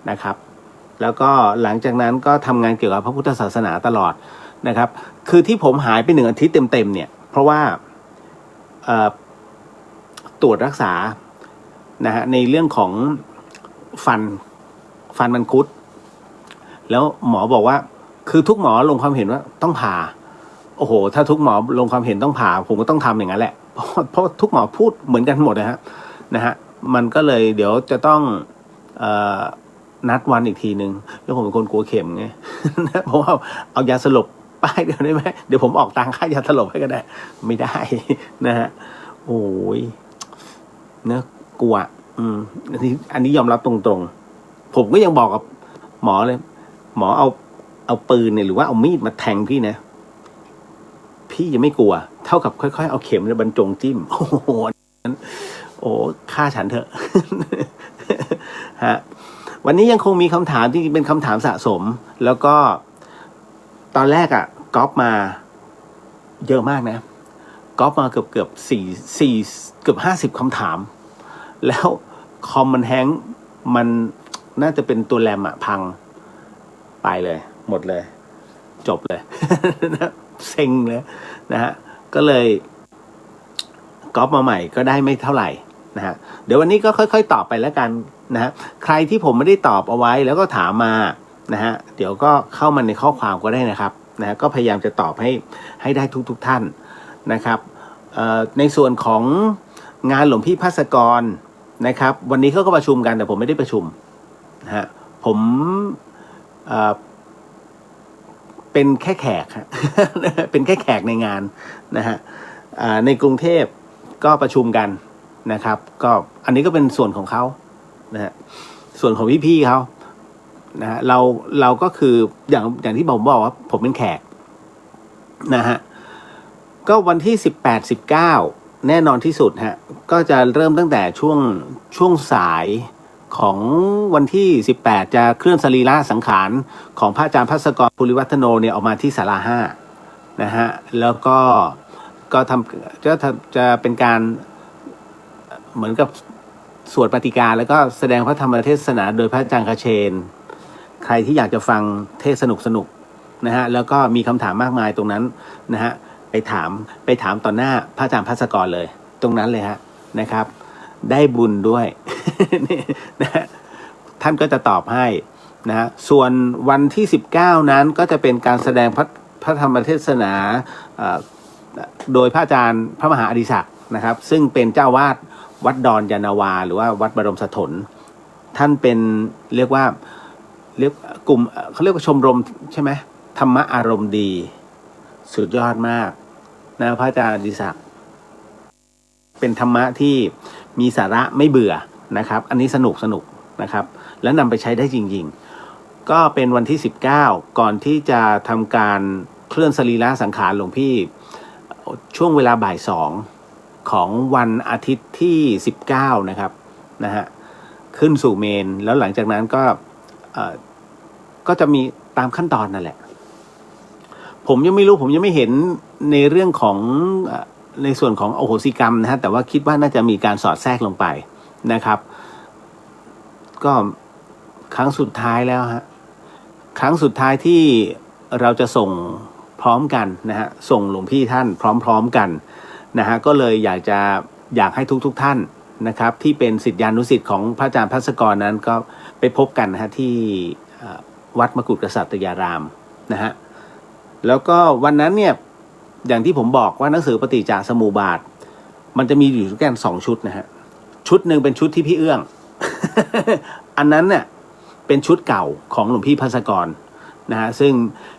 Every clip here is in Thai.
นะครับแล้วก็หลังจากนั้นก็ทำงานเกี่ยวกับพระพุทธศาสนาตลอดนะครับคือที่ผมหายไป1 อาทิตย์เต็มๆเนี่ยเพราะว่าตรวจรักษานะฮะในเรื่องของฟันมันคุดแล้วหมอบอกว่าคือทุกหมอลงความเห็นว่าต้องผ่าโอ้โหถ้าทุกหมอลงความเห็นต้องผ่าผมก็ต้องทำอย่างนั้นแหละเพราะทุกหมอพูดเหมือนกันหมดนะฮะมันก็เลยเดี๋ยวจะต้องนัดวันอีกทีนึงแล้วผมเป็นคนกลัวเข็มไง ผมเอายาสลบป้ายเดียวได้ไหมเดี๋ยวผมออกตังค่ายาสลบให้ก็ได้ไม่ได้ นะฮะโอ้ยเนอะกลัวอันนี้ยอมรับตรงๆผมก็ยังบอกกับหมอเลยหมอเอาปืนเนี่ยหรือว่าเอามีดมาแทงพี่นะพี่ยังไม่กลัวเท่ากับค่อยๆเอาเข็มเนี่ยบรรจงจิ้มโอ้โหโอ้ฆ่าฉันเถอะ ฮะวันนี้ยังคงมีคำถามที่เป็นคำถามสะสมแล้วก็ตอนแรกอ่ะก๊อปมาเยอะมากนะก๊อปมาเกือบเกือบ50คำถามแล้วคอมมันแฮงก์มันน่าจะเป็นตัวแรมอ่ะพังไปเลยหมดเลยจบเลย เซ็งเลยนะฮะก็เลยก๊อปมาใหม่ก็ได้ไม่เท่าไหร่นะฮะเดี๋ยววันนี้ก็ค่อยๆตอบไปแล้วกันนะฮะใครที่ผมไม่ได้ตอบเอาไว้แล้วก็ถามมานะฮะเดี๋ยวก็เข้ามาในข้อความก็ได้นะครับนะฮะก็พยายามจะตอบให้ได้ทุกท่านนะครับในส่วนของงานหลวงพี่ภัสกรนะครับวันนี้เขาก็ประชุมกันแต่ผมไม่ได้ประชุมนะฮะผมเป็นแค่แขก เป็นแค่แขกในงานนะฮะในกรุงเทพก็ประชุมกันนะครับก็อันนี้ก็เป็นส่วนของเขานะฮะส่วนของพี่ๆเขานะฮะเราก็คืออย่างที่ผมบอกว่าผมเป็นแขกนะฮะก็วันที่18-19แน่นอนที่สุดฮะก็จะเริ่มตั้งแต่ช่วงสายของวันที่18จะเคลื่อนสรีระสังขารของพระอาจารย์ภัสกร ภูริวัฒโนเนี่ยออกมาที่ศาลา5นะฮะแล้วก็จะเป็นการเหมือนกับสวดปฏิการแล้วก็แสดงพระธรรมเทศนาโดยพระอาจารย์คเชนใครที่อยากจะฟังเทศสนุกนะฮะแล้วก็มีคำถามมากมายตรงนั้นนะฮะไปถามต่อหน้าพระอาจารย์ภัสกรเลยตรงนั้นเลยฮะนะครับได้บุญด้วย นะท่านก็จะตอบให้นะฮะส่วนวันที่19นั้นก็จะเป็นการแสดงพระธรรมเทศนาโดยพระอาจารย์พระมหาอดิศักดิ์นะครับซึ่งเป็นเจ้าวาดวัดดอนยานาวาหรือว่าวัดบรมสถนท่านเป็นเรียกกลุ่มเขาเรียกว่าชมรมใช่ไหมธรรมะอารมณ์ดีสุดยอดมากนะพระอาจารย์อดิศักดิ์เป็นธรรมะที่มีสาระไม่เบื่อนะครับอันนี้สนุกนะครับและนำไปใช้ได้จริงๆก็เป็นวันที่19ก่อนที่จะทำการเคลื่อนสรีระสังขารหลวงพี่ช่วงเวลาบ่าย2ของวันอาทิตย์ที่19นะครับนะฮะขึ้นสู่เมนแล้วหลังจากนั้นก็จะมีตามขั้นตอนนั่นแหละผมยังไม่เห็นในเรื่องของในส่วนของอโหสิกรรมนะฮะแต่ว่าคิดว่าน่าจะมีการสอดแทรกลงไปนะครับก็ครั้งสุดท้ายแล้วฮะครั้งสุดท้ายที่เราจะส่งพร้อมกันนะฮะส่งหลวงพี่ท่านพร้อมกันนะฮะก็เลยอยากให้ทุกท่านนะครับที่เป็นศิษยานุศิษย์ของพระอาจารย์ภัสกรนั้นก็ไปพบกันนะฮะที่วัดมกุฎกษัตริยารามนะฮะแล้วก็วันนั้นเนี่ยอย่างที่ผมบอกว่าหนังสือปฏิจจสมุปบาทมันจะมีอยู่แค่2ชุดนะฮะชุดหนึ่งเป็นชุดที่พี่เอื้อง อันนั้นเนี่ยเป็นชุดเก่าของหลวงพี่ภัสกรนะฮะซึ่ง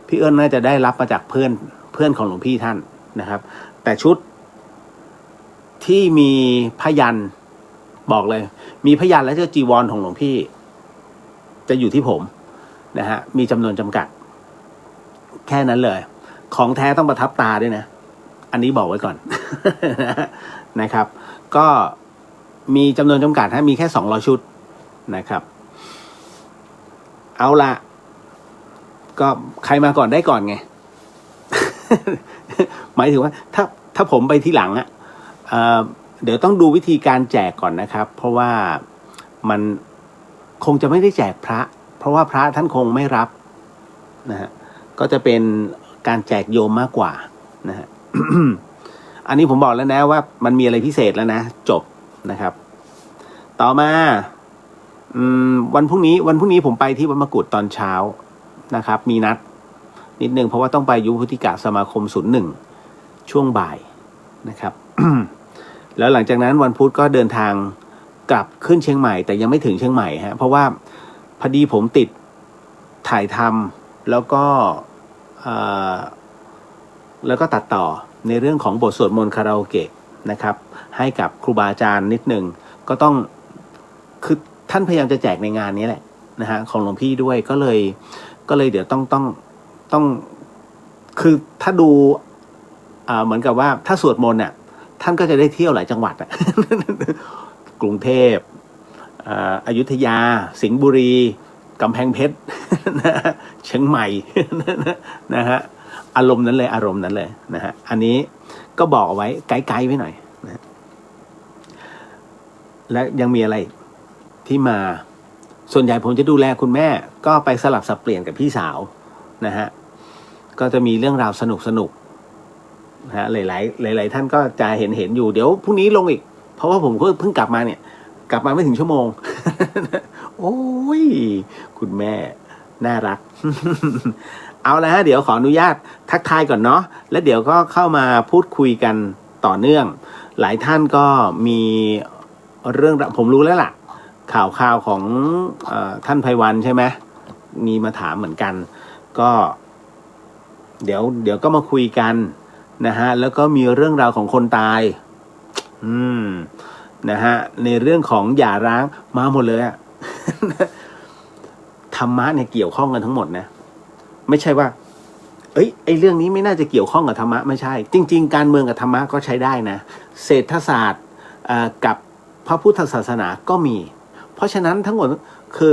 พี่เอื้องน่าจะได้รับมาจากเพื่อนของหลวงพี่ท่านนะครับแต่ชุดที่มีพยัญชนะบอกเลยมีพยัญชนะและเจ้าจีวรของหลวงพี่จะอยู่ที่ผมนะฮะมีจำนวนจำกัดแค่นั้นเลยของแท้ต้องประทับตาด้วยนะอันนี้บอกไว้ก่อน นะครับก็มีจำนวนจำกัดฮะมีแค่200ชุดนะครับเอาละก็ใครมาก่อนได้ก่อนไง หมายถึงว่าถ้าผมไปที่หลังอ่ะเดี๋ยวต้องดูวิธีการแจกก่อนนะครับเพราะว่ามัน คงจะไม่ได้แจกพระเพราะว่าพระท่านคงไม่รับนะฮะก็จะเป็นการแจกโยมมากกว่านะฮะ อันนี้ผมบอกแล้วนะว่ามันมีอะไรพิเศษแล้วนะจบนะครับ ต่อมาวันพรุ่งนี้ผมไปที่วัดมกุฏตอนเช้านะครับมีนัดนิดนึงเพราะว่าต้องไปยุวพุทธิกะสมาคม01ช่วงบ่ายนะครับ แล้วหลังจากนั้นวันพุธก็เดินทางกลับขึ้นเชียงใหม่แต่ยังไม่ถึงเชียงใหม่ฮะเพราะว่าพอดีผมติดถ่ายทำแล้วก็ตัดต่อในเรื่องของบทสวดมนต์คาราโอเกะนะครับให้กับครูบาอาจารย์นิดนึงก็ต้องคือท่านพยายามจะแจกในงานนี้แหละนะฮะของหลวงพี่ด้วยก็เลยเดี๋ยวต้องคือถ้าดูเหมือนกับว่าถ้าสวดมนต์เนี่ยท่านก็จะได้เที่ยวหลายจังหวัด กรุงเทพอยุธยาสิงห์บุรีกำแพงเพชร เชียงใหม่ นะฮะอารมณ์นั้นเลยนะฮะอันนี้ก็บอกเอาไว้ไกลๆไว้หน่อยนะและยังมีอะไรที่มาส่วนใหญ่ผมจะดูแลคุณแม่ก็ไปสลับสับเปลี่ยนกับพี่สาวนะฮะก็จะมีเรื่องราวสนุกนะฮะหลายท่านก็จะเห็นอยู่เดี๋ยวพรุ่งนี้ลงอีกเพราะว่าผมก็เพิ่งกลับมาไม่ถึงชั่วโมง โอ้ยคุณแม่น่ารัก เอาละฮะเดี๋ยวขออนุญาตทักทายก่อนเนาะแล้วเดี๋ยวก็เข้ามาพูดคุยกันต่อเนื่องหลายท่านก็มีเรื่องผมรู้แล้วล่ะข่าวของท่านไพวันใช่ไหมมีมาถามเหมือนกันก็เดี๋ยวก็มาคุยกันนะฮะแล้วก็มีเรื่องราวของคนตายนะฮะในเรื่องของหย่าร้างมาหมดเลยอะ ธรรมะเนี่ยเกี่ยวข้องกันทั้งหมดนะไม่ใช่ว่าไอ้เรื่องนี้ไม่น่าจะเกี่ยวข้องกับธรรมะไม่ใช่จริงๆการเมืองกับธรรมะก็ใช้ได้นะเศรษฐศาสตร์กับพระพุทธศาสนาก็มีเพราะฉะนั้นทั้งหมดคือ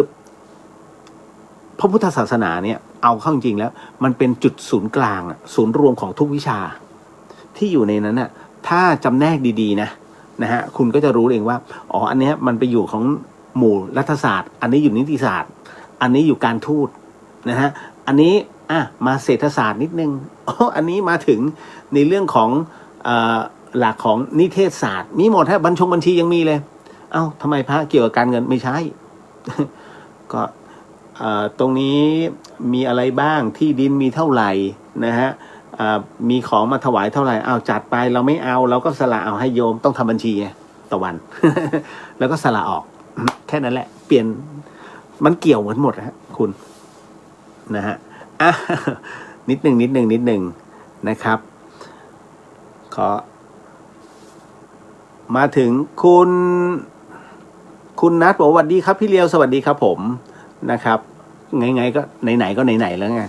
พระพุทธศาสนาเนี่ยเอาเข้าจริงๆแล้วมันเป็นจุดศูนย์กลางศูนย์รวมของทุกวิชาที่อยู่ในนั้นน่ะถ้าจำแนกดีๆนะฮะคุณก็จะรู้เองว่าอันนี้มันไปอยู่ของหมู่รัฐศาสตร์อันนี้อยู่นิติศาสตร์อันนี้อยู่การทูตนะฮะอันนี้มาเศรษฐศาสตร์นิดนึงอันนี้มาถึงในเรื่องของหลักของนิเทศศาสตร์มีหมดฮะบัญชียังมีเลยทำไมพระเกี่ยวกับการเงินไม่ใช่ ก็ตรงนี้มีอะไรบ้างที่ดินมีเท่าไหร่นะฮะมีของมาถวายเท่าไหร่จัดไปเราไม่เอาเราก็สละเอาให้โยมต้องทำบัญชีต่อวัน แล้วก็สละออก แค่นั้นแหละเปลี่ยนมันเกี่ยวเหมือนหมดฮะคุณนะฮะนิดหนึ่งนะครับขอมาถึงคุณนัทบอกสวัสดีครับพี่เลียวสวัสดีครับผมนะครับไงก็ไหนๆก็ไหนๆแล้วไง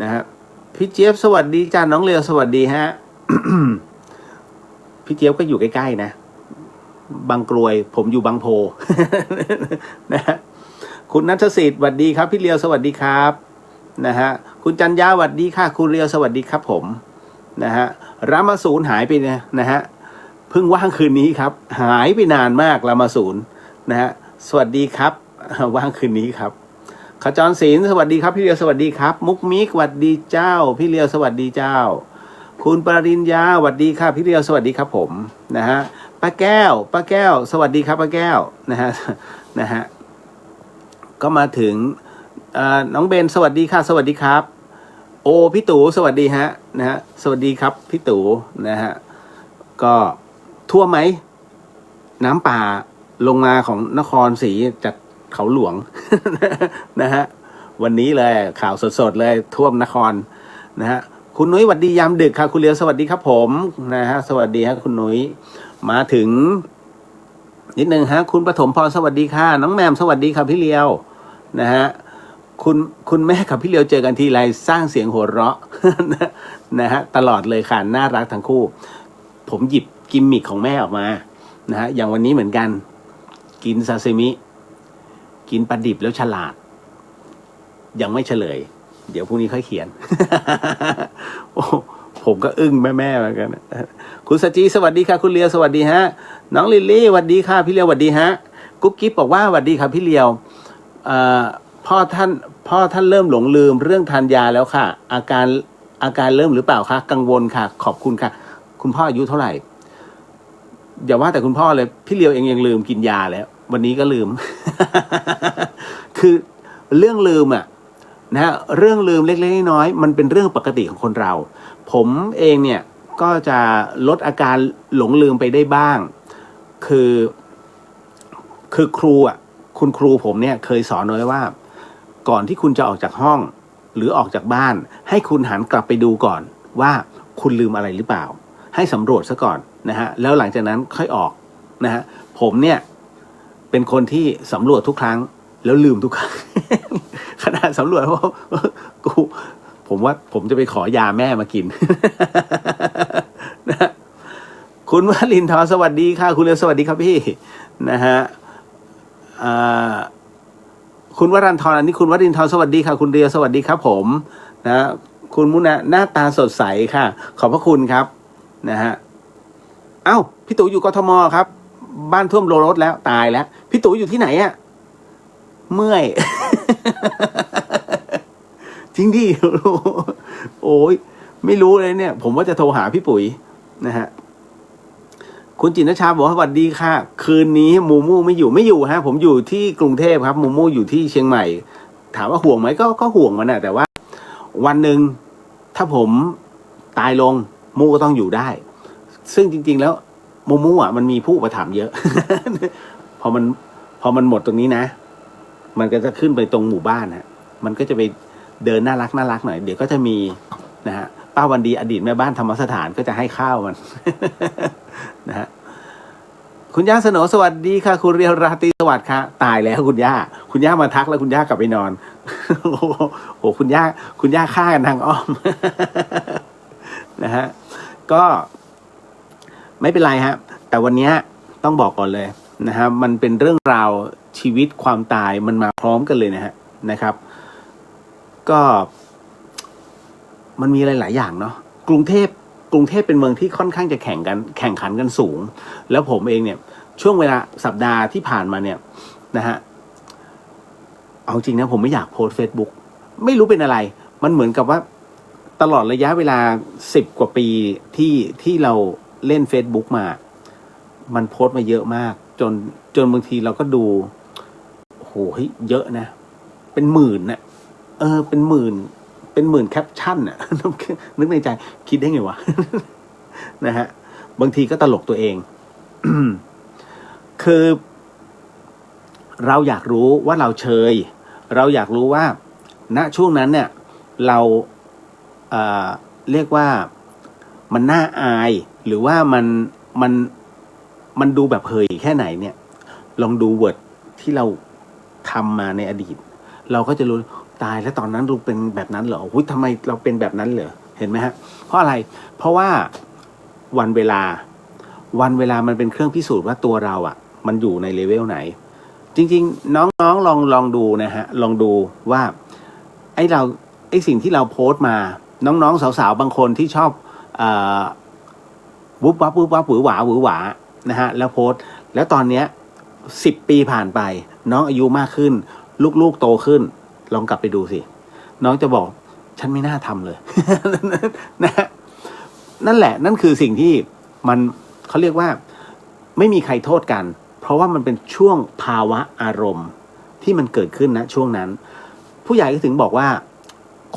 นะฮะพี่เจี๊ยบสวัสดีจ้าน้องเลียวสวัสดีฮะ พี่เจี๊ยบก็อยู่ใกล้ๆนะบางกรวยผมอยู่บางโพ นะฮะคุณณัฐศิษย์สวัสดีครับพี่เลียวสวัสดีครับนะฮะคุณจันยาสวัสดีค่ะคุณเลียวสวัสดีครับผมนะฮะรามาศูนย์หายไปนะฮะเพิ่งว่างคืนนี้ครับหายไปนานมากรามาศูนย์นะฮะสวัสดีครับว่างคืนนี้ครับขจรศิลป์สวัสดีครับพี่เลียวสวัสดีครับมุกมิกสวัสดีเจ้าพี่เลียวสวัสดีเจ้าคุณปริญญาสวัสดีค่ะพี่เลียวสวัสดีครับผมนะฮะป้าแก้วสวัสดีครับป้าแก้วนะฮะก็มาถึงน้องเบนสวัสดีค่ะสวัสดีครับโอพี่ตู่สวัสดีฮะนะฮะสวัสดีครับพี่ตู่นะฮะก็ท่วมไหมน้ำป่าลงมาของนครศรีจากเขาหลวง นะฮะวันนี้เลยข่าวสดๆเลยท่วมนครนะฮะคุณนุ้ยสวัสดียามดึกค่ะคุณเลียวสวัสดีครับผมนะฮะสวัสดีฮะคุณนุ้ยมาถึงนิดนึงฮะคุณปฐมพรสวัสดีค่ะน้องแมมสวัสดีครับพี่เลียวนะฮะคุณแม่กับพี่เลียวเจอกันทีไรสร้างเสียงหัวเราะ นะฮะตลอดเลยค่ะน่ารักทั้งคู่ผมหยิบกิมมิคของแม่ออกมานะฮะอย่างวันนี้เหมือนกันกินซาซิมิกินปลาดิบแล้วฉลาดยังไม่เฉลยเดี๋ยวพรุ่งนี้ค่อยเขียน โอ้ผมก็อึ้งแม่เหมือนกันคุณสจีสวัสดีค่ะคุณเลียวสวัสดีฮะน้องลิลลี่สวัสดีค่ะพี่เลียวสวัสดีฮะกุ๊บกิ๊บบอกว่าสวัสดีค่ะพี่เลียว พ่อท่านเริ่มหลงลืมเรื่องทานยาแล้วค่ะอาการเริ่มหรือเปล่าคะกังวลค่ะขอบคุณค่ะคุณพ่ออายุเท่าไหร่อย่าว่าแต่คุณพ่อเลยพี่เลียวเองยังลืมกินยาแล้ววันนี้ก็ลืม คือเรื่องลืมอ่ะนะฮะเรื่องลืมเล็กๆน้อยๆมันเป็นเรื่องปกติของคนเรา ผมเองเนี่ยก็จะลดอาการหลงลืมไปได้บ้างคือครูอ่ะคุณครูผมเนี่ยเคยสอนไว้ว่าก่อนที่คุณจะออกจากห้องหรือออกจากบ้านให้คุณหันกลับไปดูก่อนว่าคุณลืมอะไรหรือเปล่าให้สำรวจซะก่อนนะฮะแล้วหลังจากนั้นค่อยออกนะฮะผมเนี่ยเป็นคนที่สำรวจทุกครั้งแล้วลืมทุกครั้ง ขนาดสำรวจว่าผมว่าผมจะไปขอยาแม่มากิน นะคุณวลินทร์สวัสดีค่ะคุณเรียวสวัสดีครับพี่นะฮะคุณวรันทร์อันนี้คุณวรินทร์สวัสดีค่ะคุณเรียวสวัสดีครับผมนะคุณมุนะหน้าตาสดใสค่ะขอบพระคุณครับนะฮะเอ้าพี่ตู่อยู่กทมครับบ้านท่วมโลรถแล้วตายแล้วพี่ตู่อยู่ที่ไหนอะเมื่อย จริงดิโอ้ยไม่รู้เลยเนี่ยผมว่าจะโทรหาพี่ปุ๋ยนะฮะคุณจินชาบอกว่าสวัสดีค่ะคืนนี้มูมูไม่อยู่ฮะผมอยู่ที่กรุงเทพครับมูมูอยู่ที่เชียงใหม่ถามว่าห่วงไหมก็ห่วงมันนะแต่ว่าวันหนึ่งถ้าผมตายลงมูก็ต้องอยู่ได้ซึ่งจริงๆแล้วมูมูอ่ะมันมีผู้อุปถัมภ์เยอะ พอมันหมดตรงนี้นะมันก็จะขึ้นไปตรงหมู่บ้านฮะมันก็จะไปเดินน่ารักหน่อยเดี๋ยวก็จะมีนะฮะป้าวันดีอดีตแม่บ้านธรรมสถานก็จะให้ข้าวมัน นะฮะคุณย่าสนอสวัสดีค่ะคุณเรียวราตรีสวัสดิ์ค่ะตายแล้วคุณย่ามาทักแล้วคุณย่ากลับไปนอน โอ้โหคุณย่าฆ่ากันทางอ้อม นะฮะก็ไม่เป็นไรฮะแต่วันนี้ต้องบอกก่อนเลยนะฮะมันเป็นเรื่องราวชีวิตความตายมันมาพร้อมกันเลยนะครับก็มันมีหลายๆอย่างเนาะกรุงเทพเป็นเมืองที่ค่อนข้างจะแข่งขันกันสูงแล้วผมเองเนี่ยช่วงเวลาสัปดาห์ที่ผ่านมาเนี่ยนะฮะเอาจริงนะผมไม่อยากโพสต์ Facebook ไม่รู้เป็นอะไรมันเหมือนกับว่าตลอดระยะเวลา10 กว่าปีที่เราเล่น Facebook มามันโพสต์มาเยอะมากจนบางทีเราก็ดูโอ้โหเยอะนะเป็นหมื่นนะเป็นหมื่นแคปชั่นน่ะ นึกในใจคิดได้ไงวะ นะฮะบางทีก็ตลกตัวเอง คือเราอยากรู้ว่าเราเชยเราอยากรู้ว่าณช่วงนั้นเนี่ยเราเรียกว่ามันน่าอายหรือว่ามันดูแบบเฮยแค่ไหนเนี่ยลองดูเวิร์ดที่เราทำมาในอดีตเราก็จะรู้ตายแล้วตอนนั้นเราเป็นแบบนั้นเหรอหุ้ยทำไมเราเป็นแบบนั้นเหรอเห็นไหมฮะเพราะอะไรเพราะว่าวันเวลามันเป็นเครื่องพิสูจน์ว่าตัวเราอ่ะมันอยู่ในเลเวลไหนจริงๆน้องลองดูนะฮะลองดูว่าไอ้สิ่งที่เราโพสต์มาน้องๆสาวๆบางคนที่ชอบวุบวับหวือหวานะฮะแล้วโพสต์แล้วตอนเนี้ย10 ปีผ่านไปน้องอายุมากขึ้นลูกโตขึ้นลองกลับไปดูสิน้องจะบอกฉันไม่น่าทำเลย นะนั่นแหละนั่นคือสิ่งที่มันเขาเรียกว่าไม่มีใครโทษกันเพราะว่ามันเป็นช่วงภาวะอารมณ์ที่มันเกิดขึ้นนะช่วงนั้นผู้ใหญ่ก็ถึงบอกว่า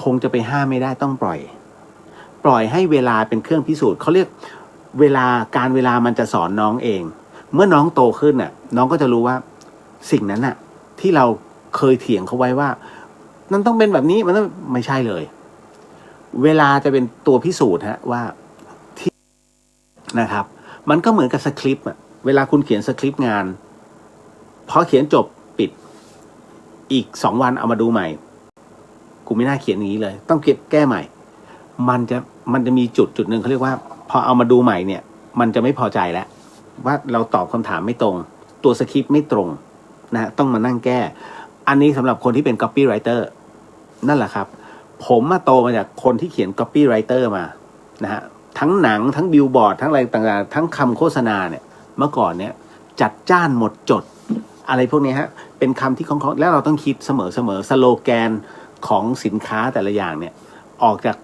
คงจะไปห้ามไม่ได้ต้องปล่อยให้เวลาเป็นเครื่องพิสูจน์เขาเรียกเวลามันจะสอนน้องเองเมื่อน้องโตขึ้นน่ะน้องก็จะรู้ว่าสิ่งนั้นน่ะที่เราเคยเถียงเขาไว้ว่ามันต้องเป็นแบบนี้มันต้องไม่ใช่เลยเวลาจะเป็นตัวพิสูจน์ฮะว่าที่นะครับมันก็เหมือนกับสคริปต์อะเวลาคุณเขียนสคริปต์งานพอเขียนจบปิดอีก2 วันเอามาดูใหม่กูไม่น่าเขียนอย่างนี้เลยต้องเก็บแก้ใหม่มันจะมีจุดหนึ่งเขาเรียกว่าพอเอามาดูใหม่เนี่ยมันจะไม่พอใจแล้วว่าเราตอบคำถามไม่ตรงตัวสคริปต์ไม่ตรงนะต้องมานั่งแก้อันนี้สำหรับคนที่เป็น copywriter นั่นแหละครับผมมาโตมาจากคนที่เขียน copywriter มานะฮะทั้งหนังทั้งบิลบอร์ดทั้งอะไรต่างๆทั้งคำโฆษณาเนี่ยเมื่อก่อนเนี่ยจัดจ้านหมดจดอะไรพวกนี้ฮะเ เป็นคำที่ของแล้วเราต้องคิดเสมอสโลแกนของสินค้าแต่ละอย่างเนี่ยออกจาก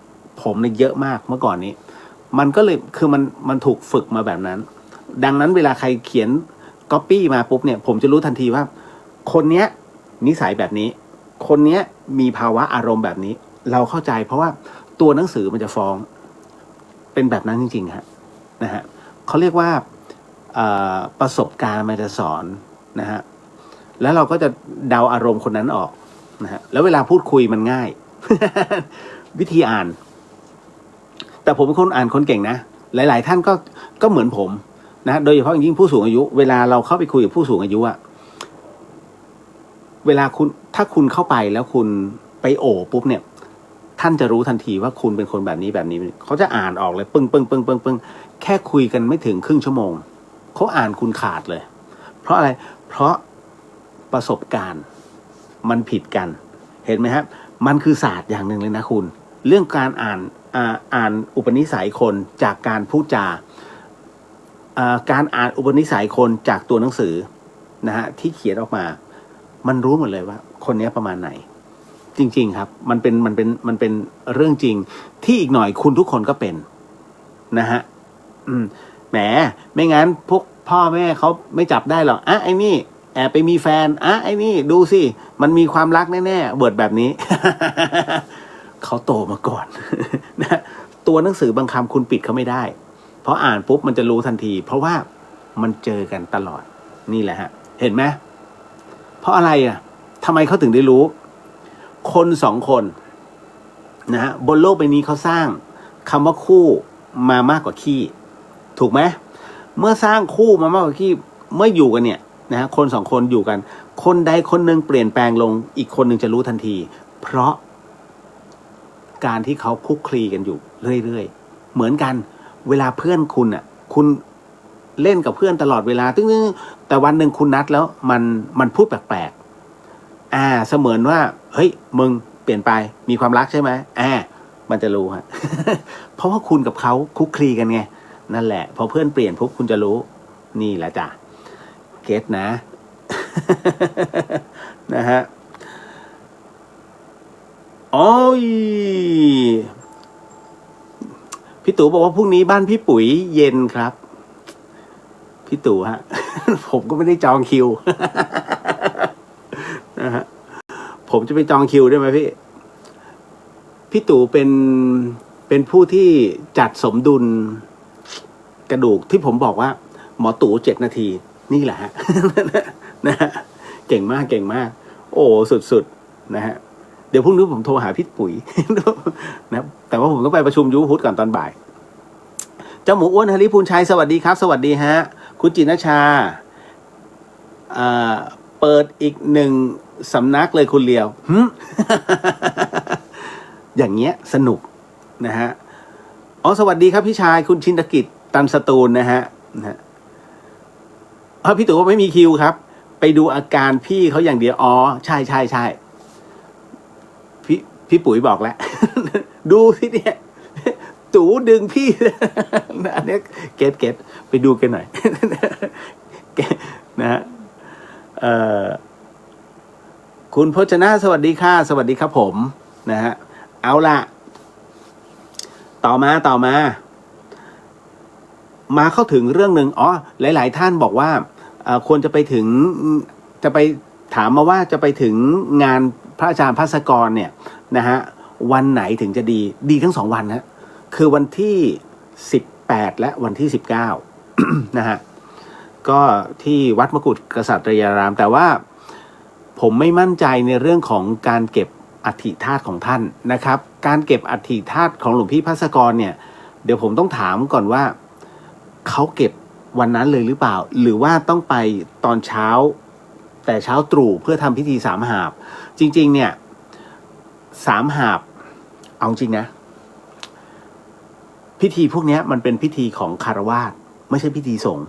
ผมเนี่ยเยอะมากเมื่อก่อนนี้มันก็เลยคือมันถูกฝึกมาแบบนั้นดังนั้นเวลาใครเขียนก๊อปปี้มาปุ๊บเนี่ยผมจะรู้ทันทีว่าคนเนี้ยนิสัยแบบนี้คนเนี้ยมีภาวะอารมณ์แบบนี้เราเข้าใจเพราะว่าตัวหนังสือมันจะฟ้องเป็นแบบนั้นจริงๆฮะนะฮะเขาเรียกว่าประสบการณ์มันจะสอนนะฮะแล้วเราก็จะเดาอารมณ์คนนั้นออกนะฮะแล้วเวลาพูดคุยมันง่าย วิธีอ่านแต่ผมเป็นคนอ่านคนเก่งนะหลายๆท่านก็เหมือนผมนะโดยเฉพาะอย่างยิ่งผู้สูงอายุเวลาเราเข้าไปคุยกับผู้สูงอายุอะเวลาถ้าคุณเข้าไปแล้วคุณไปโอบปุ๊บเนี่ยท่านจะรู้ทันทีว่าคุณเป็นคนแบบนี้เขาจะอ่านออกเลยปึ้งแค่คุยกันไม่ถึงครึ่งชั่วโมงเขาอ่านคุณขาดเลยเพราะอะไรเพราะประสบการณ์มันผิดกันเห็นไหมครับมันคือศาสตร์อย่างหนึ่งเลยนะคุณเรื่องการอ่านอุปนิสัยคนจากการพูดจาการอ่านอุปนิสัยคนจากตัวหนังสือนะฮะที่เขียนออกมามันรู้หมดเลยว่าคนนี้ประมาณไหนจริงๆครับมันเป็นเรื่องจริงที่อีกหน่อยคุณทุกคนก็เป็นนะฮะแหมไม่งั้นพวกพ่อแม่เขาไม่จับได้หรอกไอ้นี่แอบไปมีแฟนไอ้นี่ดูสิมันมีความรักแน่ๆเบิดแบบนี้ เขาโตมาก่อน นะตัวหนังสือบางคำคุณปิดเขาไม่ได้เพราะอ่านปุ๊บมันจะรู้ทันทีเพราะว่ามันเจอกันตลอดนี่แหละฮะเห็นไหมเพราะอะไรอ่ะทำไมเขาถึงได้รู้คนสองคนนะฮะบนโลกใบนี้เขาสร้างคำว่าคู่มามากกว่าขี้ถูกไหมเมื่อสร้างคู่มามากกว่าขี้เมื่ออยู่กันเนี่ยนะฮะคนสองคนอยู่กันคนใดคนหนึ่งเปลี่ยนแปลงลงอีกคนหนึ่งจะรู้ทันทีเพราะการที่เขาคลุกคลีกันอยู่เรื่อยๆเหมือนกันเวลาเพื่อนคุณอ่ะคุณเล่นกับเพื่อนตลอดเวลาตึ้งแต่วันหนึ่งคุณนัดแล้วมันพูดแปลกๆเสมือนว่าเฮ้ยมึงเปลี่ยนไปมีความรักใช่ไหมมันจะรู้ฮะ เพราะว่าคุณกับเขาคลุกคลีกันไงนั่นแหละพอเพื่อนเปลี่ยนปุ๊บคุณจะรู้นี่แหละจ้ะเก็ตนะ นะฮะโอ้ยพี่ตู่บอกว่าพรุ่งนี้บ้านพี่ปุ๋ยเย็นครับพี่ตู่ฮะ ผมก็ไม่ได้จองคิว นะฮะผมจะไปจองคิวได้ไหมพี่ตู่เป็นผู้ที่จัดสมดุลกระดูกที่ผมบอกว่าหมอตู่7 นาทีนี่แหละฮะ นะฮะเก่งมากโอ้สุดๆนะฮะเดี๋ยวพรุ่งนี้ผมโทรหาพี่ปุ๋ย นะแต่ว่าผมต้องไปประชุมยุวพุทธก่อนตอนบ่ายเจ้าหมูอ้วนฮาริพูนชัยสวัสดีครับสวัสดีฮะคุณจินชาเปิดอีก1 สำนักเลยคุณเลียว อย่างเงี้ยสนุกนะฮะสวัสดีครับพี่ชายคุณชินตกิจตันสตูลนะฮะพี่ตู่ว่าไม่มีคิวครับไปดูอาการพี่เขาอย่างเดียวใช่พี่ปุ๋ยบอกแล้ว ดูสิเนี่ยตู่ดึงพี่ อันนี้เก็ตไปดูกันหน่อย นะฮะคุณพจนาสวัสดีค่ะสวัสดีครับผมนะฮะเอาล่ะต่อมาเข้าถึงเรื่องหนึ่งหลายๆท่านบอกว่าควรจะไปถามมาว่าจะไปถึงงานพระอาจารย์ภัสกรเนี่ยนะฮะวันไหนถึงจะดีทั้ง2 วันนะคือวันที่18และวันที่19 นะฮะก็ที่วัดมกุฏกษัตริยารามแต่ว่าผมไม่มั่นใจในเรื่องของการเก็บอัฐิธาตุของท่านนะครับการเก็บอัฐิธาตุของหลวงพี่ภัสกรเนี่ยเดี๋ยวผมต้องถามก่อนว่าเขาเก็บวันนั้นเลยหรือเปล่าหรือว่าต้องไปตอนเช้าแต่เช้าตรู่เพื่อทำพิธี3 หาบจริงๆเนี่ย3 หาบเอาจริงนะพิธีพวกนี้มันเป็นพิธีของคฤหัสถ์ไม่ใช่พิธีสงฆ์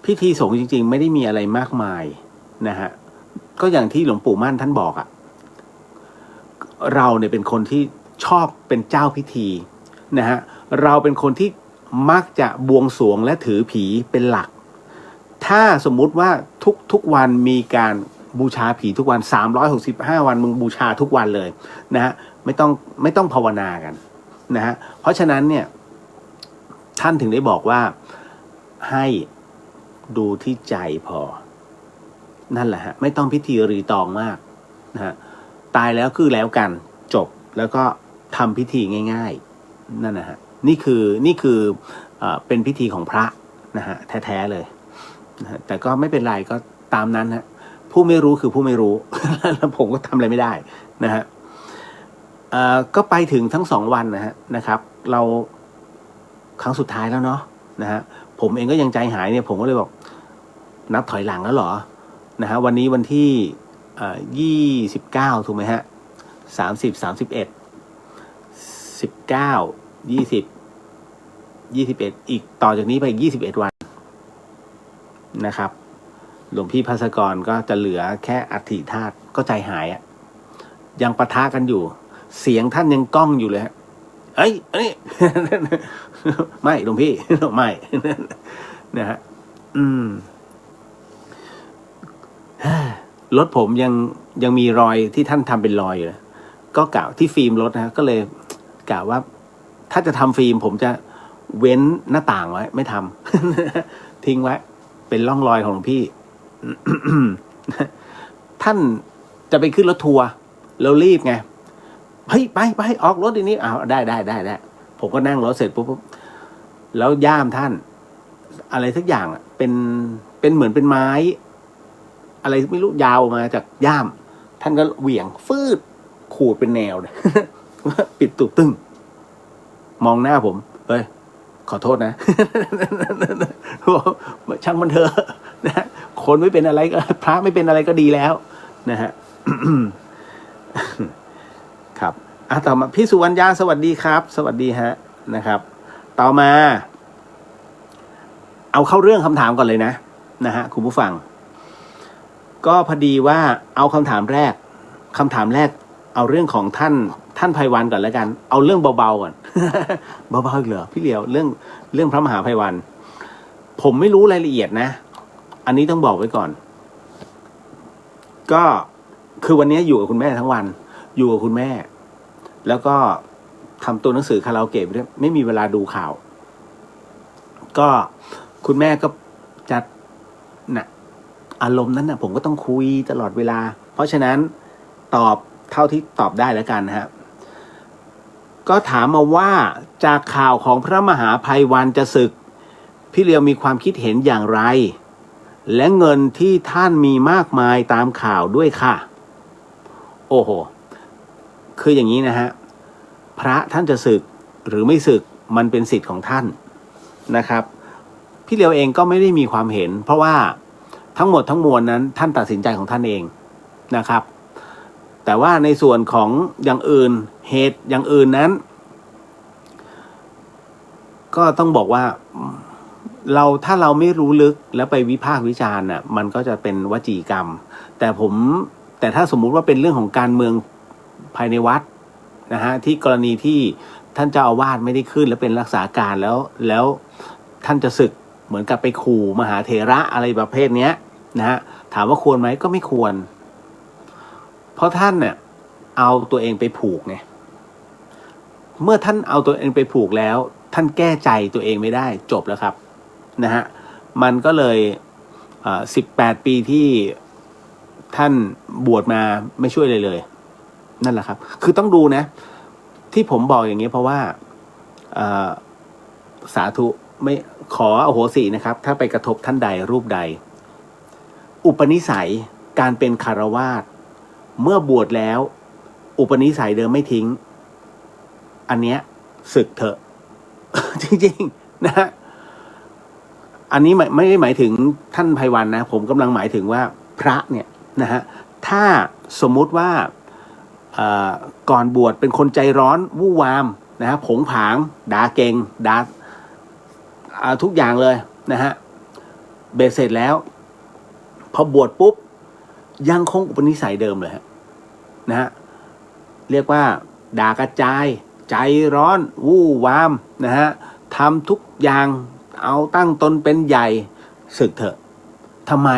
พิธีสงฆ์จริงๆไม่ได้มีอะไรมากมายนะฮะก็อย่างที่หลวงปู่มั่นท่านบอกเราเนี่ยเป็นคนที่ชอบเป็นเจ้าพิธีนะฮะเราเป็นคนที่มักจะบวงสรวงและถือผีเป็นหลักถ้าสมมุติว่าทุกวันมีการ บูชาผีทุกวัน365วันมึงบูชาทุกวันเลยนะฮะไม่ต้องภาวนากันนะฮะเพราะฉะนั้นเนี่ยท่านถึงได้บอกว่าให้ดูที่ใจพอนั่นแหละฮะไม่ต้องพิธีรีตองมากนะฮะตายแล้วคือแล้วกันจบแล้วก็ทำพิธีง่ายๆนั่นนะฮะนี่คือเป็นพิธีของพระนะฮะแท้ๆเลยนะฮะแต่ก็ไม่เป็นไรก็ตามนั้นฮะผู้ไม่รู้คือผู้ไม่รู้ แล้วผมก็ทำอะไรไม่ได้นะฮะก็ไปถึงทั้ง2 วันนะครับเราครั้งสุดท้ายแล้วเนาะนะฮะผมเองก็ยังใจหายเนี่ยผมก็เลยบอกนับถอยหลังแล้วเหรอนะฮะวันนี้วันที่29ถูกไหมฮะ30 31 19 20 21อีกต่อจากนี้ไปอีก21 วันนะครับหลวงพี่ภาสกรก็จะเหลือแค่อัฐิธาตุก็ใจหายอ่ะยังปะทะกันอยู่เสียงท่านยังก้องอยู่เลยฮะเอ้ยอันนี้ ไม่หลวงพี่ ไม่ นะฮะรถผมยังมีรอยที่ท่านทำเป็นรอยอยู่เลยก็กล่าวที่ฟิล์มรถนะก็เลยกล่าวว่าถ้าจะทำฟิล์มผมจะเว้นหน้าต่างไว้ไม่ทำ ทิ้งไว้เป็นร่องรอยของหลวงพี่ ท่านจะไปขึ้นรถทัวร์แล้วรีบไงเฮ้ยไปออกรถทีนี้เอาได้ผมก็นั่งรถเสร็จปุ๊บแล้วย่ามท่านอะไรสักอย่างอ่ะเป็นเหมือนเป็นไม้อะไรไม่รู้ยาวมาจากย่ามท่านก็เหวี่ยงฟืดขูดเป็นแนวเลย ปิดตุกตึ้งมองหน้าผมเฮ้ยขอโทษนะ ช่างมันเถอะนะคนไม่เป็นอะไรก็พระไม่เป็นอะไรก็ดีแล้วนะฮะ ครับต่อมาพี่สุวรรณยาสวัสดีครับสวัสดีฮะนะครับต่อมาเอาเข้าเรื่องคำถามก่อนเลยนะคุณผู้ฟังก็พอดีว่าเอาคำถามแรกเอาเรื่องของท่านไพวันก่อนแล้วกันเอาเรื่องเบาๆก่อน เบาๆอีกเหรอพี่เหลียวเรื่องพระมหาไพวันผมไม่รู้รายละเอียดนะอันนี้ต้องบอกไว้ก่อนก็คือวันนี้อยู่กับคุณแม่ทั้งวันอยู่กับคุณแม่แล้วก็ทำตัวหนังสือคาราโอเกะไปด้วยไม่มีเวลาดูข่าวก็คุณแม่ก็จัดน่ะอารมณ์นั้นน่ะผมก็ต้องคุยตลอดเวลาเพราะฉะนั้นตอบเท่าที่ตอบได้แล้วกันนะครับก็ถามมาว่าจากข่าวของพระมหาไพวันจะสึกพี่เลียวมีความคิดเห็นอย่างไรและเงินที่ท่านมีมากมายตามข่าวด้วยค่ะโอ้โหคืออย่างนี้นะฮะพระท่านจะสึกหรือไม่สึกมันเป็นสิทธิ์ของท่านนะครับพี่เลียวเองก็ไม่ได้มีความเห็นเพราะว่าทั้งหมดทั้งมวลนั้นท่านตัดสินใจของท่านเองนะครับแต่ว่าในส่วนของอย่างอื่นเหตุอย่างอื่นนั้นก็ต้องบอกว่าถ้าเราไม่รู้ลึกแล้วไปวิพากษ์วิจารณ์น่ะมันก็จะเป็นวจีกรรมแต่ถ้าสมมุติว่าเป็นเรื่องของการเมืองภายในวัดนะฮะที่กรณีที่ท่านเจ้าอาวาสไม่ได้ขึ้นแล้วเป็นรักษาการแล้วท่านจะสึกเหมือนกับไปขู่มหาเถระอะไรประเภทเนี้ยนะฮะถามว่าควรไหมก็ไม่ควรเพราะท่านเนี่ยเอาตัวเองไปผูกไงเมื่อท่านเอาตัวเองไปผูกแล้วท่านแก้ใจตัวเองไม่ได้จบแล้วครับนะฮะมันก็เลย18 ปีที่ท่านบวชมาไม่ช่วยเลยนั่นแหละครับคือต้องดูนะที่ผมบอกอย่างนี้เพราะว่าสาธุไม่ขออโหสินะครับถ้าไปกระทบท่านใดรูปใดอุปนิสัยการเป็นคฤหัสถ์เมื่อบวชแล้วอุปนิสัยเดิมไม่ทิ้งอันเนี้ยสึกเถอะ จริงๆนะฮะอันนี้ไม่ได้หมายถึงท่านไพวันนะผมกำลังหมายถึงว่าพระเนี่ยนะฮะถ้าสมมุติว่าก่อนบวชเป็นคนใจร้อนวู่วามนะฮะผงผางด่าเก่งด่าทุกอย่างเลยนะฮะเบ็ดเสร็จแล้วพอบวชปุ๊บยังคงอุปนิสัยเดิมเลยฮะนะฮะเรียกว่าด่ากระจายใจร้อนวู่วามนะฮะทำทุกอย่างเอาตั้งตนเป็นใหญ่สึกเถอะทำไม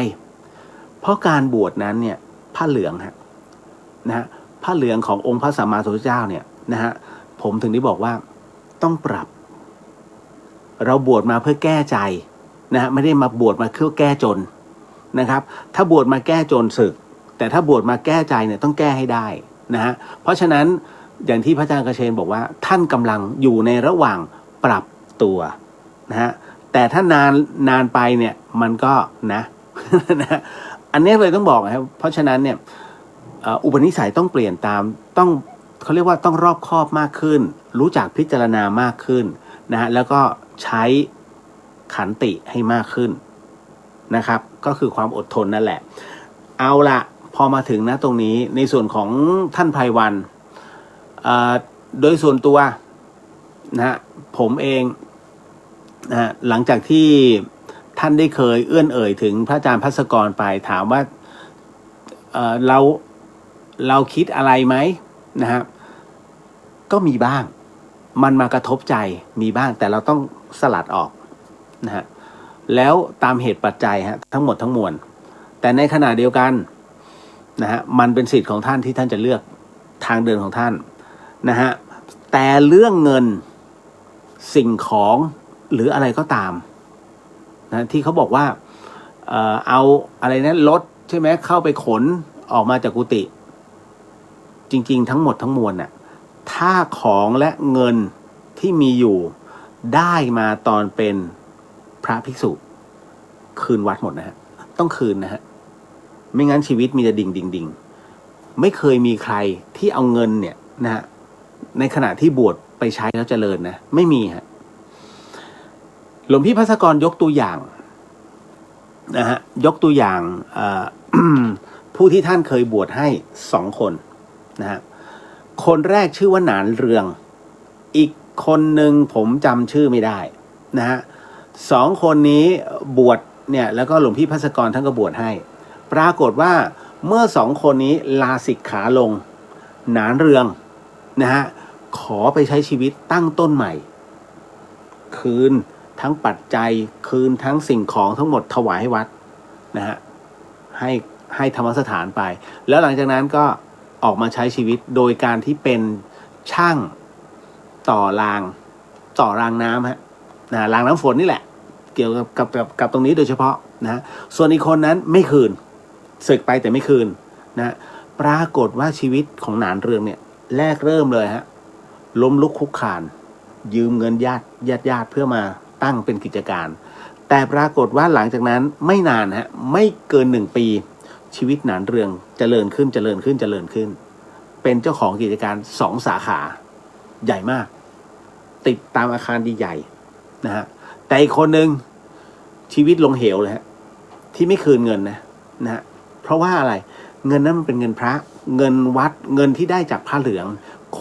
เพราะการบวชนั้นเนี่ย าเหลืองฮะนะฮะผ้าเหลืองขององค์พระสัมมาสัมพุทธเจ้าเนี่ยนะฮะผมถึงได้บอกว่าต้องปรับเราบวชมาเพื่อแก้ใจนะฮะไม่ได้มาบวชมาเพื่อแก้จนนะครับถ้าบวชมาแก้จนศึกแต่ถ้าบวชมาแก้ใจเนี่ยต้องแก้ให้ได้นะฮะเพราะฉะนั้นอย่างที่พระอาจารย์กเชนบอกว่าท่านกำลังอยู่ในระหว่างปรับตัวนะฮะแต่ถ้านานไปเนี่ยมันก็นะ นะอันนี้เลยต้องบอกนะครับเพราะฉะนั้นเนี่ยอุปนิสัยต้องเปลี่ยนตามต้องเขาเรียกว่าต้องรอบคอบมากขึ้นรู้จักพิจารณามากขึ้นนะฮะแล้วก็ใช้ขันติให้มากขึ้นนะครับก็คือความอดทนนั่นแหละเอาละพอมาถึงนะตรงนี้ในส่วนของท่านไพวันโดยส่วนตัวนะฮะผมเองนะฮะหลังจากที่ท่านได้เคยเอื้อนเอ่ยถึงพระอาจารย์ภัสกรไปถามว่าเราคิดอะไรไหมนะฮะก็มีบ้างมันมากระทบใจมีบ้างแต่เราต้องสลัดออกนะฮะแล้วตามเหตุปัจจัยฮะทั้งหมดทั้งมวลแต่ในขณะเดียวกันนะฮะมันเป็นสิทธิ์ของท่านที่ท่านจะเลือกทางเดินของท่านนะฮะแต่เรื่องเงินสิ่งของหรืออะไรก็ตามนะที่เขาบอกว่าเอาอะไรนะรถใช่ไหมเข้าไปขนออกมาจากกุฏิจริงๆทั้งหมดทั้งมวลน่ะถ้าของและเงินที่มีอยู่ได้มาตอนเป็นพระภิกษุคืนวัดหมดนะฮะต้องคืนนะฮะไม่งั้นชีวิตมีแต่ดิ่งไม่เคยมีใครที่เอาเงินเนี่ยนะฮะในขณะที่บวชไปใช้แล้วเจริญนะไม่มีฮะหลวงพี่ภัสกรยกตัวอย่างนะฮะยกตัวอย่างผู้ที่ท่านเคยบวชให้2 คนนะฮะคนแรกชื่อว่าหนานเรืองอีกคนหนึ่งผมจำชื่อไม่ได้นะฮะ2 คนนี้บวชเนี่ยแล้วก็หลวงพี่ภัสกรท่านก็บวชให้ปรากฏว่าเมื่อ2 คนนี้ลาสิกขาลงหนานเรืองนะฮะขอไปใช้ชีวิตตั้งต้นใหม่คืนทั้งปัจจัยคืนทั้งสิ่งของทั้งหมดถวายให้วัดนะฮะให้ธรรมสถานไปแล้วหลังจากนั้นก็ออกมาใช้ชีวิตโดยการที่เป็นช่างต่อรางน้ำฮะนะรางน้ำฝนนี่แหละเกี่ยวกับตรงนี้โดยเฉพาะนะส่วนอีกคนนั้นไม่คืนศึกไปแต่ไม่คืนนะปรากฏว่าชีวิตของหนานเรืองเนี่ยแรกเริ่มเลยฮะล้มลุกคลุกคลานยืมเงินญาติเพื่อมาตั้งเป็นกิจการแต่ปรากฏว่าหลังจากนั้นไม่นานฮะไม่เกิน1 ปีชีวิตหนานเรืองเจริญขึ้นเป็นเจ้าของกิจการ2 สาขาใหญ่มากติดตามอาคารใหญ่ๆนะฮะแต่อีกคนหนึ่งชีวิตลงเหวเลยฮะที่ไม่คืนเงินนะฮะเพราะว่าอะไรเงินนั้นมันเป็นเงินพระเงินวัดเงินที่ได้จากผ้าเหลือง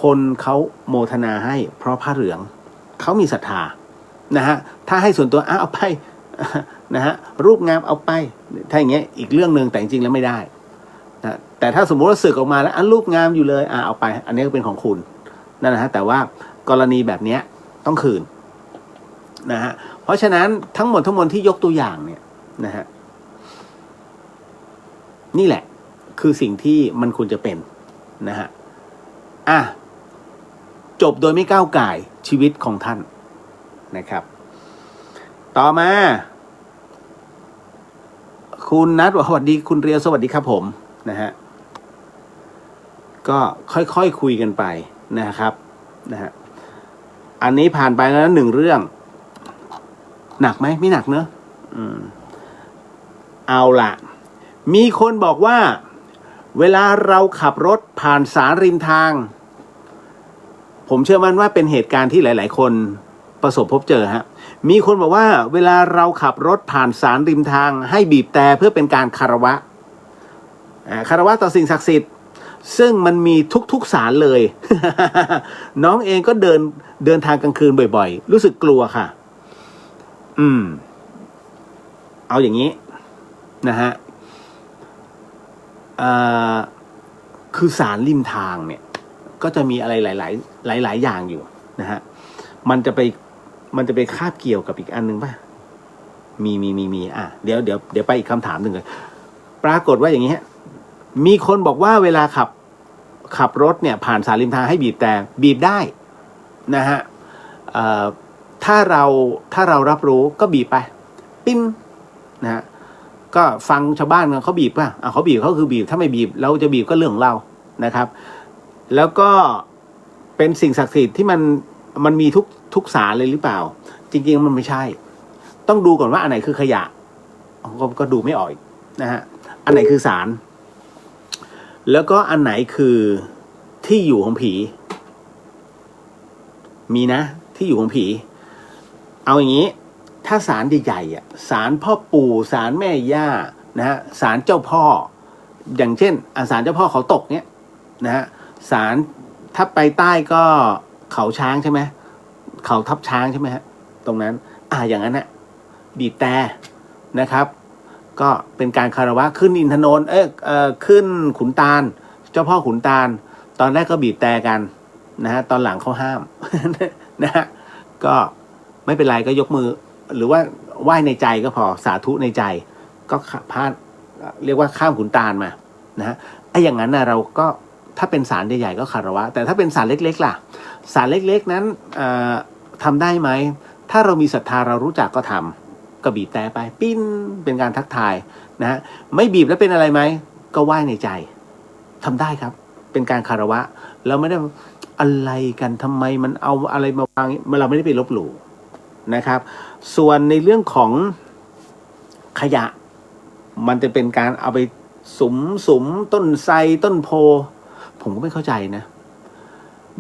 คนเขาโมทนาให้เพราะผ้าเหลืองเขามีศรัทธานะฮะถ้าให้ส่วนตัวเอาไปนะฮะรูปงามเอาไปถ้าอย่างเงี้ยอีกเรื่องหนึ่งแต่จริงๆแล้วไม่ได้นะแต่ถ้าสมมุติว่าสึกออกมาแล้วรูปงามอยู่เลยเอาไปอันนี้ก็เป็นของคุณนั่นนะฮะแต่ว่ากรณีแบบเนี้ยต้องคืนนะฮะเพราะฉะนั้นทั้งหมดที่ยกตัวอย่างเนี่ยนะฮะนี่แหละคือสิ่งที่มันควรจะเป็นนะฮะจบโดยไม่ก้าวก่ายชีวิตของท่านนะครับต่อมาคุณนัทสวัสดีคุณเรียวสวัสดีครับผมนะฮะก็ค่อยๆคุยกันไปนะครับนะฮะอันนี้ผ่านไปแล้ว1 เรื่องหนักไหมไม่หนักเนอะเอาล่ะมีคนบอกว่าเวลาเราขับรถผ่านศาลริมทางผมเชื่อมั่นว่าเป็นเหตุการณ์ที่หลายๆคนประสบพบเจอฮะมีคนบอกว่าเวลาเราขับรถผ่านศาลริมทางให้บีบแต่เพื่อเป็นการคารวะต่อสิ่งศักดิ์สิทธิ์ซึ่งมันมีทุกศาลเลย น้องเองก็เดินทางกลางคืนบ่อยๆรู้สึกกลัวค่ะเอาอย่างนี้นะฮะคือศาลริมทางเนี่ยก็จะมีอะไรหลายอย่างอยู่นะฮะมันจะไปคาบเกี่ยวกับอีกอันนึงป่ะมีเดี๋ยวไปอีกคำถามหนึ่งเลยปรากฏว่าอย่างนี้ฮะ มีคนบอกว่าเวลาขับรถเนี่ยผ่านสายริมทางให้บีบแต่บีบได้นะฮะถ้าเรารับรู้ก็บีบไปปิ้นนะฮะก็ฟังชาวบ้านเขาบีบป่ะเขาบีบเขาคือบีบถ้าไม่บีบเราจะบีบก็เรื่องของเรานะครับแล้วก็เป็นสิ่งศักดิ์สิทธิ์ที่มันมีทุกสารเลยหรือเปล่าจริงๆมันไม่ใช่ต้องดูก่อนว่าอันไหนคือขยะก็ดูไม่ออกนะฮะอันไหนคือสารแล้วก็อันไหนคือที่อยู่ของผีมีนะที่อยู่ของผีเอาอย่างนี้ถ้าศาลใหญ่ๆศาลพ่อปู่ศาลแม่ย่านะฮะศาลเจ้าพ่ออย่างเช่นศาลเจ้าพ่อเขาตกเนี้ยนะฮะศาลถ้าไปใต้ก็เขาช้างใช่ไหมเขาทับช้างใช่ไหมฮะตรงนั้นอย่างนั้นนะบีบแต่นะครับก็เป็นการคารวะขึ้นอินทนนท์ขึ้นขุนตาลเจ้าพ่อขุนตาลตอนแรกก็บีบแต่กันนะฮะตอนหลังเขาห้าม นะฮะก็ไม่เป็นไรก็ยกมือหรือว่าไหว้ในใจก็พอสาธุในใจก็พาดเรียกว่าข้ามขุนตาลมานะฮะอย่างนั้นนะเราก็ถ้าเป็นศาลใหญ่ๆก็คารวะแต่ถ้าเป็นศาลเล็กๆล่ะศาลเล็กๆนั้นทำได้ไหมถ้าเรามีศรัทธาเรารู้จักก็ทำก็บีบแต่ไปปิ้นเป็นการทักทายนะฮะไม่บีบแล้วเป็นอะไรไหมก็ไหว้ในใจทำได้ครับเป็นการคารวะเราไม่ได้อะไรกันทำไมมันเอาอะไรมาวางเราไม่ได้ไปลบหลู่นะครับส่วนในเรื่องของขยะมันจะเป็นการเอาไปสุมต้นไทรต้นโพผมก็ไม่เข้าใจนะ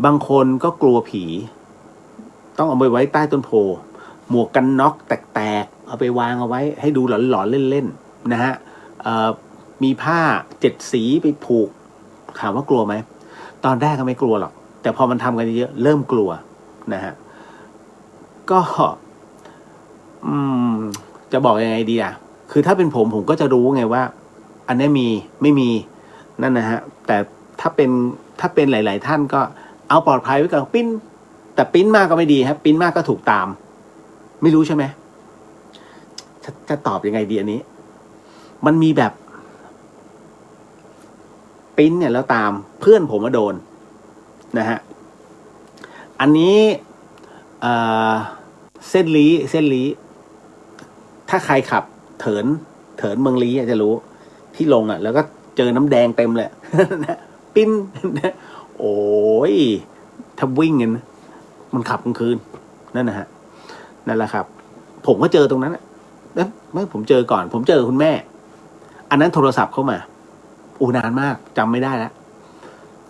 บางคนก็กลัวผีต้องเอาไปไว้ใต้ต้นโพหมวกกันน็อกแตกๆเอาไปวางเอาไว้ให้ดูหลอนๆเล่นๆนะฮะมีผ้า7 สีไปผูกถามว่ากลัวไหมตอนแรกก็ไม่กลัวหรอกแต่พอมันทำกันเยอะเริ่มกลัวนะฮะก็จะบอกยังไงดีคือถ้าเป็นผมก็จะรู้ไงว่าอันนี้มีไม่มีนั่นนะฮะแต่ถ้าเป็นหลายๆท่านก็เอาปลอดภัยไว้ก่อนปิ้นแต่ปิ้นมากก็ไม่ดีครับปิ้นมากก็ถูกตามไม่รู้ใช่ไหมจะตอบยังไงดีอันนี้มันมีแบบปิ้นเนี่ยแล้วตามเพื่อนผมมาโดนนะฮะอันนี้เส้นลี้ถ้าใครขับเถินเมืองลี้จะรู้ที่ลงแล้วก็เจอน้ำแดงเต็มเลย ปิ้นโอ้ยถ้าวิ่งกันมันขับกลางคืนนั่นนะฮะนั่นแหละครับผมก็เจอตรงนั้นไม่ผมเจอก่อนผมเจอคุณแม่อันนั้นโทรศัพท์เข้ามานานมากจำไม่ได้แล้ว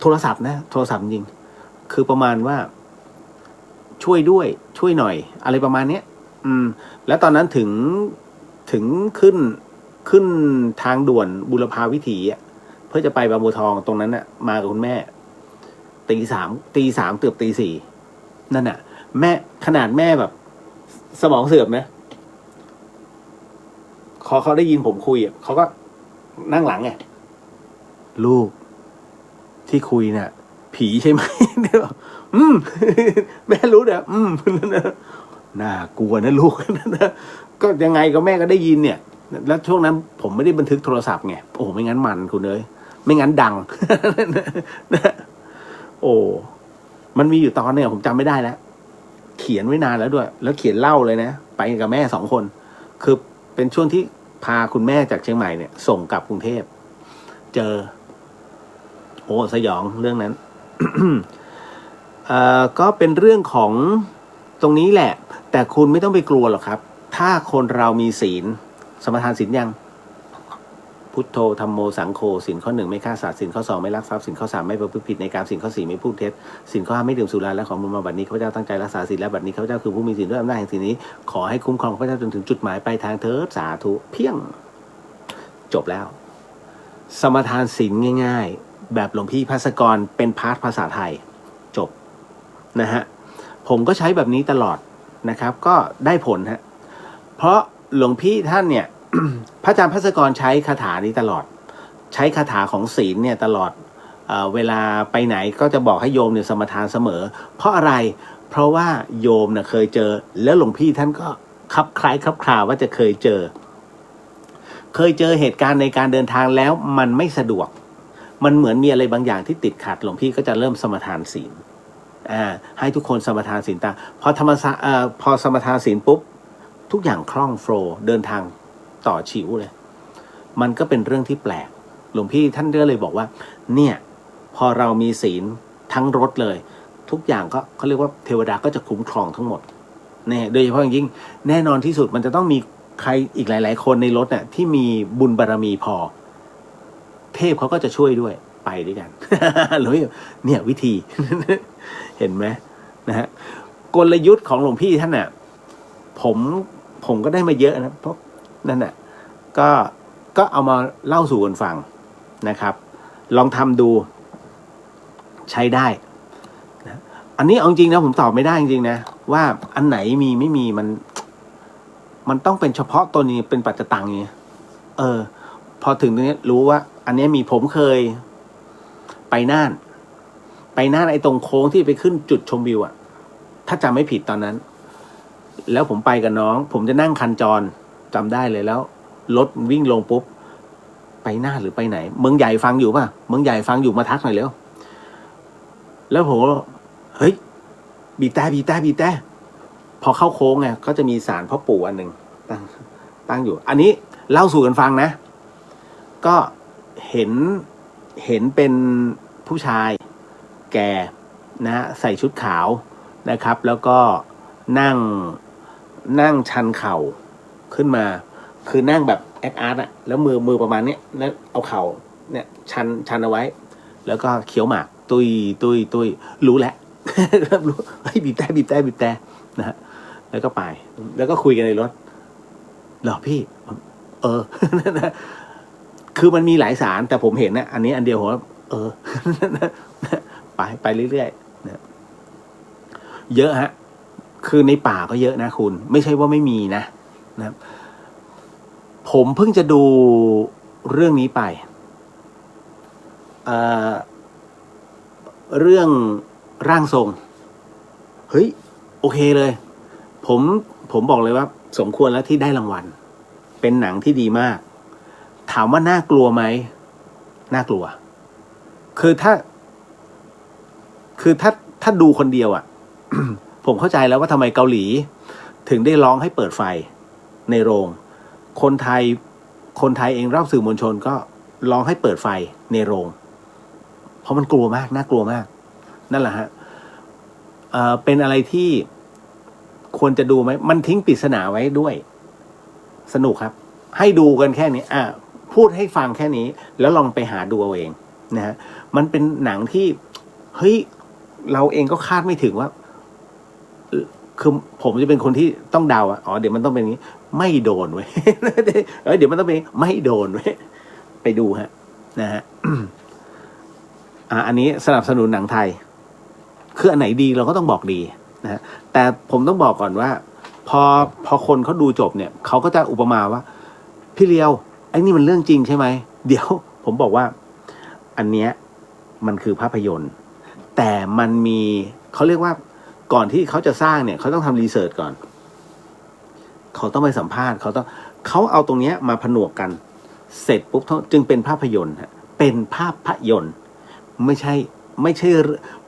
โทรศัพท์จริงคือประมาณว่าช่วยด้วยช่วยหน่อยอะไรประมาณเนี้ยแล้วตอนนั้นถึงขึ้นทางด่วนบุรพาวิถีเพื่อจะไปบางบัวทองตรงนั้นมากับคุณแม่ตีสามเกือบตี 4นั่นแม่ขนาดแม่แบบสมองเสื่อมนะเขาได้ยินผมคุยเขาก็นั่งหลังไงลูกที่คุยเนี่ยผีใช่ไหมแม่รู้เด้อน่ากลัวนะลูกก็ยังไงก็แม่ก็ได้ยินเนี่ยแล้วช่วงนั้นผมไม่ได้บันทึกโทรศัพท์ไงโอ้ไม่งั้นมันคุณเลยไม่งั้นดัง โอ้มันมีอยู่ตอนเนี่ยผมจำไม่ได้แล้วเขียนไว้นานแล้วด้วยแล้วเขียนเล่าเลยนะไปกับแม่2 คนคือเป็นช่วงที่พาคุณแม่จากเชียงใหม่เนี่ยส่งกลับกรุงเทพเจอสยองเรื่องนั้น ก็เป็นเรื่องของตรงนี้แหละแต่คุณไม่ต้องไปกลัวหรอกครับถ้าคนเรามีศีลสมาทานศีลยังพุทโธธัมโมสังโฆศีลข้อ 1ไม่ฆ่าสัตว์ศีลข้อ 2ไม่ลักทรัพย์ศีลข้อ 3ไม่ประพฤติผิดในกามศีลข้อ 4ไม่พูดเท็จศีลข้อ 5ไม่ดื่มสุราและของมึนเมาบัดนี้ข้าพเจ้าตั้งใจรักษาศีลและบัดนี้ข้าพเจ้าคือผู้มีศีลด้วยอำนาจแห่งศีลนี้ขอให้คุ้มครองข้าพเจ้าจนถึงจุดหมายปลายทางเถิดสาธุเพียงจบแล้วสมาทานศีลง่ายๆแบบหลวงพี่ภัสกรเป็นพาร์ทภาษาไทยจบนะฮะผมก็ใช้แบบนี้ตลอดนะครับก็ได้ผลฮะเพราะหลวงพี่ท่านเนี่ย พระอาจารย์ภัสกรใช้คาถานี้ตลอดใช้คาถาของศีลเนี่ยตลอดเวลาไปไหนก็จะบอกให้โยมเนี่ยสมาทานเสมอเพราะอะไรเพราะว่าโยมเนี่ยเคยเจอแล้วหลวงพี่ท่านก็คับคล้ายคับคลาว่าจะเคยเจอเหตุการณ์ในการเดินทางแล้วมันไม่สะดวก มันเหมือนมีอะไรบางอย่างที่ติดขัดหลวงพี่ก็จะเริ่มสมทานศีลให้ทุกคนสมทานศีลตามพอสมทานศีลปุ๊บทุกอย่างคล่องโฟลว์เดินทางต่อฉิวเลยมันก็เป็นเรื่องที่แปลกหลวงพี่ท่านก็เลยบอกว่าเนี่ยพอเรามีศีลทั้งรถเลยทุกอย่างก็เขาเรียกว่าเทวดาก็จะคุ้มครองทั้งหมดเนี่ยโดยเฉพาะอย่างยิ่งแน่นอนที่สุดมันจะต้องมีใครอีกหลายๆคนในรถเนี่ยที่มีบุญบารมีพอเทพเขาก็จะช่วยด้วยไปด้วยกัน หรือเนี่ยวิธี เห็นไหมนะฮะกลยุทธ์ของหลวงพี่ท่านน่ะผมก็ได้มาเยอะนะเพราะนั่นน่ะก็เอามาเล่าสู่กันฟังนะครับ ลองทำดูใช้ได้นะอันนี้เอาจริงนะผมตอบไม่ได้จริงๆนะว่าอันไหนมีไม่มีมันต้องเป็นเฉพาะตัวนี้เป็นปัจจตังนี้พอถึงตรงนี้รู้ว่าอันนี้มีผมเคยไปน่านไอ้ตรงโค้งที่ไปขึ้นจุดชมวิวอ่ะถ้าจำไม่ผิดตอนนั้นแล้วผมไปกับน้องผมจะนั่งคันจรจำได้เลยแล้วรถวิ่งลงปุ๊บไปน่านหรือไปไหนเมืองใหญ่ฟังอยู่ป่ะเมืองใหญ่ฟังอยู่มาทักหน่อยเร็วแล้วผมเฮ้ยบีบแต่พอเข้าโค้งไงก็จะมีศาลพ่อปู่อันหนึ่งตั้งอยู่อันนี้เล่าสู่กันฟังนะก็เห็นเป็นผู้ชายแก่นะใส่ชุดขาวนะครับแล้วก็นั่งชันเข่าขึ้นมาคือนั่งแบบแอคอาร์ตอะแล้วมือประมาณนี้แล้วเอาเข่าเนี่ยชันเอาไว้แล้วก็เคี้ยวหมากตุยรู้แล้ว รู้เฮ้ยบีบแต่นะฮะแล้วก็ไปแล้วก็คุยกันในรถเหรอพี่คือมันมีหลายสารแต่ผมเห็นนะอันนี้อันเดียวผมว่าไปเรื่อยๆนะเยอะฮะคือในป่าก็เยอะนะคุณไม่ใช่ว่าไม่มีนะครับผมเพิ่งจะดูเรื่องนี้ไปเรื่องร่างทรงเฮ้ยโอเคเลยผมบอกเลยว่าสมควรแล้วที่ได้รางวัลเป็นหนังที่ดีมากถามว่าน่ากลัวไหมน่ากลัวคือถ้าดูคนเดียวอ่ะ ผมเข้าใจแล้วว่าทำไมเกาหลีถึงได้ร้องให้เปิดไฟในโรงคนไทยเองรอบสื่อมวลชนก็ร้องให้เปิดไฟในโรงเพราะมันกลัวมากน่ากลัวมากนั่นแหละฮะเป็นอะไรที่ควรจะดูไหมมันทิ้งปริศนาไว้ด้วยสนุกครับให้ดูกันแค่นี้พูดให้ฟังแค่นี้แล้วลองไปหาดูเอาเองนะฮะมันเป็นหนังที่เฮ้ยเราเองก็คาดไม่ถึงว่าคือผมจะเป็นคนที่ต้องเดาเดี๋ยวมันต้องเป็นอย่างนี้ไม่โดนเว้ย เดี๋ยวมันต้องเป็นไม่โดนเว้ยไปดูฮะนะฮะ อันนี้สนับสนุนหนังไทยคืออันไหนดีเราก็ต้องบอกดีนะฮะแต่ผมต้องบอกก่อนว่าพอคนเขาดูจบเนี่ยเขาก็จะอุปมาว่าพี่เลียวไอ้นี่มันเรื่องจริงใช่ไหมเดี๋ยวผมบอกว่าอันเนี้ยมันคือภาพยนตร์แต่มันมีเขาเรียกว่าก่อนที่เขาจะสร้างเนี่ยเขาต้องทำรีเสิร์ชก่อนเขาต้องไปสัมภาษณ์เขาเอาตรงเนี้ยมาผนวกกันเสร็จปุ๊บจึงเป็นภาพยนตร์เป็นภาพยนตร์ไม่ใช่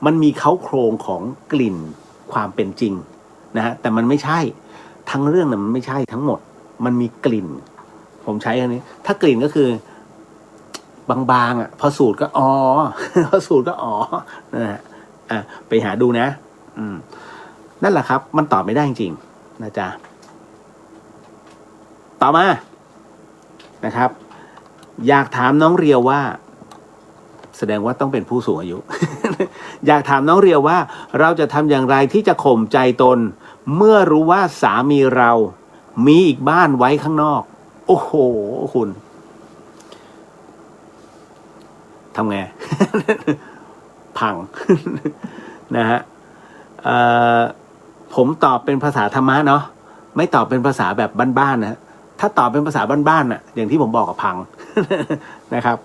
มันมีเค้าโครงของกลิ่นความเป็นจริงนะฮะแต่มันไม่ใช่ทั้งเรื่องน่ะมันไม่ใช่ทั้งหมดมันมีกลิ่นผมใช้อันนี้ถ้ากลิ่นก็คือบางๆพอสูตรก็พอสูตรก็นะฮะไปหาดูนะนั่นแหละครับมันตอบไม่ได้จริงๆนะจ๊ะต่อมานะครับอยากถามน้องเรียวว่าแสดงว่าต้องเป็นผู้สูงอายุ อยากถามน้องเรียวว่าเราจะทำอย่างไรที่จะข่มใจตนเมื่อรู้ว่าสามีเรามีอีกบ้านไว้ข้างนอกโอ้โหคุณทำไง พัง นะฮะผมตอบเป็นภาษาธรรมะเนาะไม่ตอบเป็นภาษาแบบบ้านๆนะถ้าตอบเป็นภาษาบ้านๆน่ะอย่างที่ผมบอกกับพัง นะครับ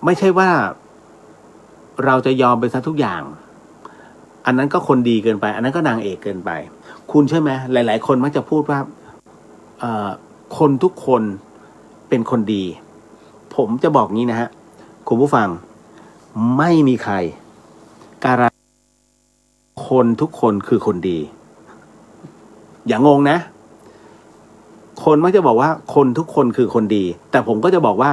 ไม่ใช่ว่าเราจะยอมไปซะทุกอย่างอันนั้นก็คนดีเกินไปอันนั้นก็นางเอกเกินไปคุณใช่ไหมหลายๆคนมักจะพูดว่าคนทุกคนเป็นคนดี ผมจะบอกงี้นะฮะคุณผู้ฟังไม่มีใครการันคนทุกคนคือคนดีอย่างงนะคนมักจะบอกว่าคนทุกคนคือคนดีแต่ผมก็จะบอกว่า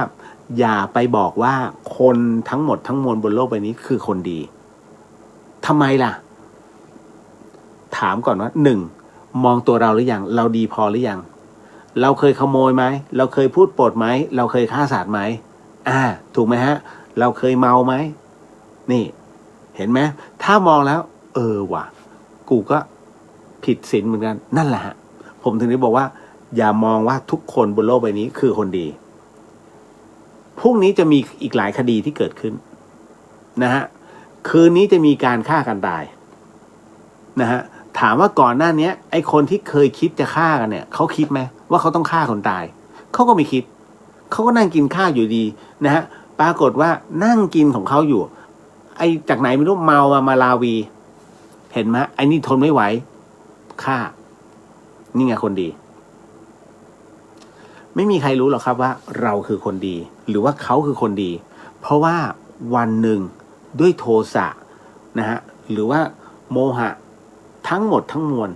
อย่าไปบอกว่าคนทั้งหมดทั้งมวลบนโลกใบนี้คือคนดีทำไมล่ะถามก่อนว่าหนึ่งมองตัวเราหรือยังเราดีพอหรือยังเราเคยขโมยไหมเราเคยพูดปดไหมเราเคยฆ่าสัตว์ไหมถูกไหมฮะเราเคยเมาไหมนี่เห็นไหมถ้ามองแล้วว่ะกูก็ผิดศีลเหมือนกันนั่นแหละฮะผมถึงได้บอกว่าอย่ามองว่าทุกคนบนโลกใบนี้คือคนดีพรุ่งนี้จะมีอีกหลายคดีที่เกิดขึ้นนะฮะคืนนี้จะมีการฆ่ากันตายนะฮะถามว่าก่อนหน้านี้ไอ้คนที่เคยคิดจะฆ่ากันเนี่ยเขาคิดไหมว่าเขาต้องฆ่าคนตายเขาก็ไม่คิดเขาก็นั่งกินข้าวอยู่ดีนะฮะปรากฏว่านั่งกินของเขาอยู่ไอ้จากไหนไม่รู้เมามาลาวีเห็นไหมไอ้นี่ทนไม่ไหวฆ่านี่ไงคนดีไม่มีใครรู้หรอกครับว่าเราคือคนดีหรือว่าเขาคือคนดีเพราะว่าวันหนึ่งด้วยโทสะนะฮะหรือว่าโมหะทั้งหมดทั้งมวล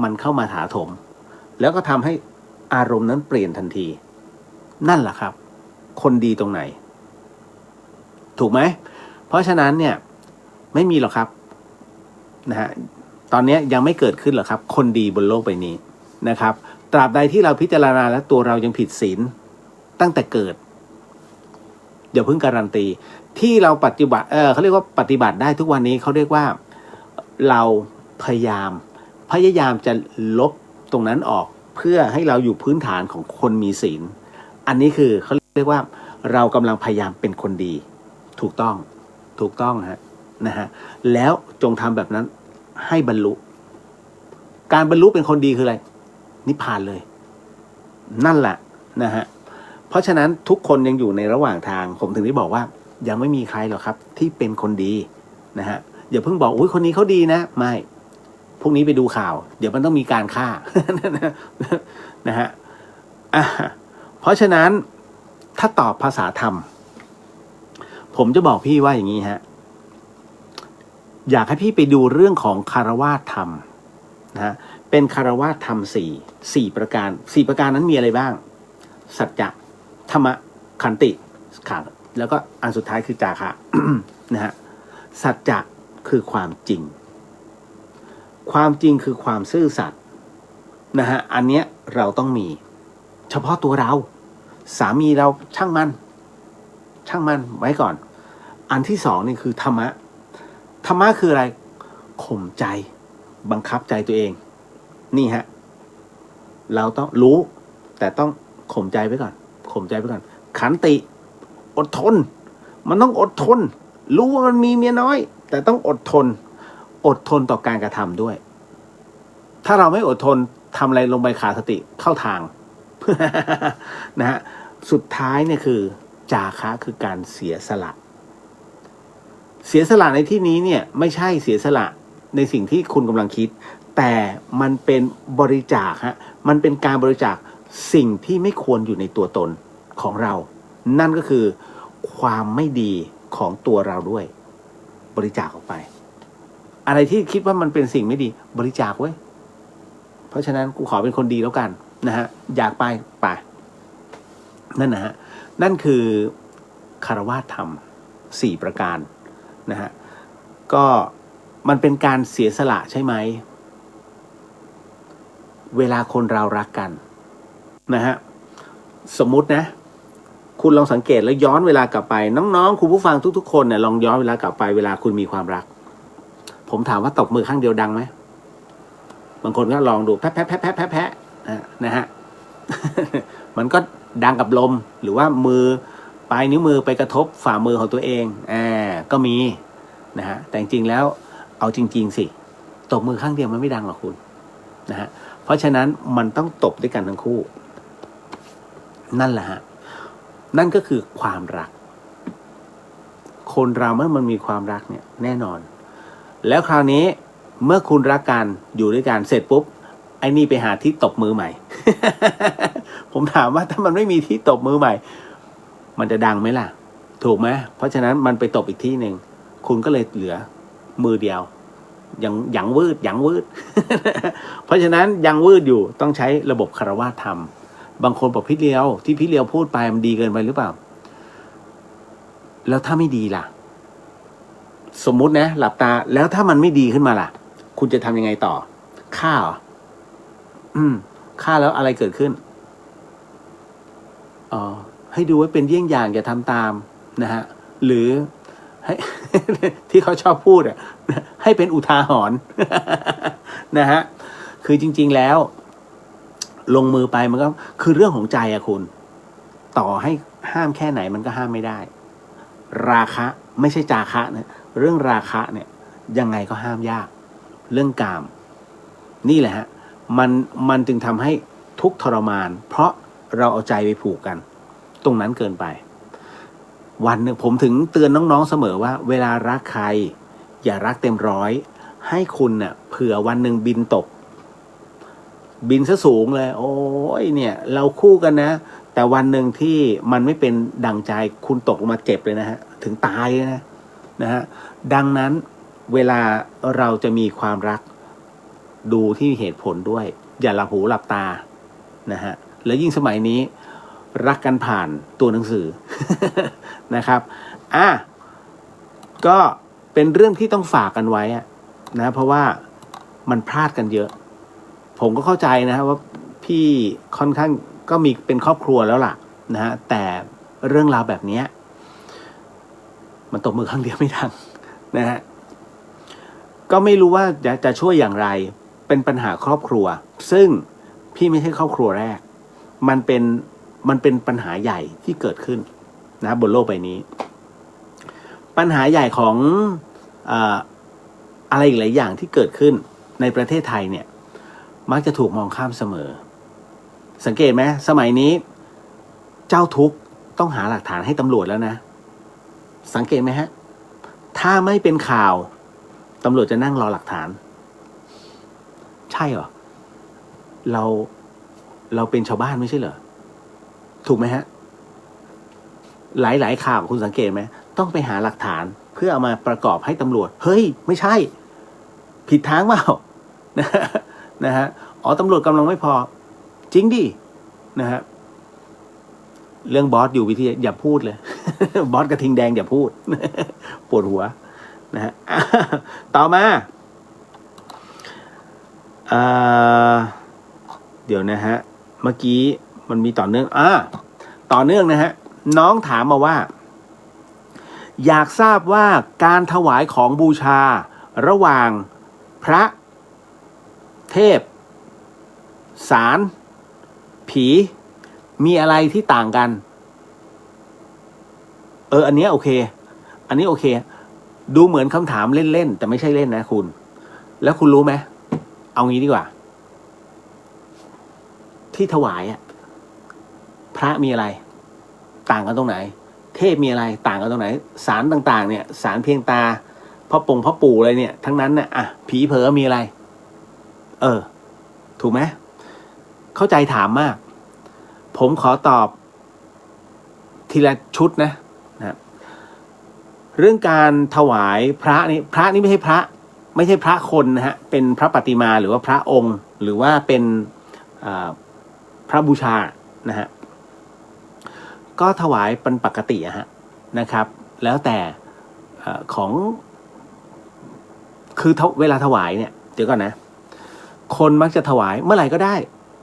มันเข้ามาถาโถมแล้วก็ทำให้อารมณ์นั้นเปลี่ยนทันทีนั่นแหละครับคนดีตรงไหนถูกไหมเพราะฉะนั้นเนี่ยไม่มีหรอกครับนะฮะตอนนี้ยังไม่เกิดขึ้นหรอกครับคนดีบนโลกใบนี้นะครับตราบใดที่เราพิจารณาแล้วตัวเรายังผิดศีลตั้งแต่เกิดเดี๋ยวเพิ่งการันตีที่เราปฏิบัติเขาเรียกว่าปฏิบัติได้ทุกวันนี้เขาเรียกว่าเราพยายามจะลบตรงนั้นออกเพื่อให้เราอยู่พื้นฐานของคนมีศีลอันนี้คือเขาเรียกว่าเรากำลังพยายามเป็นคนดีถูกต้องนะฮะแล้วจงทำแบบนั้นให้บรรลุการบรรลุเป็นคนดีคืออะไรนิพพานเลยนั่นแหละนะฮะเพราะฉะนั้นทุกคนยังอยู่ในระหว่างทางผมถึงได้บอกว่ายังไม่มีใครหรอกครับที่เป็นคนดีนะฮะอย่าเพิ่งบอกอุ้ยคนนี้เขาดีนะไม่พรุ่งนี้ไปดูข่าวเดี๋ยวมันต้องมีการฆ่า นะฮะเพราะฉะนั้นถ้าตอบภาษาธรรมผมจะบอกพี่ว่าอย่างนี้ฮะอยากให้พี่ไปดูเรื่องของคารวะธรรมนะฮะเป็นคารวะธรรมสี่ประการนั้นมีอะไรบ้างสัจจะธรรมะขันติขันแล้วก็อันสุดท้ายคือจาคะ นะฮะสัจจะคือความจริงคือความซื่อสัตย์นะฮะอันเนี้ยเราต้องมีเฉพาะตัวเราสามีเราช่างมันไว้ก่อนอันที่สองนี่คือธรรมะคืออะไรข่มใจบังคับใจตัวเองนี่ฮะเราต้องรู้แต่ต้องข่มใจไว้ก่อนขันติอดทนมันต้องอดทนรู้ว่ามันมีเมียน้อยแต่ต้องอดทนต่อการกระทำด้วยถ้าเราไม่อดทนทำอะไรลงไปขาดสติเข้าทาง นะฮะสุดท้ายเนี่ยคือจาคะคือการเสียสละในที่นี้เนี่ยไม่ใช่เสียสละในสิ่งที่คุณกำลังคิดแต่มันเป็นบริจาคฮะมันเป็นการบริจาคสิ่งที่ไม่ควรอยู่ในตัวตนของเรานั่นก็คือความไม่ดีของตัวเราด้วยบริจาคออกไปอะไรที่คิดว่ามันเป็นสิ่งไม่ดีบริจาคไว้เพราะฉะนั้นกูขอเป็นคนดีแล้วกันนะฮะอยากไปนั่นนะฮะนั่นคือคารวะธรรม4ประการนะฮะก็มันเป็นการเสียสละใช่ไหมเวลาคนเรารักกันนะฮะสมมุตินะคุณลองสังเกตแล้วย้อนเวลากลับไปน้องๆคุณผู้ฟังทุกๆคนเนี่ยลองย้อนเวลากลับไปเวลาคุณมีความรักผมถามว่าตบมือข้างเดียวดังไหมบางคนก็ลองดูแพะนะฮะ มันก็ดังกับลมหรือว่ามือปลายนิ้วมือไปกระทบฝ่ามือของตัวเองก็มีนะฮะแต่จริงๆแล้วเอาจริงๆสิตบมือข้างเดียวมันไม่ดังหรอกคุณนะฮะเพราะฉะนั้นมันต้องตบด้วยกันทั้งคู่นั่นแหละฮะนั่นก็คือความรักคนเราเมื่อมันมีความรักเนี่ยแน่นอนแล้วคราวนี้เมื่อคุณรักกันอยู่ด้วยกันเสร็จปุ๊บไอ้นี่ไปหาที่ตบมือใหม่ ผมถามว่าถ้ามันไม่มีที่ตบมือใหม่ มันจะดังไหมล่ะถูกไหมเพราะฉะนั้นมันไปตบอีกที่หนึ่งคุณก็เลยเหลือมือเดียวยังวืด เพราะฉะนั้นยังวืดอยู่ต้องใช้ระบบคฤหัสถ์ทำบางคนบอกพี่เลียวที่พี่เลียวพูดไปมันดีเกินไปหรือเปล่าแล้วถ้าไม่ดีล่ะสมมุตินะหลับตาแล้วถ้ามันไม่ดีขึ้นมาล่ะคุณจะทำยังไงต่อฆ่าเหรอฆ่าแล้วอะไรเกิดขึ้นให้ดูไว้เป็นเยี่ยงอย่างอย่าทำตามนะฮะหรือให้ ที่เขาชอบพูดให้เป็นอุทาหรณ์ นะฮะคือจริงๆแล้วลงมือไปมันก็คือเรื่องของใจอะคุณต่อให้ห้ามแค่ไหนมันก็ห้ามไม่ได้ราคะไม่ใช่จาคะนะเรื่องราคะเนี่ยยังไงก็ห้ามยากเรื่องกามนี่แหละฮะมันจึงทำให้ทุกข์ทรมานเพราะเราเอาใจไปผูกกันตรงนั้นเกินไปวันหนึ่งผมถึงเตือนน้องๆเสมอว่าเวลารักใครอย่ารักเต็มร้อยให้คุณเน่ะเผื่อวันหนึ่งบินตกบินซะสูงเลยโอ้ยเนี่ยเราคู่กันนะแต่วันหนึ่งที่มันไม่เป็นดังใจคุณตกลงมาเจ็บเลยนะฮะถึงตายเลยนะฮะดังนั้นเวลาเราจะมีความรักดูที่เหตุผลด้วยอย่าหลับหูหลับตานะฮะและยิ่งสมัยนี้รักกันผ่านตัวหนังสือ นะครับก็เป็นเรื่องที่ต้องฝากกันไว้นะเพราะว่ามันพลาดกันเยอะผมก็เข้าใจนะว่าพี่ค่อนข้างก็มีเป็นครอบครัวแล้วล่ะนะฮะแต่เรื่องราวแบบนี้มันตบมือข้างเดียวไม่ดังนะฮะก็ไม่รู้ว่าจะช่วยอย่างไรเป็นปัญหาครอบครัวซึ่งพี่ไม่ใช่ครอบครัวแรกมันเป็นปัญหาใหญ่ที่เกิดขึ้นนะบนโลกใบนี้ปัญหาใหญ่ของอะไรอีกหลายอย่างที่เกิดขึ้นในประเทศไทยเนี่ยมักจะถูกมองข้ามเสมอสังเกตไหมสมัยนี้เจ้าทุกข์ต้องหาหลักฐานให้ตำรวจแล้วนะสังเกตไหมฮะถ้าไม่เป็นข่าวตำรวจจะนั่งรอหลักฐานใช่เหรอเราเป็นชาวบ้านไม่ใช่เหรอถูกไหมฮะหลายข่าวคุณสังเกตไหมต้องไปหาหลักฐานเพื่อเอามาประกอบให้ตำรวจเฮ้ยไม่ใช่ผิดทางเปล่านะฮะตำรวจกำลังไม่พอจริงดินะฮะเรื่องบอสอยู่วิทยาอย่าพูดเลย บอสกระทิงแดงอย่าพูด ปวดหัวนะฮะต่อมาเดี๋ยวนะฮะเมื่อกี้มันมีต่อเนื่องต่อเนื่องนะฮะน้องถามมาว่าอยากทราบว่าการถวายของบูชาระหว่างพระเทพศาลผีมีอะไรที่ต่างกันอันนี้โอเคอันนี้โอเคดูเหมือนคำถามเล่นๆแต่ไม่ใช่เล่นนะคุณแล้วคุณรู้ไหมเอางี้ดีกว่าที่ถวายพระมีอะไรต่างกันตรงไหนเทพมีอะไรต่างกันตรงไหนศาลต่างๆเนี่ยศาลเพียงตาพ่อปู่อะไรเนี่ยทั้งนั้นน่ะผีเผลอมีอะไรถูกไหมเข้าใจถามมากผมขอตอบทีละชุดนะเรื่องการถวายพระนี่ไม่ใช่พระคนนะฮะเป็นพระปฏิมาหรือว่าพระองค์หรือว่าเป็นพระบูชานะฮะก็ถวายเป็นปกตินะครับแล้วแต่ของคือเวลาถวายเนี่ยเดี๋ยวก่อนนะคนมักจะถวายเมื่อไหร่ก็ได้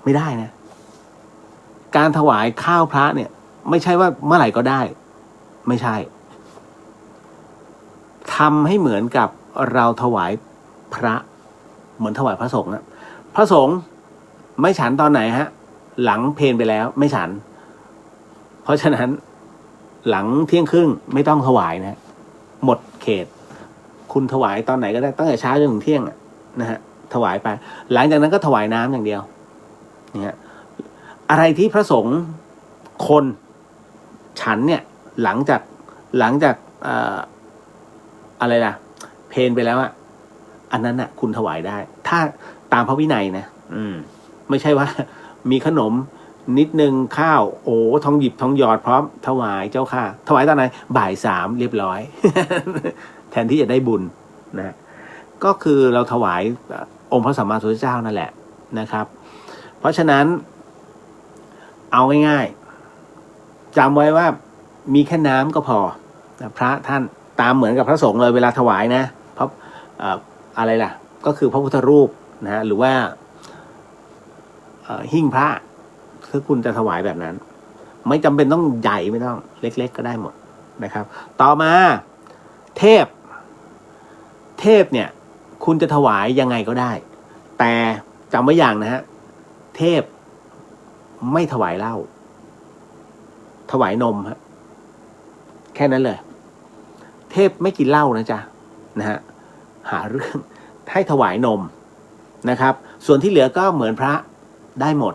ไม่ได้นะการถวายข้าวพระเนี่ยไม่ใช่ว่าเมื่อไหร่ก็ได้ไม่ใช่ทำให้เหมือนกับเราถวายพระเหมือนถวายพระสงฆ์นะพระสงฆ์ไม่ฉันตอนไหนฮะหลังเพลไปแล้วไม่ฉันเพราะฉะนั้นหลังเที่ยงครึ่งไม่ต้องถวายนะหมดเขตคุณถวายตอนไหนก็ได้ตั้งแต่เช้าจนถึงเที่ยงนะฮะถวายไปหลังจากนั้นก็ถวายน้ำอย่างเดียวเนี่ยอะไรที่พระสงฆ์คนฉันเนี่ยหลังจากอะไรล่ะเพลไปแล้วอันนั้นน่ะคุณถวายได้ถ้าตามพระวินัยนะไม่ใช่ว่ามีขนม นิดนึงข้าวโอ้ทองหยิบทองหยอดพร้อมถวายเจ้าค่ะถวายตอนไหนบ่าย3เรียบร้อย แทนที่จะได้บุญนะก็คือเราถวายองค์พระสัมมาสัมพุทธเจ้านั่นแหละนะครับเพราะฉะนั้นเอาง่ายๆจำไว้ว่ามีแค่น้ำก็พอนะพระท่านตามเหมือนกับพระสงฆ์เลยเวลาถวายนะเพราะอะไรล่ะก็คือพระพุทธรูปนะหรือว่าหิ้งพระถ้าคุณจะถวายแบบนั้นไม่จำเป็นต้องใหญ่ไม่ต้องเล็กๆก็ได้หมดนะครับต่อมาเทพเนี่ยคุณจะถวายยังไงก็ได้แต่จำไว้อย่างนะฮะเทพไม่ถวายเหล้าถวายนมฮะแค่นั้นเลยเทพไม่กินเหล้านะจ๊ะนะฮะหาเรื่องให้ถวายนมนะครับส่วนที่เหลือก็เหมือนพระได้หมด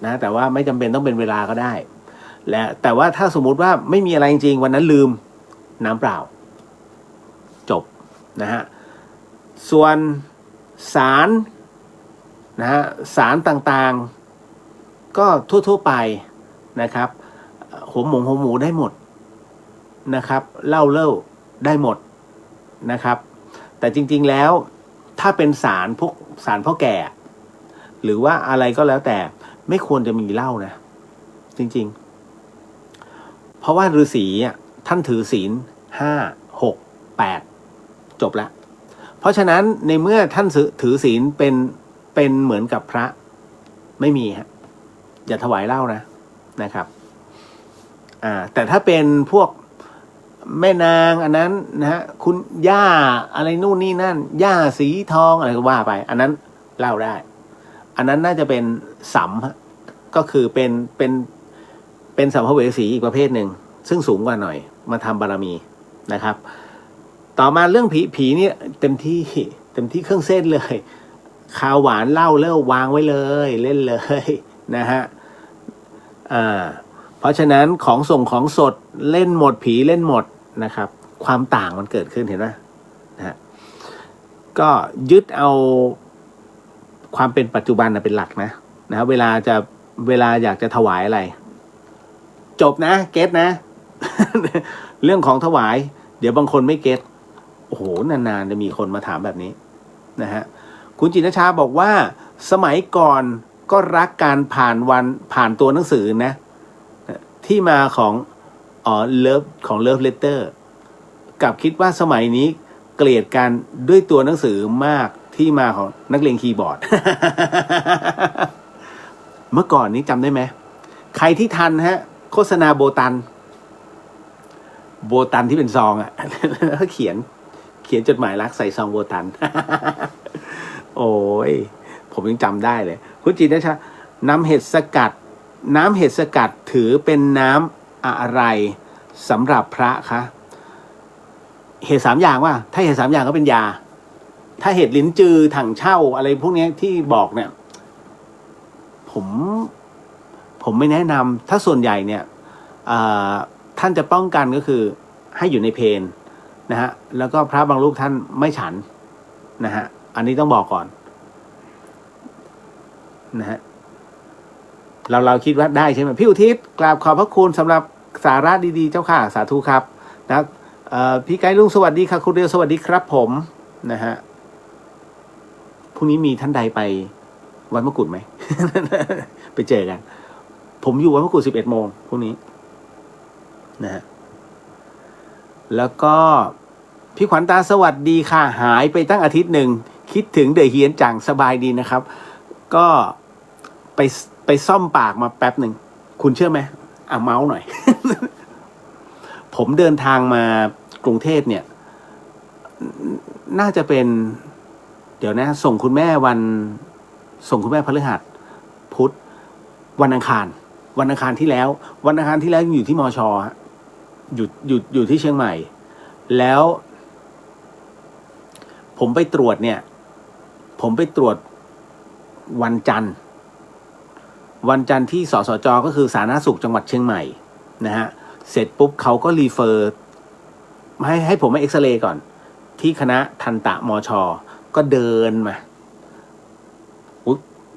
นะแต่ว่าไม่จำเป็นต้องเป็นเวลาก็ได้และแต่ว่าถ้าสมมุติว่าไม่มีอะไรจริงๆวันนั้นลืมน้ำเปล่าจบนะฮะส่วนสารนะฮะสารต่างๆก็ทั่วๆไปนะครับหัวหมูได้หมดนะครับเหล้าได้หมดนะครับแต่จริงๆแล้วถ้าเป็นสารพวกสารพ่อแก่หรือว่าอะไรก็แล้วแต่ไม่ควรจะมีเหล้านะจริงๆเพราะว่าฤาษีท่านถือศีล5 6 8จบแล้วเพราะฉะนั้นในเมื่อท่านถือศีลเป็นเหมือนกับพระไม่มีฮะอย่าถวายเหล้านะครับแต่ถ้าเป็นพวกแม่นางอันนั้นนะฮะคุณย่าอะไรนู่นนี่นั่นย่าสีทองอะไรก็ว่าไปอันนั้นเล่าได้อันนั้นน่าจะเป็นสัมก็คือเป็นสัมภเวสีอีกประเภทหนึ่งซึ่งสูงกว่าหน่อยมาทำบารมีนะครับต่อมาเรื่องผีนี่เต็มที่เครื่องเส้นเลยข้าวหวานเหล้าเลิกวางไว้เลยเล่นเลยนะฮะเพราะฉะนั้นของส่งของสดเล่นหมดผีเล่นหมดนะครับความต่างมันเกิดขึ้นเห็นไหมนะฮะก็ยึดเอาความเป็นปัจจุบันเป็นหลักนะเวลาอยากจะถวายอะไรจบนะเก็ตนะ เรื่องของถวายเดี๋ยวบางคนไม่เก็ตโอ้โหนานๆจะมีคนมาถามแบบนี้นะฮะคุณจินชาบอกว่าสมัยก่อนก็รักการผ่านตัวหนังสือนะที่มาของเลิฟเลตเตอร์กับคิดว่าสมัยนี้เกลียดกันด้วยตัวหนังสือมากที่มาของนักเลงคีย์บอร์ด เมื่อก่อนนี้จำได้ไหมใครที่ทันฮะโฆษณาโบตันที่เป็นซองแล้วเขียนจดหมายรักใส่ซองโบตัน โอ้ยผมยังจำได้เลยคุณจินนะชะน้ำเห็ดสกัดถือเป็นน้ำอะไรสำหรับพระคะเห็ด3 อย่างว่าถ้าเห็ด3 อย่างก็เป็นยาถ้าเห็ดลิ้นจือถังเช่าอะไรพวกนี้ที่บอกเนี่ยผมไม่แนะนำถ้าส่วนใหญ่เนี่ยท่านจะป้องกันก็คือให้อยู่ในเพลนะฮะแล้วก็พระบางรูปท่านไม่ฉันนะฮะอันนี้ต้องบอกก่อนนะฮะเราคิดว่าได้ใช่ไหมพี่อุทิศกราบขอบพระคุณสำหรับสาระดีๆเจ้าค่ะสาธุครับนะพี่ไกด์ลุงสวัสดีค่ะคุณเดียวสวัสดีครับผมนะฮะพรุ่งนี้มีท่านใดไปวัดมกุฎไหม ไปเจอกันผมอยู่วัดมกุฎ11 โมงพรุ่งนี้นะฮะแล้วก็พี่ขวัญตาสวัสดีค่ะหายไปตั้งอาทิตย์หนึ่งคิดถึงเดอะเฮียนจังสบายดีนะครับก็ไปซ่อมปากมาแป๊บหนึ่งคุณเชื่อไหมเมาส์หน่อย ผมเดินทางมากรุงเทพเนี่ยน่าจะเป็นเดี๋ยวนะส่งคุณแม่พฤหัสพุธวันอังคารที่แล้วอยู่ที่มช.อยู่ที่เชียงใหม่แล้วผมไปตรวจวันจันทร์ที่สสจ.ก็คือสาธารณสุขจังหวัดเชียงใหม่นะฮะเสร็จปุ๊บเขาก็รีเฟอร์ให้ผมมาเอ็กซเรย์ก่อนที่คณะทันตะมช.ก็เดินมา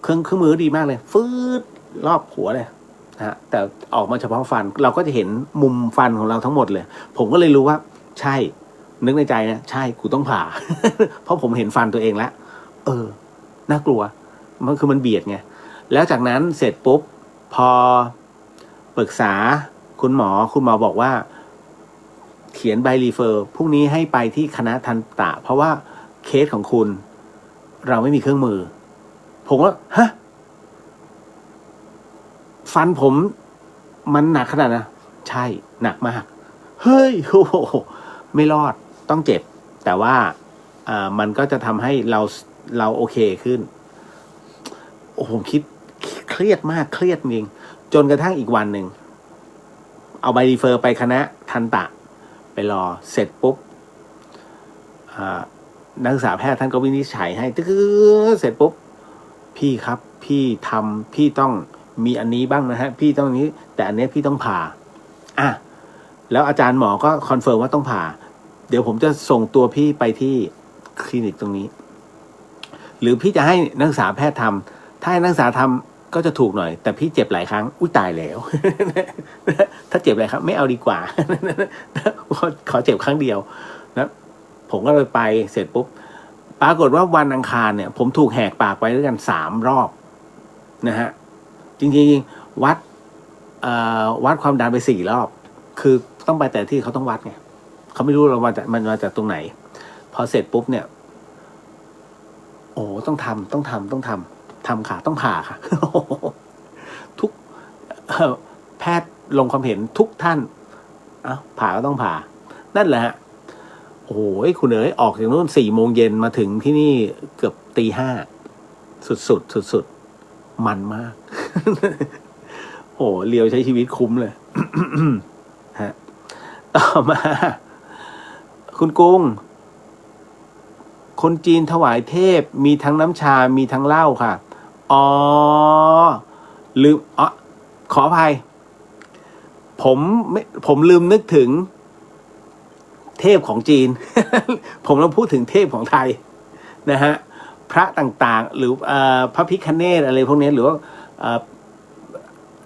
เครื่องมือดีมากเลยฟืดรอบหัวเลย นะฮะแต่ออกมาเฉพาะฟันเราก็จะเห็นมุมฟันของเราทั้งหมดเลยผมก็เลยรู้ว่าใช่นึกในใจนะใช่กูต้องผ่า เพราะผมเห็นฟันตัวเองแล้วน่ากลัวมันคือมันเบียดไงแล้วจากนั้นเสร็จปุ๊บพอปรึกษาคุณหมอบอกว่าเขียนใบรีเฟอร์พรุ่งนี้ให้ไปที่คณะทันตะเพราะว่าเคสของคุณเราไม่มีเครื่องมือผมว่าฮะฟันผมมันหนักขนาดนะใช่หนักมากเฮ้ยโอ้โหไม่รอดต้องเจ็บแต่ว่ามันก็จะทำให้เราโอเคขึ้นโอ้ผมคิดเครียดมากเครียดจริงจนกระทั่งอีกวันหนึ่งเอาใบรีเฟอร์ไปคณะทันตะไปรอเสร็จปุ๊บนักศึกษาแพทย์ท่านก็วินิจฉัยให้เสร็จปุ๊บพี่ครับพี่ต้องมีอันนี้บ้างนะฮะพี่ต้องนี้แต่อันนี้พี่ต้องผ่าแล้วอาจารย์หมอก็คอนเฟิร์มว่าต้องผ่าเดี๋ยวผมจะส่งตัวพี่ไปที่คลินิกตรงนี้หรือพี่จะให้นักศึกษาแพทย์ทำถ้าให้นักศึกษาทำก็จะถูกหน่อยแต่พี่เจ็บหลายครั้งอุ้ยตายแล้ว ถ้าเจ็บหลายครั้งไม่เอาดีกว่า ขอเจ็บครั้งเดียวนะผมก็เลยไปเสร็จปุ๊บปรากฏว่าวันอังคารเนี่ยผมถูกแหกปากไปด้วยกัน3 รอบนะฮะจริงๆวัดความดันไป4 รอบคือต้องไปแต่ที่เขาต้องวัดไงเขาไม่รู้เรามันมาจากตรงไหนพอเสร็จปุ๊บเนี่ยโอ้ต้องทำค่ะต้องผ่าค่ะ ทุกแพทย์ลงความเห็นทุกท่านผ่าก็ต้องผ่านั่นแหละฮะโอ้โหคุณเอ๋ยออกจากนู้น4 โมงเย็นมาถึงที่นี่เกือบตี 5สุดมันมาก โอ้เลียวใช้ชีวิตคุ้มเลย ฮะต่อมาคุณกุ้งคนจีนถวายเทพมีทั้งน้ำชามีทั้งเหล้าค่ะลืมขออภัยผมลืมนึกถึงเทพของจีน ผมเราพูดถึงเทพของไทยนะฮะพระต่างๆหรือพระพิฆเนศอะไรพวกนี้หรือว่า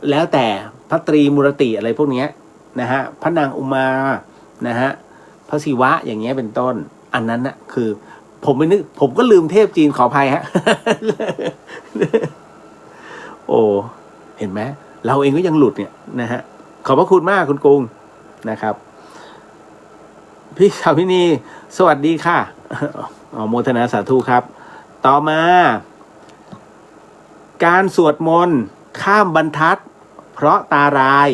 แล้วแต่พระตรีมุรติอะไรพวกนี้นะฮะพระนางอุมานะฮะพระศิวะอย่างเงี้ยเป็นต้นอันนั้นนะคือผมก็ลืมเทพจีนขออภัยฮะ โอ้เห็นไหมเราเองก็ยังหลุดเนี่ยนะฮะขอบพระคุณมากคุณกุ้งนะครับพี่ชาวพินีสวัสดีค่ะโมทนาสาธุครับต่อมาการสวดมนต์ข้ามบรรทัดเพราะตาราย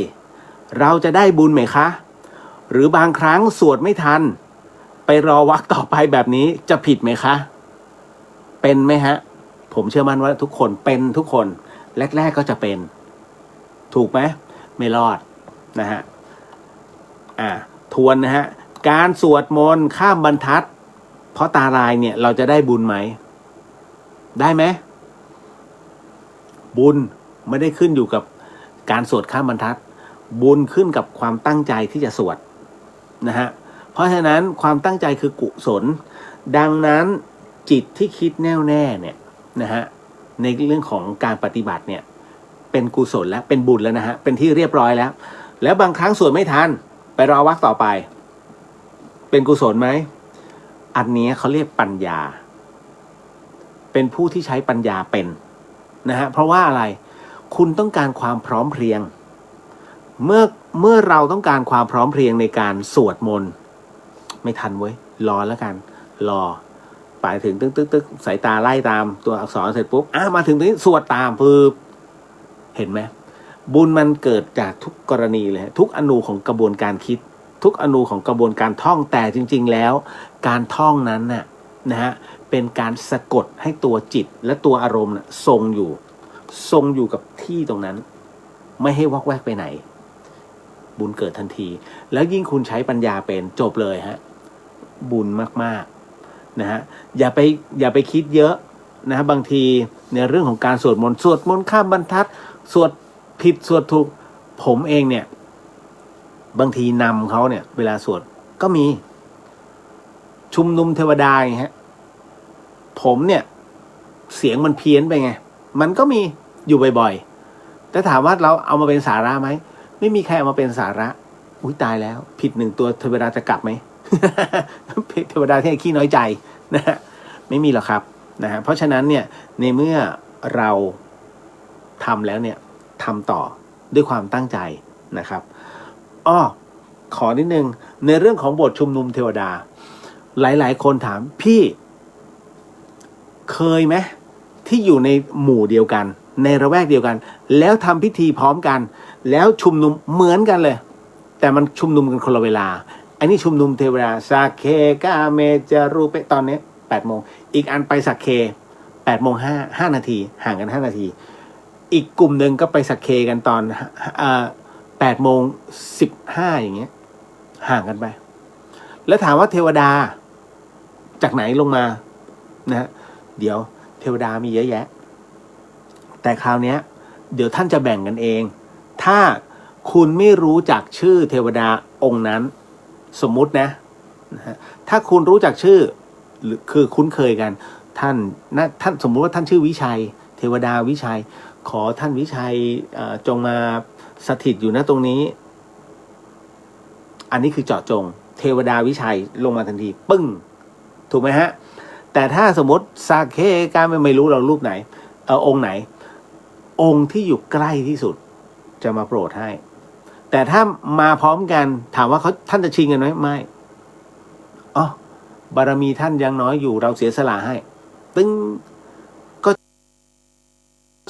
เราจะได้บุญไหมคะหรือบางครั้งสวดไม่ทันไปรอวรรคต่อไปแบบนี้จะผิดไหมคะเป็นไหมฮะผมเชื่อมั่นว่าทุกคนเป็นทุกคนแรกๆก็จะเป็นถูกไหมไม่รอดนะฮะทวนนะฮะการสวดมนต์ข้ามบรรทัดเพราะตารายเนี่ยเราจะได้บุญไหมได้ไหมบุญไม่ได้ขึ้นอยู่กับการสวดข้ามบรรทัดบุญขึ้นกับความตั้งใจที่จะสวดนะฮะเพราะฉะนั้นความตั้งใจคือกุศลดังนั้นจิตที่คิดแน่วแน่เนี่ยนะฮะในเรื่องของการปฏิบัติเนี่ยเป็นกุศลแล้วเป็นบุญแล้วนะฮะเป็นที่เรียบร้อยแล้วบางครั้งสวดไม่ทันไปรอวรรคต่อไปเป็นกุศลไหมอันนี้เขาเรียกปัญญาเป็นผู้ที่ใช้ปัญญาเป็นนะฮะเพราะว่าอะไรคุณต้องการความพร้อมเพรียงเมื่อเราต้องการความพร้อมเพรียงในการสวดมนต์ไม่ทันเว้ยรอแล้วกันรอไปถึงตึ๊กสายตาไล่ตามตัวอักษรเสร็จปุ๊บมาถึงตรงนี้สวดตามปึ๊บเห็นไหมบุญมันเกิดจากทุกกรณีเลยทุกอนูของกระบวนการคิดทุกอนูของกระบวนการท่องแต่จริงๆแล้วการท่องนั้นน่ะนะฮะเป็นการสะกดให้ตัวจิตและตัวอารมณ์น่ะทรงอยู่กับที่ตรงนั้นไม่ให้วอกแวกไปไหนบุญเกิดทันทีแล้วยิ่งคุณใช้ปัญญาเป็นจบเลยฮะบุญมากๆนะฮะอย่าไปคิดเยอะนะบางทีในเรื่องของการสวดมนต์ข้ามบรรทัดสวดผิดสวดถูกผมเองเนี่ยบางทีนำเขาเนี่ยเวลาสวดก็มีชุมนุมเทวดาไงฮะผมเนี่ยเสียงมันเพี้ยนไปไงมันก็มีอยู่บ่อยๆ แต่ถามว่าเราเอามาเป็นสาระไหมไม่มีใครเอามาเป็นสาระอุ้ยตายแล้วผิดหนึ่งตัวเทวดาจะกลับไหม เทวดาที่ขี้น้อยใจนะฮะไม่มีหรอกครับนะฮะเพราะฉะนั้นเนี่ยในเมื่อเราทำแล้วเนี่ยทำต่อด้วยความตั้งใจนะครับขอนิดนึงในเรื่องของบทชุมนุมเทวดาหลายๆคนถามพี่เคยไหมที่อยู่ในหมู่เดียวกันในระแวกเดียวกันแล้วทำพิธีพร้อมกันแล้วชุมนุมเหมือนกันเลยแต่มันชุมนุมกันคนละเวลาอันนี้ชุมนุมเทวดาสักเคกาเมจารูเปตอนนี้8 โมงอีกอันไปสักเค8 โมง5 นาทีห่างกัน5 นาทีอีกกลุ่มหนึ่งก็ไปสักเคกันตอน8 โมง 15อย่างเงี้ยห่างกันไปแล้วถามว่าเทวดาจากไหนลงมานะฮะเดี๋ยวเทวดามีเยอะแยะแต่คราวนี้เดี๋ยวท่านจะแบ่งกันเองถ้าคุณไม่รู้จักชื่อเทวดาองค์นั้นสมมุตินะถ้าคุณรู้จักชื่อหรือคือคุ้นเคยกันท่านสมมุติว่าท่านชื่อวิชัยเทวดาวิชัยขอท่านวิชัยจงมาสถิตอยู่ณตรงนี้อันนี้คือเจาะจงเทวดาวิชัยลงมาทันทีปึ้งถูกไหมฮะแต่ถ้าสมมติสักเคการไม่รู้เรารูปไหนองค์ไหนองค์ที่อยู่ใกล้ที่สุดจะมาโปรดให้แต่ถ้ามาพร้อมกันถามว่าท่านจะชิงกันไหมไม่บารมีท่านยังน้อยอยู่เราเสียสละให้ตึ้งก็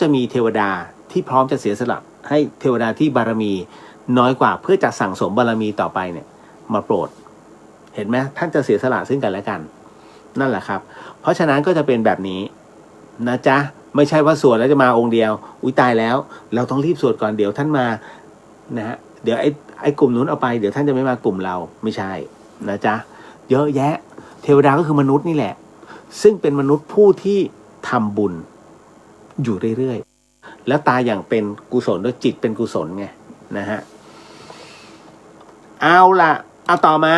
จะมีเทวดาที่พร้อมจะเสียสละให้เทวดาที่บารมีน้อยกว่าเพื่อจะสั่งสมบารมีต่อไปเนี่ยมาโปรดเห็นไหมท่านจะเสียสละซึ่งกันและกันนั่นแหละครับเพราะฉะนั้นก็จะเป็นแบบนี้นะจ๊ะไม่ใช่ว่าสวดแล้วจะมาองค์เดียวอุ้ยตายแล้วเราต้องรีบสวดก่อนเดี๋ยวท่านมานะฮะเดี๋ยวไอ้กลุ่มนู้นเอาไปเดี๋ยวท่านจะไม่มากลุ่มเราไม่ใช่นะจ๊ะเยอะแยะเทวดาก็คือมนุษย์นี่แหละซึ่งเป็นมนุษย์ผู้ที่ทำบุญอยู่เรื่อยๆแล้วตายอย่างเป็นกุศลด้วยจิตเป็นกุศลไงนะฮะเอาต่อมา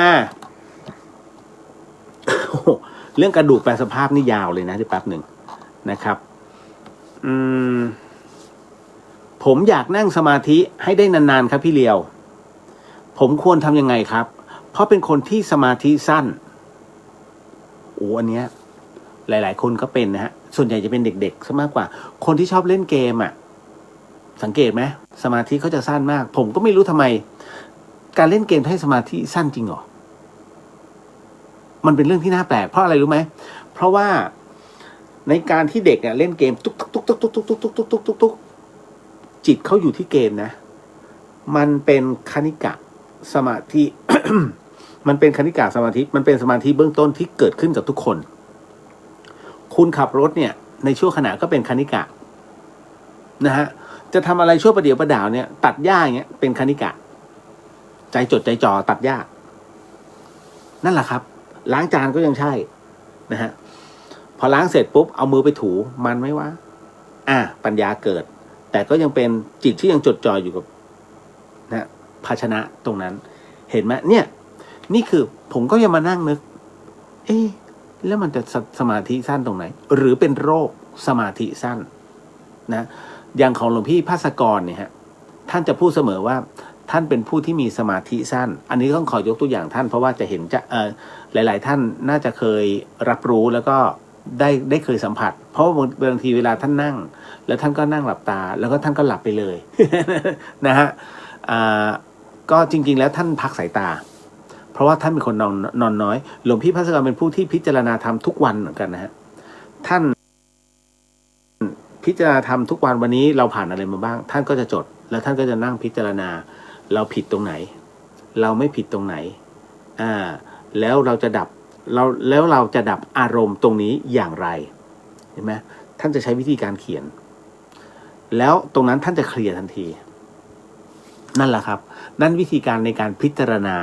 เรื่องกระดูกแปลสภาพนี่ยาวเลยนะที่แป๊บหนึ่งนะครับผมอยากนั่งสมาธิให้ได้นานๆครับพี่เลียวผมควรทำยังไงครับเพราะเป็นคนที่สมาธิสั้นอันเนี้ยหลายๆคนก็เป็นนะฮะส่วนใหญ่จะเป็นเด็กๆซะมากกว่าคนที่ชอบเล่นเกมสังเกตไหมสมาธิเขาจะสั้นมากผมก็ไม่รู้ทำไมการเล่นเกมให้สมาธิสั้นจริงเหรอมันเป็นเรื่องที่น่าแปลกเพราะอะไรรู้ไหมเพราะว่าในการที่เด็กเล่นเกมตุ๊กจิตเขาอยู่ที่เกมนะมันเป็นคณิกะสมาธิ มันเป็นคณิกะสมาธิมันเป็นสมาธิเบื้องต้นที่เกิดขึ้นกับทุกคนคุณขับรถเนี่ยในช่วงขณะก็เป็นคณิกะนะฮะจะทำอะไรช่วงประเดี๋ยวประดาวเนี่ยตัดหญ้าอย่างเงี้ยเป็นคณิกะใจจดใจจ่อตัดหญ้านั่นแหละครับล้างจานก็ยังใช่นะฮะพอล้างเสร็จปุ๊บเอามือไปถูมันไหมวะปัญญาเกิดแต่ก็ยังเป็นจิตที่ยังจดจ่ออยู่กับนะภาชนะตรงนั้นเห็นไหมเนี่ยนี่คือผมก็ยังมานั่งนึกแล้วมันจะสมาธิสั้นตรงไหนหรือเป็นโรคสมาธิสั้นนะอย่างของหลวงพี่ภาสกรเนี่ยฮะท่านจะพูดเสมอว่าท่านเป็นผู้ที่มีสมาธิสั้นอันนี้ต้องขอยกตัวอย่างท่านเพราะว่าจะเห็นหลายๆท่านน่าจะเคยรับรู้แล้วก็ได้เคยสัมผัสเพราะว่าบางทีเวลาท่านนั่งแล้วท่านก็นั่งหลับตาแล้วก็ท่านก็หลับไปเลย นะฮะก็จริงๆแล้วท่านพักสายตาเพราะว่าท่านเป็นคนนอนน้อยหลวงพี่ภาสกรเป็นผู้ที่พิจารณาธรรมทุกวันเหมือนกันนะฮะท่านพิจารณาธรรมทุกวันนี้เราผ่านอะไรมาบ้างท่านก็จะจดแล้วท่านก็จะนั่งพิจารณาเราผิดตรงไหนเราไม่ผิดตรงไหนแล้วเราจะดับอารมณ์ตรงนี้อย่างไรเห็นไหมท่านจะใช้วิธีการเขียนแล้วตรงนั้นท่านจะเคลียร์ทันทีนั่นแหละครับนั่นวิธีการในการพิจารณา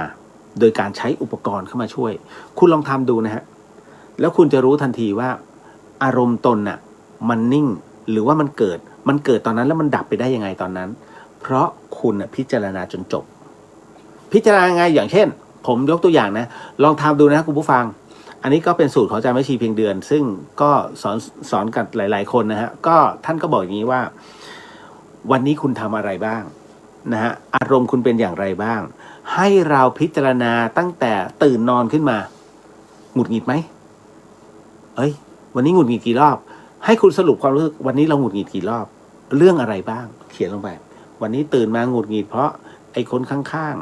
โดยการใช้อุปกรณ์เข้ามาช่วยคุณลองทำดูนะฮะแล้วคุณจะรู้ทันทีว่าอารมณ์ตนมันนิ่งหรือว่ามันเกิดตอนนั้นแล้วมันดับไปได้ยังไงตอนนั้นเพราะคุณพิจารณาจนจบพิจารณาไงอย่างเช่นผมยกตัวอย่างนะลองทำดูนะคุณผู้ฟังอันนี้ก็เป็นสูตรของอาจารย์แม่ชีเพียงเดือนซึ่งก็สอนกับหลายๆคนนะฮะก็ท่านก็บอกอย่างนี้ว่า วันนี้คุณทำอะไรบ้างนะฮะอารมณ์คุณเป็นอย่างไรบ้าง ให้เราพิจารณาตั้งแต่ตื่นนอนขึ้นมาหงุดหงิดไหมวันนี้หงุดหงิดกี่รอบให้คุณสรุปความรู้สึกวันนี้เราหงุดหงิดกี่รอบเรื่องอะไรบ้างเขียนลงไปวันนี้ตื่นมาหงุดหงิดเพราะไอ้คนข้าง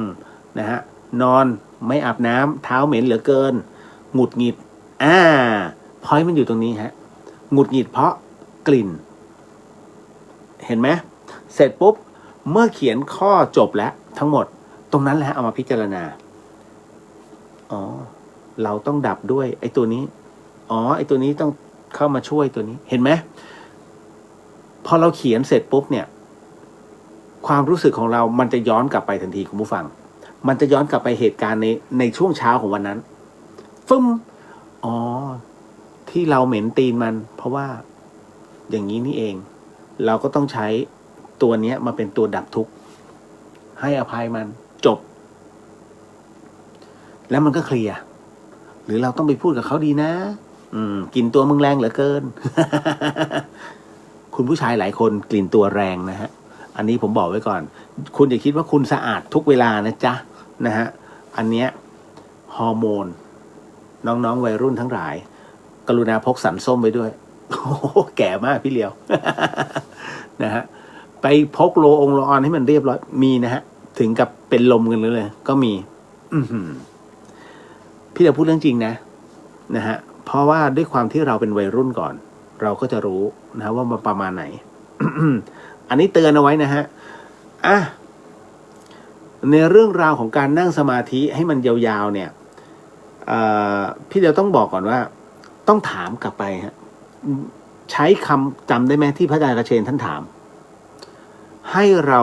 ๆนะฮะนอนไม่อาบน้ำเท้าเหม็นเหลือเกินหงุดหงิดพอยต์มันอยู่ตรงนี้ฮะหงุดหงิดเพราะกลิ่นเห็นไหมเสร็จปุ๊บเมื่อเขียนข้อจบแล้วทั้งหมดตรงนั้นแหละเอามาพิจารณาเราต้องดับด้วยไอ้ตัวนี้ไอ้ตัวนี้ต้องเข้ามาช่วยตัวนี้เห็นไหมพอเราเขียนเสร็จปุ๊บเนี่ยความรู้สึกของเรามันจะย้อนกลับไปทันทีคุณผู้ฟังมันจะย้อนกลับไปเหตุการณ์ในช่วงเช้าของวันนั้นฟึ้มที่เราเหม็นตีนมันเพราะว่าอย่างนี้นี่เองเราก็ต้องใช้ตัวนี้มาเป็นตัวดับทุกข์ให้อภัยมันจบแล้วมันก็เคลียร์หรือเราต้องไปพูดกับเขาดีนะกลิ่นตัวมึงแรงเหลือเกิน คุณผู้ชายหลายคนกลิ่นตัวแรงนะฮะอันนี้ผมบอกไว้ก่อนคุณอย่าคิดว่าคุณสะอาดทุกเวลานะจ๊ะนะฮะอันเนี้ยฮอร์โมนน้องๆวัยรุ่นทั้งหลายกรุณาพกสันส้มไว้ด้วยโอ้แก่มากพี่เลียว นะฮะไปพกโลออนให้มันเรียบร้อยมีนะฮะถึงกับเป็นลมกันเลยก็มีพี่เลียวพูดเรื่องจริงนะฮะเพราะว่าด้วยความที่เราเป็นวัยรุ่นก่อนเราก็จะรู้นะว่ามันประมาณไหน อันนี้เตือนเอาไว้นะฮะในเรื่องราวของการนั่งสมาธิให้มันยาวๆเนี่ยพี่เดียวต้องบอกก่อนว่าต้องถามกลับไปฮะใช้คำจำได้ไหมที่พระอาจารย์กเชนท่านถามให้เร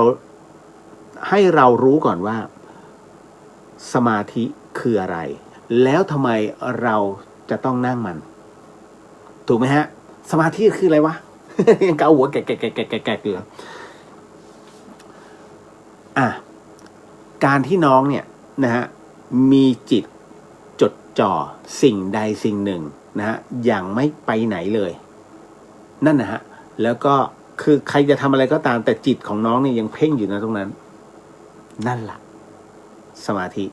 ารู้ก่อนว่าสมาธิคืออะไรแล้วทำไมเราจะต้องนั่งมันถูกไหมฮะสมาธิคืออะไรวะ ยังเกาหัวแกะอยู่การที่น้องเนี่ยนะฮะมีจิตจดจ่อสิ่งใดสิ่งหนึ่งนะฮะอย่างไม่ไปไหนเลยนั่นนะฮะแล้วก็คือใครจะทำอะไรก็ตามแต่จิตของน้องเนี่ยยังเพ่งอยู่นะตรงนั้นนั่นแหละสมาธิ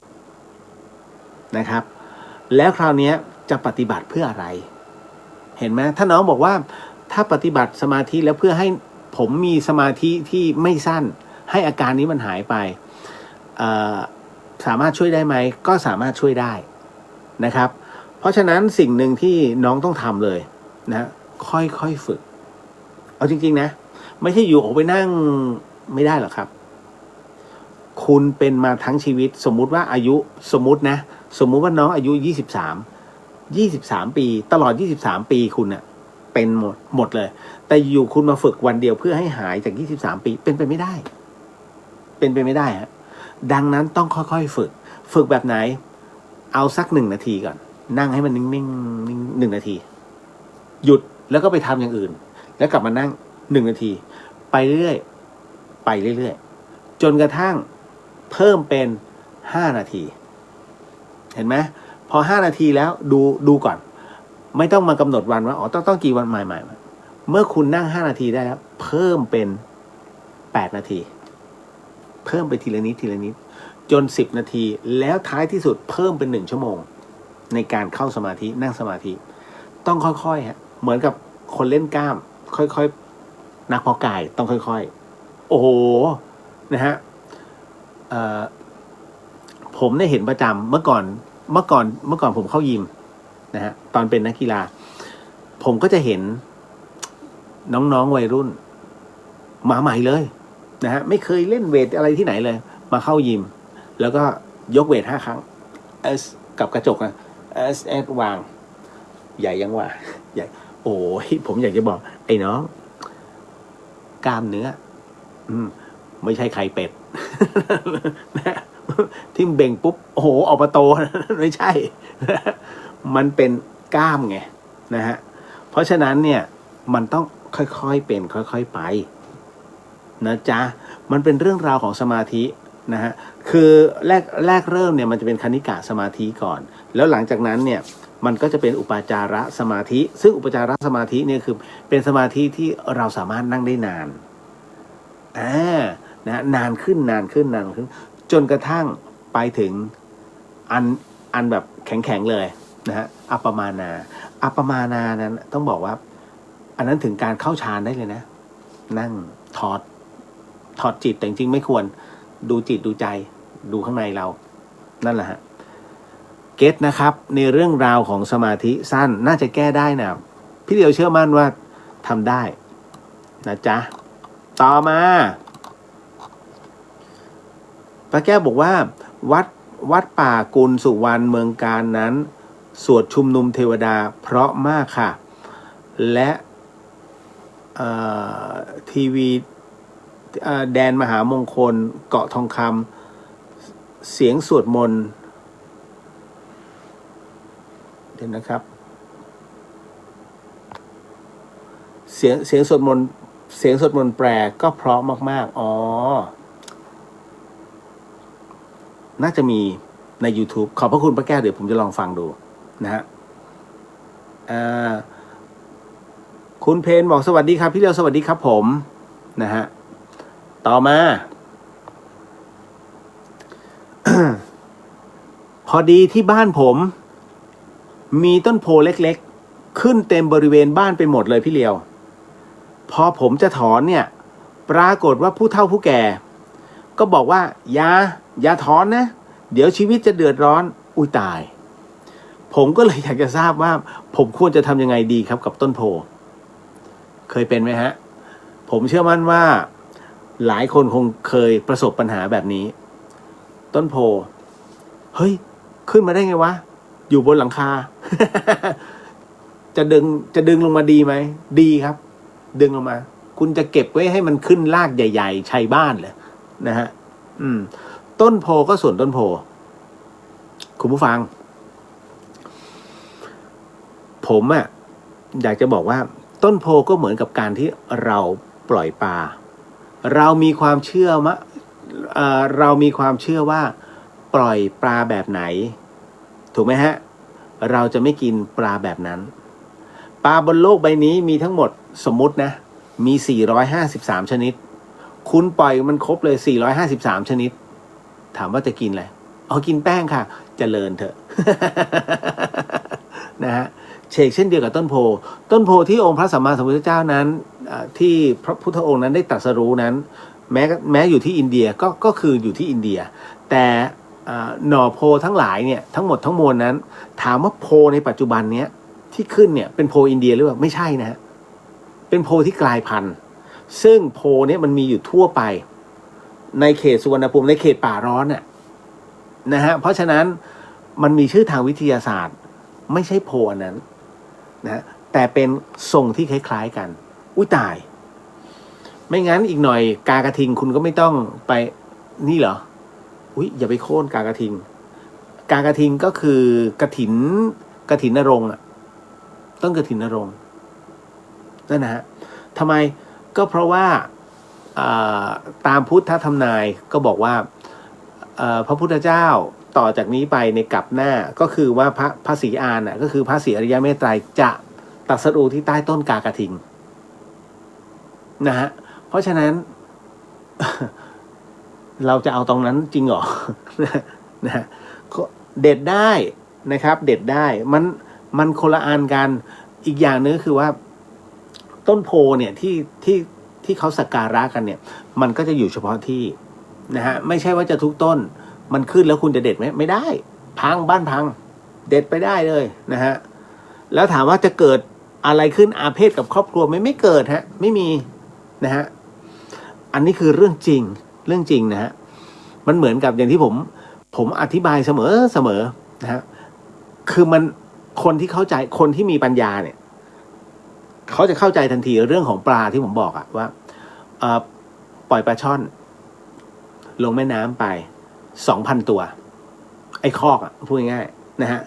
นะครับแล้วคราวนี้จะปฏิบัติเพื่ออะไรเห็นไหมถ้าน้องบอกว่าถ้าปฏิบัติสมาธิแล้วเพื่อให้ผมมีสมาธิที่ไม่สั้นให้อาการนี้มันหายไปสามารถช่วยได้ไหมก็สามารถช่วยได้นะครับเพราะฉะนั้นสิ่งหนึ่งที่น้องต้องทำเลยนะค่อยๆฝึกเอาจริงๆนะไม่ใช่อยู่ออกไปนั่งไม่ได้หรอกครับคุณเป็นมาทั้งชีวิตสมมุติว่าอายุสมมุติว่าน้องอายุ23 ปีตลอด23 ปีคุณเนี่ยเป็นหมดเลยแต่อยู่คุณมาฝึกวันเดียวเพื่อให้หายจาก23 ปีเป็นไปไม่ได้ฮะดังนั้นต้องค่อยๆฝึกแบบไหนเอาสัก1 นาทีก่อนนั่งให้มันนิ่งๆ1 นาทีหยุดแล้วก็ไปทำอย่างอื่นแล้วกลับมานั่ง1 นาทีไปเรื่อยจนกระทั่งเพิ่มเป็น5 นาทีเห็นไหมพอ5 นาทีแล้วดูก่อนไม่ต้องมากำหนดวันว่าต้องกี่วันใหม่เมื่อคุณนั่ง5 นาทีได้แล้วเพิ่มเป็น8 นาทีเพิ่มไปทีละนิดจน10 นาทีแล้วท้ายที่สุดเพิ่มเป็น1 ชั่วโมงในการเข้าสมาธินั่งสมาธิต้องค่อยๆฮะเหมือนกับคนเล่นกล้ามค่อยๆนักเพาะกายต้องค่อยๆโอ้โหนะฮะผมได้เห็นประจำเมื่อก่อนผมเข้ายิมนะฮะตอนเป็นนักกีฬาผมก็จะเห็นน้องๆวัยรุ่นมาใหม่เลยนะฮะไม่เคยเล่นเวทอะไรที่ไหนเลยมาเข้ายิมแล้วก็ยกเวท5 ครั้งกับกระจกนะวางใหญ่ยังว่าใหญ่โอ้ยผมอยากจะบอกไอ้น้องกล้ามเนื้อไม่ใช่ไข่เป็ด ที่เบ่งปุ๊บโอ้โหออกมาโตไม่ใช่ มันเป็นกล้ามไงนะฮะเพราะฉะนั้นเนี่ยมันต้องค่อยๆเป็นค่อยๆไปนะจ๊ะมันเป็นเรื่องราวของสมาธินะฮะคือแรกเริ่มเนี่ยมันจะเป็นคณิกะสมาธิก่อนแล้วหลังจากนั้นเนี่ยมันก็จะเป็นอุปจารสมาธิซึ่งอุปจารสมาธิเนี่ยคือเป็นสมาธิที่เราสามารถนั่งได้นาน อ่านะนานขึ้นจนกระทั่งไปถึงอันแบบแข็งๆเลยนะฮะอัปปมานานั้นต้องบอกว่าอันนั้นถึงการเข้าฌานได้เลยนะนั่งถอดจิตแต่จริงๆไม่ควรดูจิตดูใจดูข้างในเรานั่นแหละฮะเก็ตนะครับในเรื่องราวของสมาธิสั้นน่าจะแก้ได้นะพี่เดียวเชื่อมั่นว่าทำได้นะจ๊ะต่อมาป้าแก้วบอกว่าวัดป่ากุลสุวรรณเมืองการนั้นสวดชุมนุมเทวดาเพราะมากค่ะและทีวีแดนมหามงคลเกาะทองคำเสียงสวดมนต์เดี๋ยวนะครับเสียงสวดมนต์แปลก็เพราะมากๆอ๋อน่าจะมีใน YouTube ขอบพระคุณป้าแก้วเดี๋ยวผมจะลองฟังดูนะฮะคุณเพนบอกสวัสดีครับพี่เลียวสวัสดีครับผมนะฮะต่อมา พอดีที่บ้านผมมีต้นโพเล็กๆขึ้นเต็มบริเวณบ้านไปหมดเลยพี่เลียวพอผมจะถอนเนี่ยปรากฏว่าผู้เฒ่าผู้แก่ก็บอกว่าอย่าถอนนะเดี๋ยวชีวิตจะเดือดร้อนอุ้ยตายผมก็เลยอยากจะทราบว่าผมควรจะทำยังไงดีครับกับต้นโพเคยเป็นไหมฮะผมเชื่อมั่นว่าหลายคนคงเคยประสบปัญหาแบบนี้ต้นโพเฮ้ยขึ้นมาได้ไงวะอยู่บนหลังคา จะดึงลงมาดีไหมดีครับดึงลงมาคุณจะเก็บไว้ให้มันขึ้นรากใหญ่ๆชัยบ้านเลยนะฮะต้นโพก็ส่วนต้นโพคุณผู้ฟังผมอยากจะบอกว่าต้นโพก็เหมือนกับการที่เราปล่อยปลาเรามีความเชื่อว่าปล่อยปลาแบบไหนถูกไหมฮะเราจะไม่กินปลาแบบนั้นปลาบนโลกใบนี้มีทั้งหมดสมมุตินะมี453ชนิดคุณปล่อยมันครบเลย453ชนิดถามว่าจะกินอะไรกินแป้งค่ะเจริญเถอะ นะฮะเช่นเดียวกับต้นโพที่องค์พระสัมมาสัมพุทธเจ้านั้นที่พระพุทธองค์นั้นได้ตรัสรู้นั้นแม้อยู่ที่อินเดียก็คืออยู่ที่อินเดียแต่หน่อโพทั้งหลายเนี่ยทั้งหมดทั้งมวลนั้นถามว่าโพในปัจจุบันเนี้ยที่ขึ้นเนี่ยเป็นโพอินเดียหรือเปล่าไม่ใช่นะฮะเป็นโพที่กลายพันธุ์ซึ่งโพเนี่ยมันมีอยู่ทั่วไปในเขตสุวรรณภูมิในเขตป่าร้อนนะฮะเพราะฉะนั้นมันมีชื่อทางวิทยาศาสตร์ไม่ใช่โพอันนั้นนะแต่เป็นทรงที่คล้ายๆกันอุ้ยตายไม่งั้นอีกหน่อยกากระทิงคุณก็ไม่ต้องไปนี่เหรออุ้ยอย่าไปโค่นกากระทิงก็คือกฐินนรงค์ต้นกฐินนรงค์นั่นนะฮะทำไมก็เพราะว่าตามพุทธธรรมนายก็บอกว่าพระพุทธเจ้าต่อจากนี้ไปในกลับหน้าก็คือว่าพระศรีอานก็คือพระศรีอริยเมตไตรจะตรัสรู้ที่ใต้ต้นกากระทิงนะฮะเพราะฉะนั้น เราจะเอาตรงนั้นจริงเหรอ นะฮะเด็ดได้นะครับเด็ดได้มันคนละอันกันอีกอย่างนึงคือว่าต้นโพเนี่ยที่เขาสักการะกันเนี่ยมันก็จะอยู่เฉพาะที่นะฮะไม่ใช่ว่าจะทุกต้นมันขึ้นแล้วคุณจะเด็ดไหมไม่ได้พังบ้านพังเด็ดไปได้เลยนะฮะแล้วถามว่าจะเกิดอะไรขึ้นอาเพศกับครอบครัวไม่เกิดฮะไม่มีนะฮะอันนี้คือเรื่องจริงนะฮะมันเหมือนกับอย่างที่ผมอธิบายเสมอนะฮะคือมันคนที่เข้าใจคนที่มีปัญญาเนี่ยเขาจะเข้าใจทันทีเรื่องของปลาที่ผมบอกว่าปล่อยปลาช่อนลงแม่น้ำไป 2,000 ตัวไอ้คอกพูดง่ายๆนะฮะ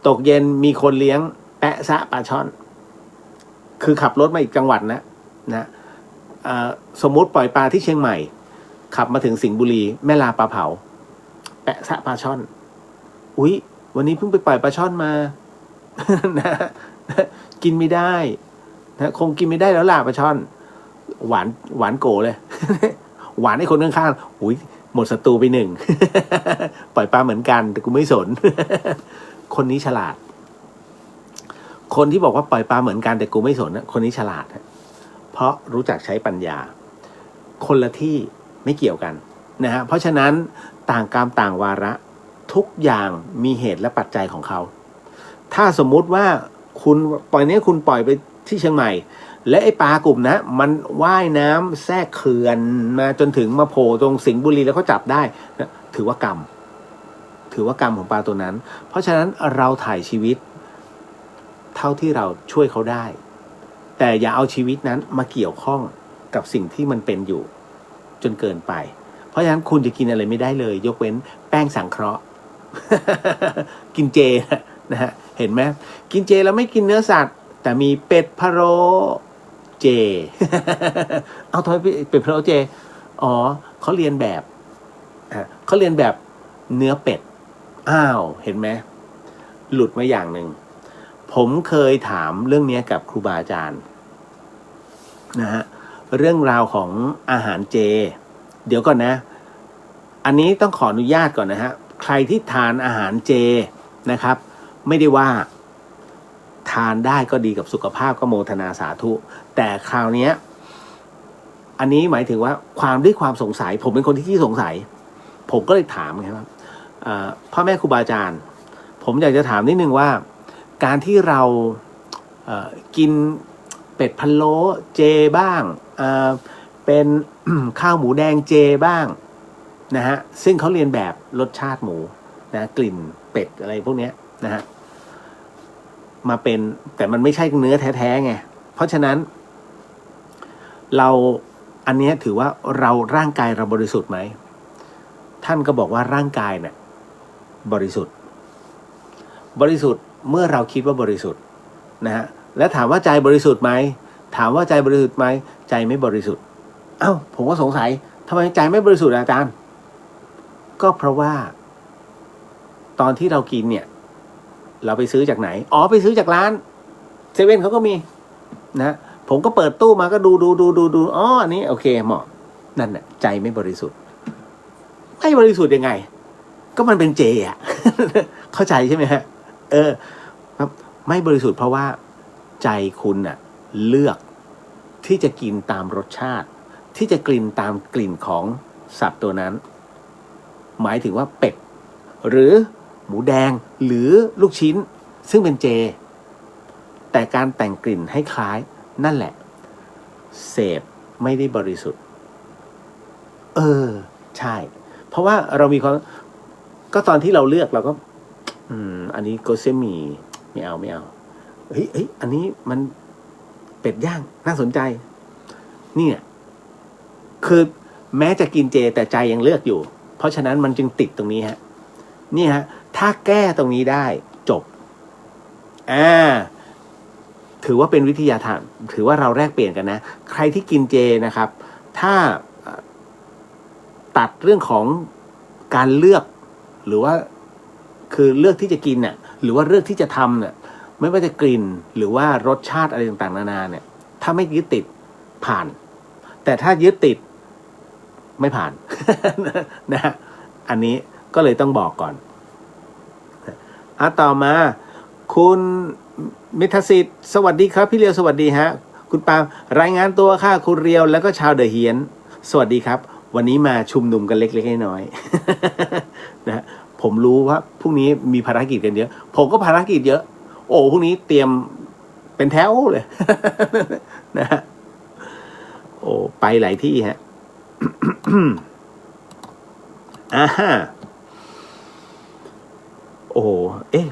ตกเย็นมีคนเลี้ยงแปะซะปลาช่อนคือขับรถมาอีกจังหวัดนะสมมุติปล่อยปลาที่เชียงใหม่ขับมาถึงสิงห์บุรีแม่ลาปลาเผาแปะซะปลาช่อนอุ๊ยวันนี้เพิ่งไปปล่อยปลาช่อนมา นะกินไม่ได้นะคงกินไม่ได้แล้วล่ะปลาช่อน หวานหวานโกเลย หวานให้คนข้างๆอุ้ยหมดศัตรูไปหนึ่ง ปล่อยปลาเหมือนกันแต่กูไม่สน คนนี้ฉลาด คนที่บอกว่าปล่อยปลาเหมือนกันแต่กูไม่สนคนนี้ฉลาดเพราะรู้จักใช้ปัญญา คนละที่ไม่เกี่ยวกันนะฮะเพราะฉะนั้นต่างกรรมต่างวาระทุกอย่างมีเหตุและปัจจัยของเขาถ้าสมมุติว่าคุณปล่อยคุณปล่อยไปที่เชียงใหม่และไอ้ปลากลุ่มนะมันว่ายน้ำแทรกเขื่อนมาจนถึงมาโผล่ตรงสิงห์บุรีแล้วเขาจับได้นะถือว่ากรรมของปลาตัวนั้นเพราะฉะนั้นเราถ่ายชีวิตเท่าที่เราช่วยเขาได้แต่อย่าเอาชีวิตนั้นมาเกี่ยวข้องกับสิ่งที่มันเป็นอยู่จนเกินไปเพราะฉะนั้นคุณจะกินอะไรไม่ได้เลยยกเว้นแป้งสังเคราะห์ กินเจนะฮะเห็นไหมกินเจแล้วไม่กินเนื้อสัตว์แต่มีเป็ดพะโล้เจ เอาทำไมเป็ดพะโล้เจอ๋อเขาเรียนแบบเขาเรียนแบบเนื้อเป็ดอ้าวเห็นไหมหลุดมาอย่างหนึ่งผมเคยถามเรื่องนี้กับครูบาอาจารย์นะฮะเรื่องราวของอาหารเจเดี๋ยวก่อนนะอันนี้ต้องขออนุญาตก่อนนะฮะใครที่ทานอาหารเจนะครับไม่ได้ว่าทานได้ก็ดีกับสุขภาพก็โมทนาสาธุแต่คราวนี้อันนี้หมายถึงว่าด้วยความสงสัยผมเป็นคนที่สงสัยผมก็เลยถามไงว่าพ่อแม่ครูบาอาจารย์ผมอยากจะถามนิดนึงว่าการที่เรากินเป็ดพะโล้เจบ้างเป็น ข้าวหมูแดงเจบ้างนะฮะซึ่งเขาเรียนแบบรสชาติหมูนะกลิ่นเป็ดอะไรพวกนี้นะฮะมาเป็นแต่มันไม่ใช่เนื้อแท้ๆไงเพราะฉะนั้นอันนี้ถือว่าร่างกายเราบริสุทธิ์ไหมท่านก็บอกว่าร่างกายเนี่ยบริสุทธิ์เมื่อเราคิดว่าบริสุทธิ์นะฮะและถามว่าใจบริสุทธิ์ไหมใจบริสุทธิ์ไหมใจไม่บริสุทธิ์เอ้าผมก็สงสัยทำไมใจไม่บริสุทธิ์อาจารย์ก็เพราะว่าตอนที่เรากินเนี่ยเราไปซื้อจากไหนไปซื้อจากร้านเซเว่นเขาก็มีนะผมก็เปิดตู้มาก็ดูอันนี้โอเคเหมาะนั่นแหละใจไม่บริสุทธิ์ไม่บริสุทธิ์ยังไงก็มันเป็นเจอ่ะ เข้าใจใช่ไหมฮะครับไม่บริสุทธิ์เพราะว่าใจคุณน่ะเลือกที่จะกินตามรสชาติที่จะกลิ่นตามกลิ่นของสัตว์ตัวนั้นหมายถึงว่าเป็ดหรือหมูแดงหรือลูกชิ้นซึ่งเป็นเจแต่การแต่งกลิ่นให้คล้ายนั่นแหละเสพไม่ได้บริสุทธิ์ใช่เพราะว่าเรามีความก็ตอนที่เราเลือกเราก็อันนี้โกเซมีไม่เอาเฮ้ยอันนี้มันเป็ดย่างน่าสนใจเนี่ยคือแม้จะกินเจแต่ใจยังเลือกอยู่เพราะฉะนั้นมันจึงติดตรงนี้ฮะนี่ฮะถ้าแก้ตรงนี้ได้จบถือว่าเป็นวิทยาทานถือว่าเราแลกเปลี่ยนกันนะใครที่กินเจนะครับถ้าตัดเรื่องของการเลือกหรือว่าคือเลือกที่จะกินเนี่ยหรือว่าเลือกที่จะทำเนี่ยไม่ว่าจะกลิ่นหรือว่ารสชาติอะไรต่างๆนานาเนี่ยถ้าไม่ยึดติดผ่านแต่ถ้ายึดติดไม่ผ่าน นะอันนี้ก็เลยต้องบอกก่อนต่อมาคุณมิทสิทธิ์สวัสดีครับพี่เรียวสวัสดีฮะคุณปาล์มรายงานตัวค่ะคุณเรียวแล้วก็ชาวเดอะเฮียนสวัสดีครับวันนี้มาชุมนุมกันเล็กๆน้อยๆ นะผมรู้ว่าพรุ่งนี้มีภารกิจกันเยอะผมก็ภารกิจเยอะพรุ่งนี้เตรียมเป็นแถวเลย นะฮะไปหลายที่ฮะ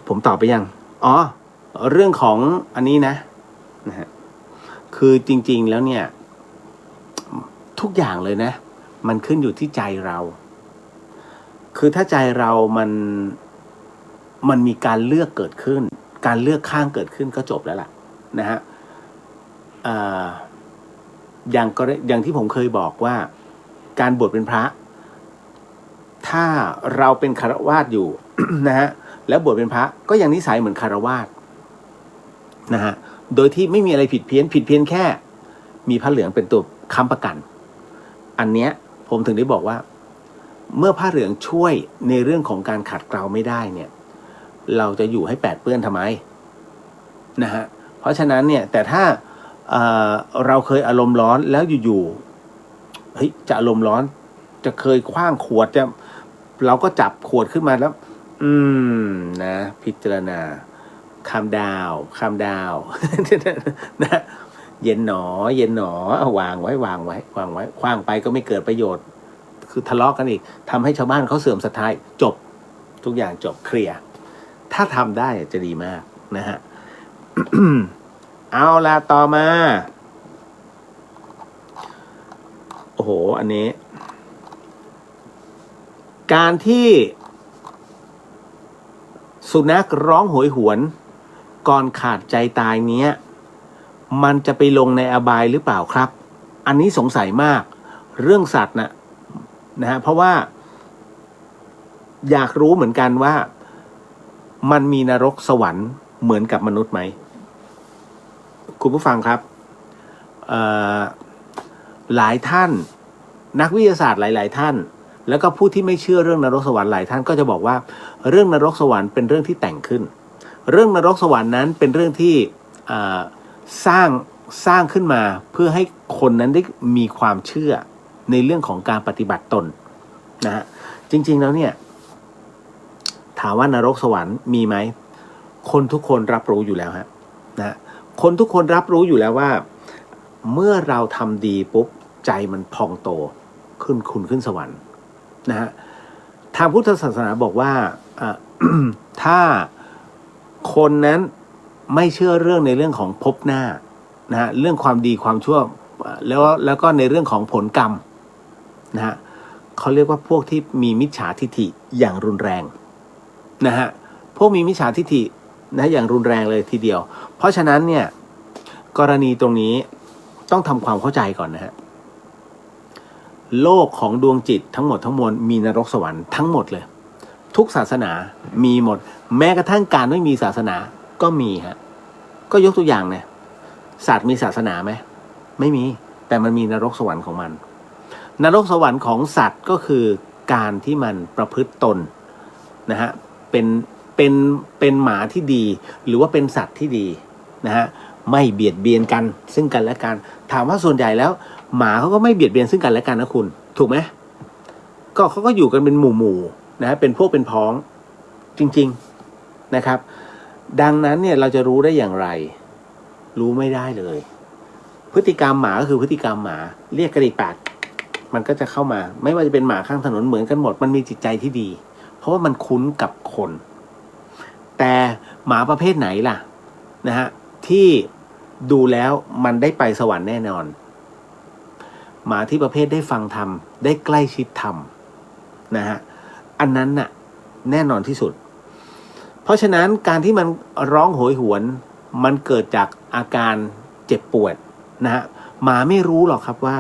ผมตอบไปยังเรื่องของอันนี้นะฮะคือจริงๆแล้วเนี่ยทุกอย่างเลยนะมันขึ้นอยู่ที่ใจเราคือถ้าใจเรามันมีการเลือกเกิดขึ้นการเลือกข้างเกิดขึ้นก็จบแล้วล่ะนะฮะอย่างที่ผมเคยบอกว่าการบวชเป็นพระถ้าเราเป็นคฤหัสถ์อยู่ นะฮะแล้วบวชเป็นพระก็ยังนิสัยเหมือนคฤหัสถ์นะฮะโดยที่ไม่มีอะไรผิดเพี้ยนแค่มีผ้าเหลืองเป็นตัว ค้ำประกันอันเนี้ยผมถึงได้บอกว่าเมื่อผ้าเหลืองช่วยในเรื่องของการขัดเกลาไม่ได้เนี่ยเราจะอยู่ให้แปดเปื้อนทำไมนะฮะเพราะฉะนั้นเนี่ยแต่ถ้าเราเคยอารมณ์ร้อนแล้วอยู่ๆเฮ้ยจะอารมณ์ร้อนจะเคยคว้างขวดจะเราก็จับขวดขึ้นมาแล้วนะพิจารณาคำดาวนะเย็นหนอเอาวางไว้คว้างไปก็ไม่เกิดประโยชน์คือทะเลาะกันอีกทำให้ชาวบ้านเขาเสื่อมศรัทธาจบทุกอย่างจบเคลียร์ถ้าทำได้จะดีมากนะฮะ เอาละต่อมาโอ้โหอันนี้การที่สุนัขร้องโหยหวนก่อนขาดใจตายเนี้ยมันจะไปลงในอบายหรือเปล่าครับอันนี้สงสัยมากเรื่องสัตว์นะฮะเพราะว่าอยากรู้เหมือนกันว่ามันมีนรกสวรรค์เหมือนกับมนุษย์ไหมคุณผู้ฟังครับหลายท่านนักวิทยาศาสตร์หลายๆท่านแล้วก็ผู้ที่ไม่เชื่อเรื่องนรกสวรรค์หลายท่านก็จะบอกว่าเรื่องนรกสวรรค์เป็นเรื่องที่แต่งขึ้นเรื่องนรกสวรรค์นั้นเป็นเรื่องที่สร้างขึ้นมาเพื่อให้คนนั้นได้มีความเชื่อในเรื่องของการปฏิบัติตนนะฮะจริงๆแล้วเนี่ยถามว่านรกสวรรค์มีไหมคนทุกคนรับรู้อยู่แล้วฮะนะคนทุกคนรับรู้อยู่แล้วว่าเมื่อเราทำดีปุ๊บใจมันพองโตขึ้นสวรรค์นะฮะทางพุทธศาสนาบอกว่า ถ้าคนนั้นไม่เชื่อเรื่องในเรื่องของภพหน้านะฮะเรื่องความดีความชั่วแล้วก็ในเรื่องของผลกรรมนะฮะเขาเรียกว่าพวกที่มีมิจฉาทิฐิอย่างรุนแรงนะฮะพวกมีมิจฉาทิฐินะอย่างรุนแรงเลยทีเดียวเพราะฉะนั้นเนี่ยกรณีตรงนี้ต้องทำความเข้าใจก่อนนะฮะโลกของดวงจิตทั้งหมดทั้งมวลมีนรกสวรรค์ทั้งหมดเลยทุกศาสนามีหมดแม้กระทั่งการไม่มีศาสนาก็มีฮะก็ยกตัวอย่างเนี่ยสัตว์มีศาสนาไหมไม่มีแต่มันมีนรกสวรรค์ของมันนรกสวรรค์ของสัตว์ก็คือการที่มันประพฤติตนนะฮะเป็นหมาที่ดีหรือว่าเป็นสัตว์ที่ดีนะฮะไม่เบียดเบียนกันซึ่งกันและกันถามว่าส่วนใหญ่แล้วหมาเขาก็ไม่เบียดเบียนซึ่งกันและกันนะคุณถูกไหมก็เขาก็อยู่กันเป็นหมู่นะฮะเป็นพวกเป็นพ้องจริงๆนะครับดังนั้นเนี่ยเราจะรู้ได้อย่างไรรู้ไม่ได้เลยพฤติกรรมหมาก็คือพฤติกรรมหมาเรียกกระดิกปากมันก็จะเข้ามาไม่ว่าจะเป็นหมาข้างถนนเหมือนกันหมดมันมีจิตใจที่ดีเพราะว่ามันคุ้นกับคนแต่หมาประเภทไหนล่ะนะฮะที่ดูแล้วมันได้ไปสวรรค์แน่นอนหมาที่ประเภทได้ฟังธรรมได้ใกล้ชิดธรรมนะฮะอันนั้นน่ะแน่นอนที่สุดเพราะฉะนั้นการที่มันร้องโหยหวนมันเกิดจากอาการเจ็บปวดนะฮะหมาไม่รู้หรอกครับว่า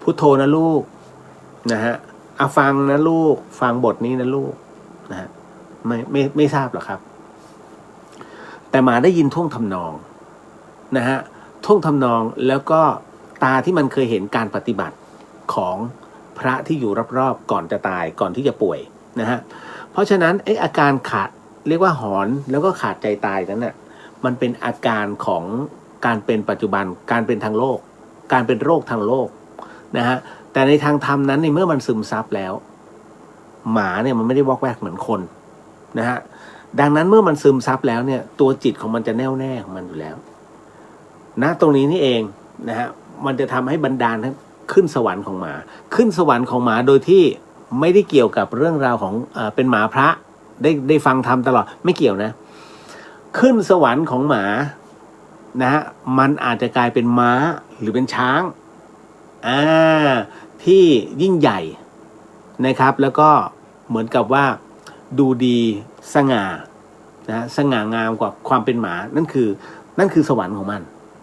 พุทโธนะลูกนะฮะฟังนะลูกฟังบทนี้นะลูกนะฮะไม่ทราบหรอกครับแต่หมาได้ยินท่วงทำนองนะฮะท่วงทำนองแล้วก็ตาที่มันเคยเห็นการปฏิบัติของพระที่อยู่รอบๆก่อนจะตายก่อนที่จะป่วยนะฮะเพราะฉะนั้นอาการขาดเรียกว่าหอนแล้วก็ขาดใจตายนั้นน่ะมันเป็นอาการของการเป็นปัจจุบันการเป็นทางโลกการเป็นโรคทางโลกนะฮะแต่ในทางธรรมนั้นในเมื่อมันซึมซับแล้วหมาเนี่ยมันไม่ได้วอกแวกเหมือนคนนะฮะดังนั้นเมื่อมันซึมซับแล้วเนี่ยตัวจิตของมันจะแน่วแน่ของมันอยู่แล้วนะตรงนี้นี่เองนะฮะมันจะทำให้บันดาลขึ้นสวรรค์ของหมาขึ้นสวรรค์ของหมาโดยที่ไม่ได้เกี่ยวกับเรื่องราวของเป็นหมาพระได้ฟังธรรมตลอดไม่เกี่ยวนะขึ้นสวรรค์ของหมานะฮะมันอาจจะกลายเป็นม้าหรือเป็นช้างที่ยิ่งใหญ่นะครับแล้วก็เหมือนกับว่าดูดีสง่านะสง่างามกว่าความเป็นหมานั่นคือสวรรค์ของมัน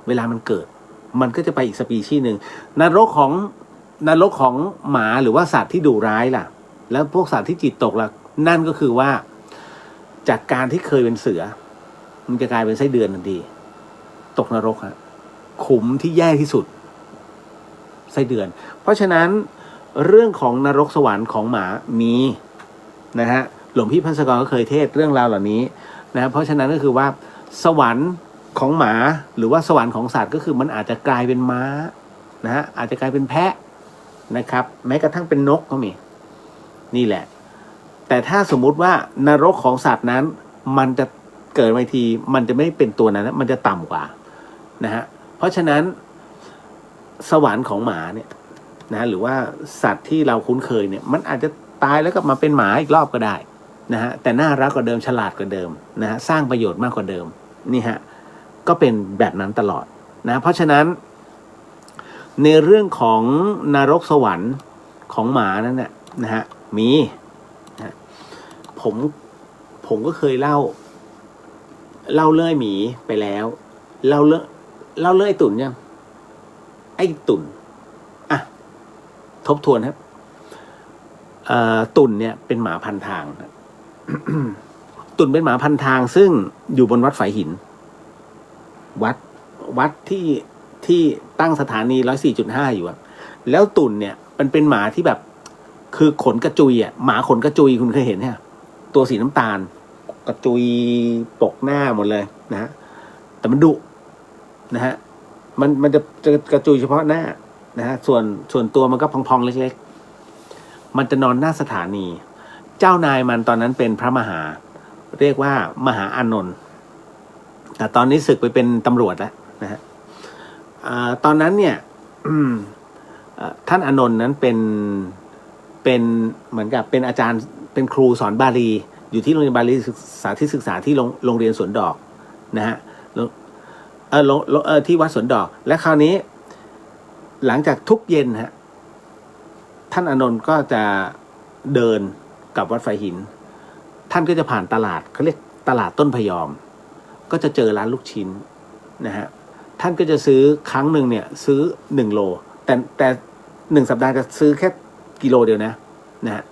เวลามันเกิดมันก็จะไปอีกสปีชีส์หนึ่งนรกของหมาหรือว่าสัตว์ที่ดุร้ายล่ะแล้วพวกสัตว์ที่จิตตกล่ะนั่นก็คือว่าจากการที่เคยเป็นเสือมันจะกลายเป็นไส้เดือนทันทีตกนรกฮะ ขุมที่แย่ที่สุดไส้เดือนเพราะฉะนั้นเรื่องของนรกสวรรค์ของหมามีนะฮะหลวงพี่พันศกรก็เคยเทศเรื่องราวเหล่านี้นะเพราะฉะนั้นก็คือว่าสวรรค์ของหมาหรือว่าสวรรค์ของสัตว์ก็คือมันอาจจะกลายเป็นม้านะฮะอาจจะกลายเป็นแพะนะครับแม้กระทั่งเป็นนกก็มีนี่แหละแต่ถ้าสมมุติว่านรกของสัตว์นั้นมันจะเกิดมาทีมันจะไม่เป็นตัวนั้นมันจะต่ำกว่านะฮะเพราะฉะนั้นสวรรค์ของหมาเนี่ยนะหรือว่าสัตว์ที่เราคุ้นเคยเนี่ยมันอาจจะตายแล้วก็มาเป็นหมาอีกรอบก็ได้นะฮะแต่น่ารักกว่าเดิมฉลาดกว่าเดิมนะฮะสร้างประโยชน์มากกว่าเดิมนี่ฮะก็เป็นแบบนั้นตลอดนะเพราะฉะนั้นในเรื่องของนรกสวรรค์ของหมานั้นเนี่ยนะฮะมีนะผมก็เคยเล่าเลื่อยหมีไปแล้วเล่าเลื่อยตุ่นยังไอ้ตุ่นอ่ะทบทวนครับตุ่นเนี่ยเป็นหมาพันทาง ตุ่นเป็นหมาพันทางซึ่งอยู่บนวัดฝายหินวัดที่ตั้งสถานี104.5อยู่อะแล้วตุ่นเนี่ยมันเป็นหมาที่แบบคือขนกระจุยอ่ะหมาขนกระจุยคุณเคยเห็นไหมตัวสีน้ำตาลกระจุยปกหน้าหมดเลยนะฮะแต่มันดุนะฮะมันจะกระจุยเฉพาะหน้านะฮะส่วนตัวมันก็พองๆเล็กๆมันจะนอนหน้าสถานี เจ้านายมันตอนนั้นเป็นพระมหาเรียกว่ามหาอานนท์แต่ตอนนี้ศึกไปเป็นตำรวจแล้วนะฮะตอนนั้นเนี่ยท่านอานนท์นั้นเป็นเหมือนกับเป็นอาจารย์เป็นครูสอนบาลีอยู่ที่โรงเรียนบาลีศึกษาที่โรงเรียนสวนดอกนะฮะที่วัดสวนดอกและคราวนี้หลังจากทุกเย็นฮะท่านอานนท์ก็จะเดินกับวัดไฟหินท่านก็จะผ่านตลาดเขาเรียกตลาดต้นพยอมก็จะเจอร้านลูกชิ้นนะฮะท่านก็จะซื้อครั้งหนึ่งเนี่ยซื้อ1 โลแต่1 สัปดาห์จะซื้อแค่กิโลเดียวนะฮะ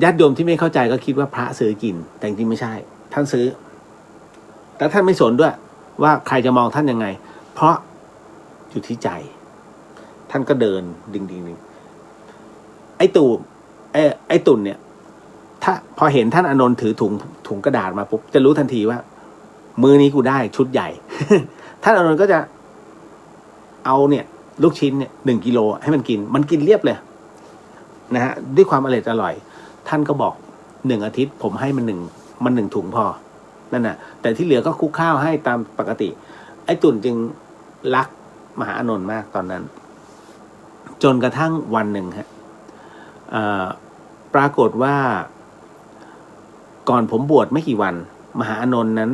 ญาติโยมที่ไม่เข้าใจก็คิดว่าพระซื้อกินแต่จริงไม่ใช่ท่านซื้อแต่ท่านไม่สนด้วยว่าใครจะมองท่านยังไงเพราะอยู่ที่ใจท่านก็เดินดิ่งไอ้ตุ่นเนี่ยถ้าพอเห็นท่านอานนท์ถือถุงกระดาษมาปุ๊บจะรู้ทันทีว่ามือนี้กูได้ชุดใหญ่ ท่านอานนท์ก็จะเอาเนี่ยลูกชิ้นเนี่ย1 กิโลให้มันกินเรียบเลยนะฮะด้วยความอร่อยท่านก็บอก1 อาทิตย์ผมให้มัน1 ถุงพอนั่นน่ะแต่ที่เหลือก็คลุกข้าวให้ตามปกติไอ้ตุ่นจึงรักมหาอานนท์มากตอนนั้นจนกระทั่งวันหนึ่งฮะปรากฏว่าก่อนผมบวชไม่กี่วันมหาอานนท์นั้น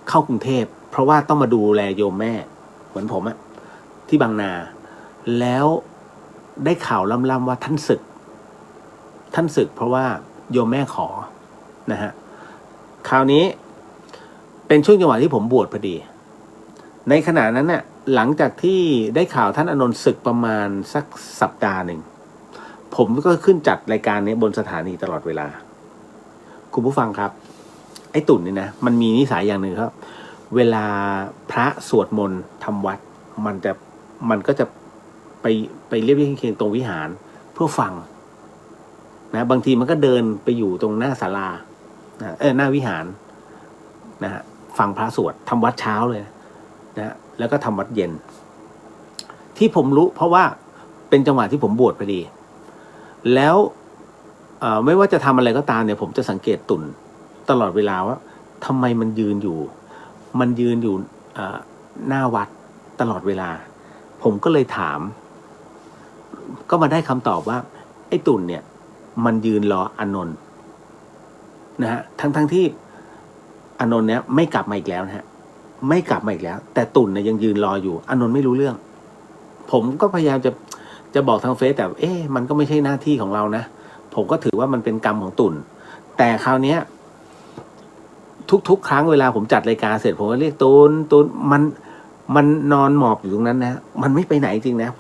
เข้ากรุงเทพเพราะว่าต้องมาดูแลโยมแม่เหมือนผมอะที่บางนาแล้วได้ข่าวล่ำๆว่าท่านศึกเพราะว่าโยมแม่ขอนะฮะคราวนี้เป็นช่วงจังหวะที่ผมบวชพอดีในขณะนั้นเนี่ยหลังจากที่ได้ข่าวท่านอานนท์ศึกประมาณสักสัปดาห์หนึ่งผมก็ขึ้นจัดรายการนี้บนสถานีตลอดเวลาคุณผู้ฟังครับไอ้ตุ่นนี่นะมันมีนิสัยอย่างหนึ่งครับเวลาพระสวดมนต์ทำวัดมันก็จะไปเรียบเคียงตรงวิหารเพื่อฟังนะบางทีมันก็เดินไปอยู่ตรงหน้าศาลาหน้าวิหารนะฮะฟังพระสวดทำวัดเช้าเลยนะแล้วก็ทำวัดเย็นที่ผมรู้เพราะว่าเป็นจังหวะที่ผมบวชพอดีแล้วไม่ว่าจะทำอะไรก็ตามเนี่ยผมจะสังเกตตุ่นตลอดเวลาว่าทำไมมันยืนอยู่หน้าวัดตลอดเวลาผมก็เลยถามก็มาได้คำตอบว่าไอ้ตุ่นเนี่ยมันยืนรออานนท์นะฮะทั้งที่อานนท์เนี่ยไม่กลับมาอีกแล้วนะฮะไม่กลับมาอีกแล้วแต่ตุ่นเนี่ยยังยืนรออยู่อานนท์ไม่รู้เรื่องผมก็พยายามจะบอกทางเฟซแต่มันก็ไม่ใช่หน้าที่ของเรานะผมก็ถือว่ามันเป็นกรรมของตุ่นแต่คราวนี้ทุกครั้งเวลาผมจัดรายการเสร็จผมก็เรียกตุ่นมันนอนหมอบอยู่ตรงนั้นนะมันไม่ไปไหนจริงนะ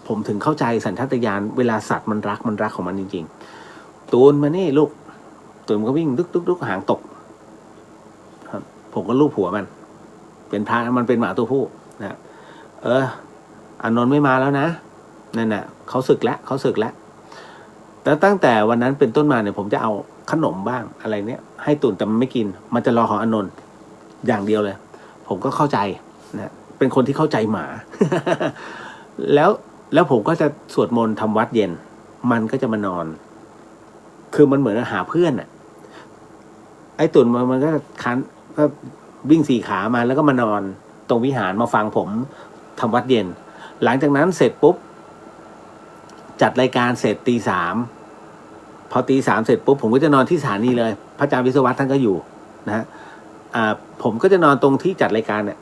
ผมถึงเข้าใจสัญชาตญาณเวลาสัตว์มันรักของมันจริงๆตุ่นมานี่ลูกตุ่นก็วิ่งดุกหางตกครับผมก็ลูบหัวมันเป็นพระมันเป็นหมาตัวผู้ นะอานนท์ไม่มาแล้วนะนั่นน่ะเขาศึกแล้วแล้วตั้งแต่วันนั้นเป็นต้นมาเนี่ยผมจะเอาขนมบ้างอะไรเนี่ยให้ตุ่นแต่มันไม่กินมันจะรอของอานนท์อย่างเดียวเลยผมก็เข้าใจนะเป็นคนที่เข้าใจหมา แล้วผมก็จะสวดมนต์ทำวัดเย็นมันก็จะมานอน คือมันเหมือนหาเพื่อนอ่ะไอ้ตุ่นมันก็คันก็วิ่งสี่ขามาแล้วก็มานอนตรงวิหารมาฟังผมทำวัดเย็นหลังจากนั้นเสร็จปุ๊บจัดรายการเสร็จตีสามพอตีสามเสร็จปุ๊บผมก็จะนอนที่สถานีเลยพระอาจารย์วิศวัฒน์ท่านก็อยู่นะฮะผมก็จะนอนตรงที่จัดรายการเนี่ย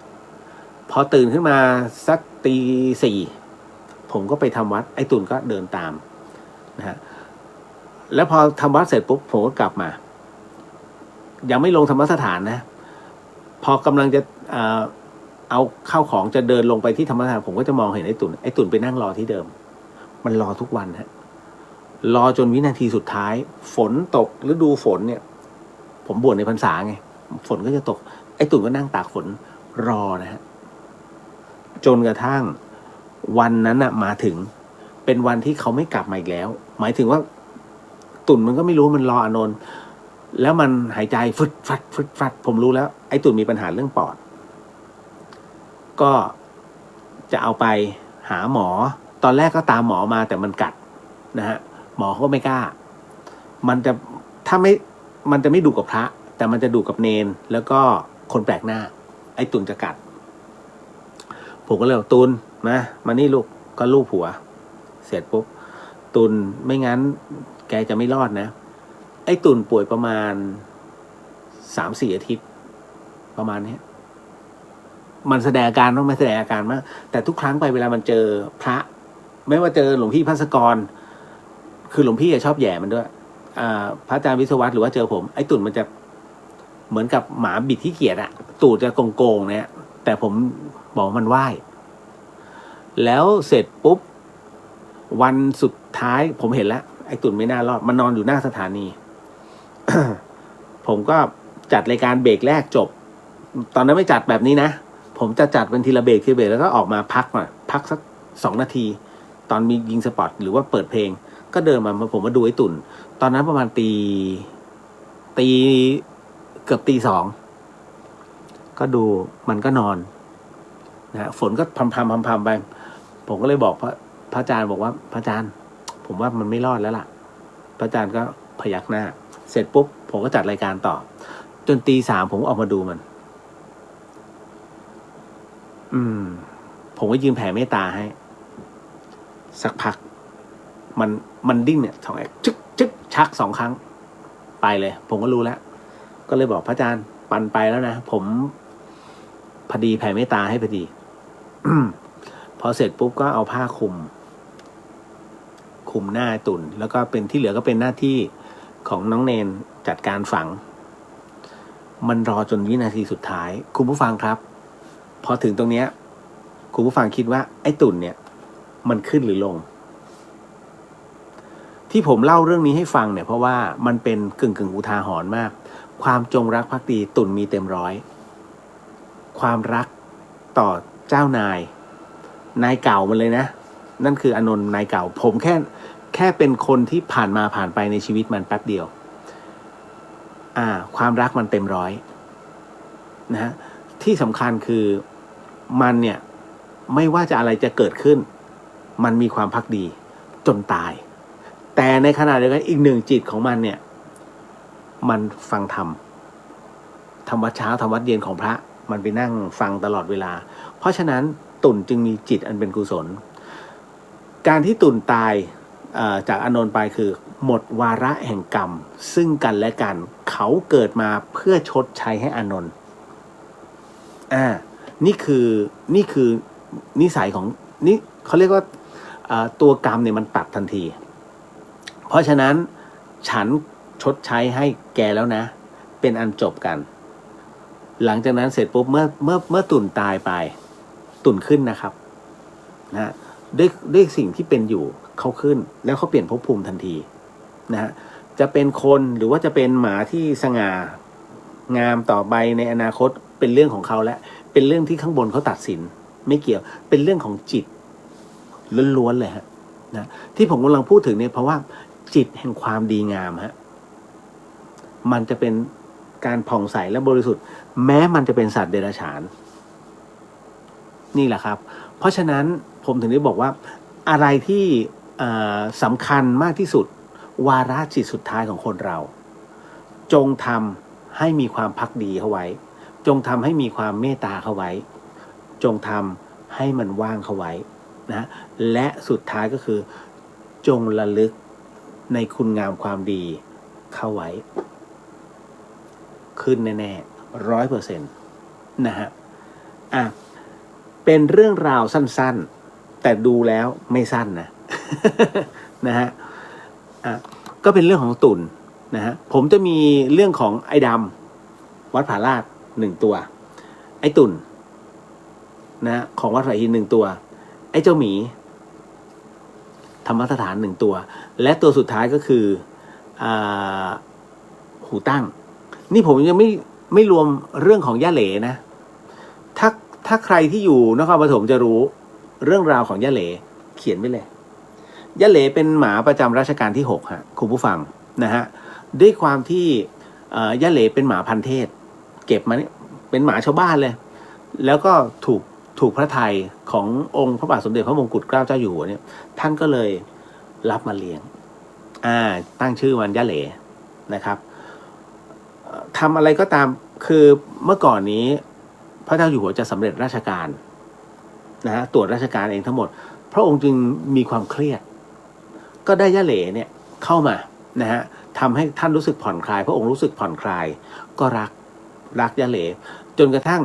พอตื่นขึ้นมาสักตีสี่ผมก็ไปทำวัดไอ้ตุ่นก็เดินตามนะฮะแล้วพอทำวัดเสร็จปุ๊บผมก็กลับมายังไม่ลงธรรมสถานนะพอกำลังจะเอาเข้าของจะเดินลงไปที่ธรรมสถานผมก็จะมองเห็นไอ้ตุ่นไปนั่งรอที่เดิมมันรอทุกวันฮะรอจนวินาทีสุดท้ายฝนตกฤดูฝนเนี่ยผมบวชในพรรษาไงฝนก็จะตกไอ้ตุ่นก็นั่งตากฝนรอนะฮะจนกระทั่งวันนั้นน่ะมาถึงเป็นวันที่เขาไม่กลับมาอีกแล้วหมายถึงว่าตุ่นมันก็ไม่รู้มันรออานนท์แล้วมันหายใจฟึดฟัดผมรู้แล้วไอ้ตุ่นมีปัญหาเรื่องปอดก็จะเอาไปหาหมอตอนแรกก็ตามหมอมาแต่มันกัดนะฮะหมอเขาก็ไม่กล้ามันจะไม่ดุกับพระแต่มันจะดุกับเนนแล้วก็คนแปลกหน้าไอ้ตุ่นจะกัดผมก็เลยบอกตุ่นมานี่ลูกก็ลูบหัวเสร็จปุ๊บตุ่นไม่งั้นแกจะไม่รอดนะไอ้ตุ่นป่วยประมาณ 3-4 อาทิตย์ประมาณนี้มันแสดงอาการต้องไม่แสดงอาการมากแต่ทุกครั้งไปเวลามันเจอพระไม่ว่าเจอหลวงพี่ภัสกรคือหลวงพี่ชอบแย่มันด้วยพระอาจารย์วิศวัฒน์หรือว่าเจอผมไอ้ตุ่นมันจะเหมือนกับหมาบิดที่เกียจอะตูดจะโกงๆเนี่ยแต่ผมบอกมันไหว้แล้วเสร็จปุ๊บวันสุดท้ายผมเห็นแล้วไอ้ตุ่นไม่น่ารอดมันนอนอยู่หน้าสถานี ผมก็จัดรายการเบรกแรกจบตอนนั้นไม่จัดแบบนี้นะผมจะจัดเป็นทีละเบรกแล้วก็ออกมาพักหน่อยพักสัก2 นาทีตอนมียิงสปอตหรือว่าเปิดเพลงก็เดินมาผมมาดูไอ้ตุ่นตอนนั้นประมาณตีเกือบตี 2ก็ดูมันก็นอนนะฝนก็พำไปผมก็เลยบอกพระอาจารย์บอกว่าพระอาจารย์ผมว่ามันไม่รอดแล้วล่ะพระอาจารย์ก็พยักหน้าเสร็จปุ๊บผมก็จัดรายการต่อจนตี 3ผมออกมาดูมันผมก็ยืนแผ่เมตตาให้สักพักมันดิ้นเนี่ยจึ๊กชัก2 ครั้งไปเลยผมก็รู้แล้วก็เลยบอกพระอาจารย์ปันไปแล้วนะผมพอดีแผ่เมตตาให้พอดี พอเสร็จปุ๊บก็เอาผ้าคลุมหน้าตุ่นแล้วก็เป็นที่เหลือก็เป็นหน้าที่ของน้องเนนจัดการฝังมันรอจนวินาทีสุดท้ายคุณผู้ฟังครับพอถึงตรงเนี้ยคุณผู้ฟังคิดว่าไอ้ตุ่นเนี่ยมันขึ้นหรือลงที่ผมเล่าเรื่องนี้ให้ฟังเนี่ยเพราะว่ามันเป็นกึ่งอุทาหรณ์มากความจงรักภักดีตุ่นมีเต็มร้อยความรักต่อเจ้านายเก่ามันเลยนะนั่นคืออานนท์นายเก่าผมแค่เป็นคนที่ผ่านไปในชีวิตมันแป๊บเดียวความรักมันเต็มร้อยนะฮะที่สำคัญคือมันเนี่ยไม่ว่าจะอะไรจะเกิดขึ้นมันมีความภักดีจนตายแต่ในขณะเดียวกันอีกหนึ่งจิตของมันเนี่ยมันฟังธรรมวัดเช้าทำวัดเย็นของพระมันไปนั่งฟังตลอดเวลาเพราะฉะนั้นตุ่นจึงมีจิตอันเป็นกุศลการที่ตุ่นตายจากอานนท์ไปคือหมดวาระแห่งกรรมซึ่งกันและกันเขาเกิดมาเพื่อชดใช้ให้อานนท์นี่คือนิสัยของนี่เขาเรียกว่าตัวกรรมเนี่ยมันตัดทันทีเพราะฉะนั้นฉันชดใช้ให้แกแล้วนะเป็นอันจบกันหลังจากนั้นเสร็จปุ๊บเมื่อตุ่นตายไปตุ่นขึ้นนะครับนะด้วยสิ่งที่เป็นอยู่เขาขึ้นแล้วเขาเปลี่ยนภพภูมิทันทีนะฮะจะเป็นคนหรือว่าจะเป็นหมาที่สง่างามต่อไปในอนาคตเป็นเรื่องของเขาและเป็นเรื่องที่ข้างบนเขาตัดสิน ไม่เกี่ยวเป็นเรื่องของจิตล้วนๆเลยฮะนะที่ผมกำลังพูดถึงเนี่ยเพราะว่าจิตแห่งความดีงามฮะมันจะเป็นการผ่องใสและบริสุทธิ์แม้มันจะเป็นสัตว์เดรัจฉานนี่แหละครับเพราะฉะนั้นผมถึงได้บอกว่าอะไรที่สำคัญมากที่สุดวาระจิตสุดท้ายของคนเราจงทำให้มีความภักดีเข้าไว้จงทำให้มีความเมตตาเข้าไว้จงทำให้มันว่างเข้าไว้นะและสุดท้ายก็คือจงระลึกในคุณงามความดีเข้าไว้ขึ้นแน่ๆ100%นะฮะเป็นเรื่องราวสั้นๆแต่ดูแล้วไม่สั้นนะ นะฮะก็เป็นเรื่องของตุ่นนะฮะผมจะมีเรื่องของไอ้ดำวัดผาลาด1ตัวไอ้ตุ่นนะของวัดผาหิน1ตัวไอ้เจ้าหมีธรรมสถาน1ตัวและตัวสุดท้ายก็คือหูตั้งนี่ผมยังไม่รวมเรื่องของย่าเหลนะถ้าใครที่อยู่นครปฐมจะรู้เรื่องราวของย่าเหลเขียนไว้เลยย่าเหลเป็นหมาประจำรัชกาลที่6ฮะคุณผู้ฟังนะฮะด้วยความที่ย่าเหลเป็นหมาพันธุ์เทศเก็บมาเนี่ยเป็นหมาชาวบ้านเลยแล้วก็ถูกพระทัยขององค์พระบาทสมเด็จพระมงกุฎเกล้าเจ้าอยู่หัวเนี่ยท่านก็เลยรับมาเลี้ยงตั้งชื่อมันย่าเหลนะครับทำอะไรก็ตามคือเมื่อก่อนนี้พระเจ้าอยู่หัวจะสำเร็จราชการนะฮะตรวจราชการเองทั้งหมดพระองค์จึงมีความเครียดก็ได้ย่าเหลเนี่ยเข้ามานะฮะทำให้ท่านรู้สึกผ่อนคลายพระองค์รู้สึกผ่อนคลายก็รักย่าเหลจนกระทั่ง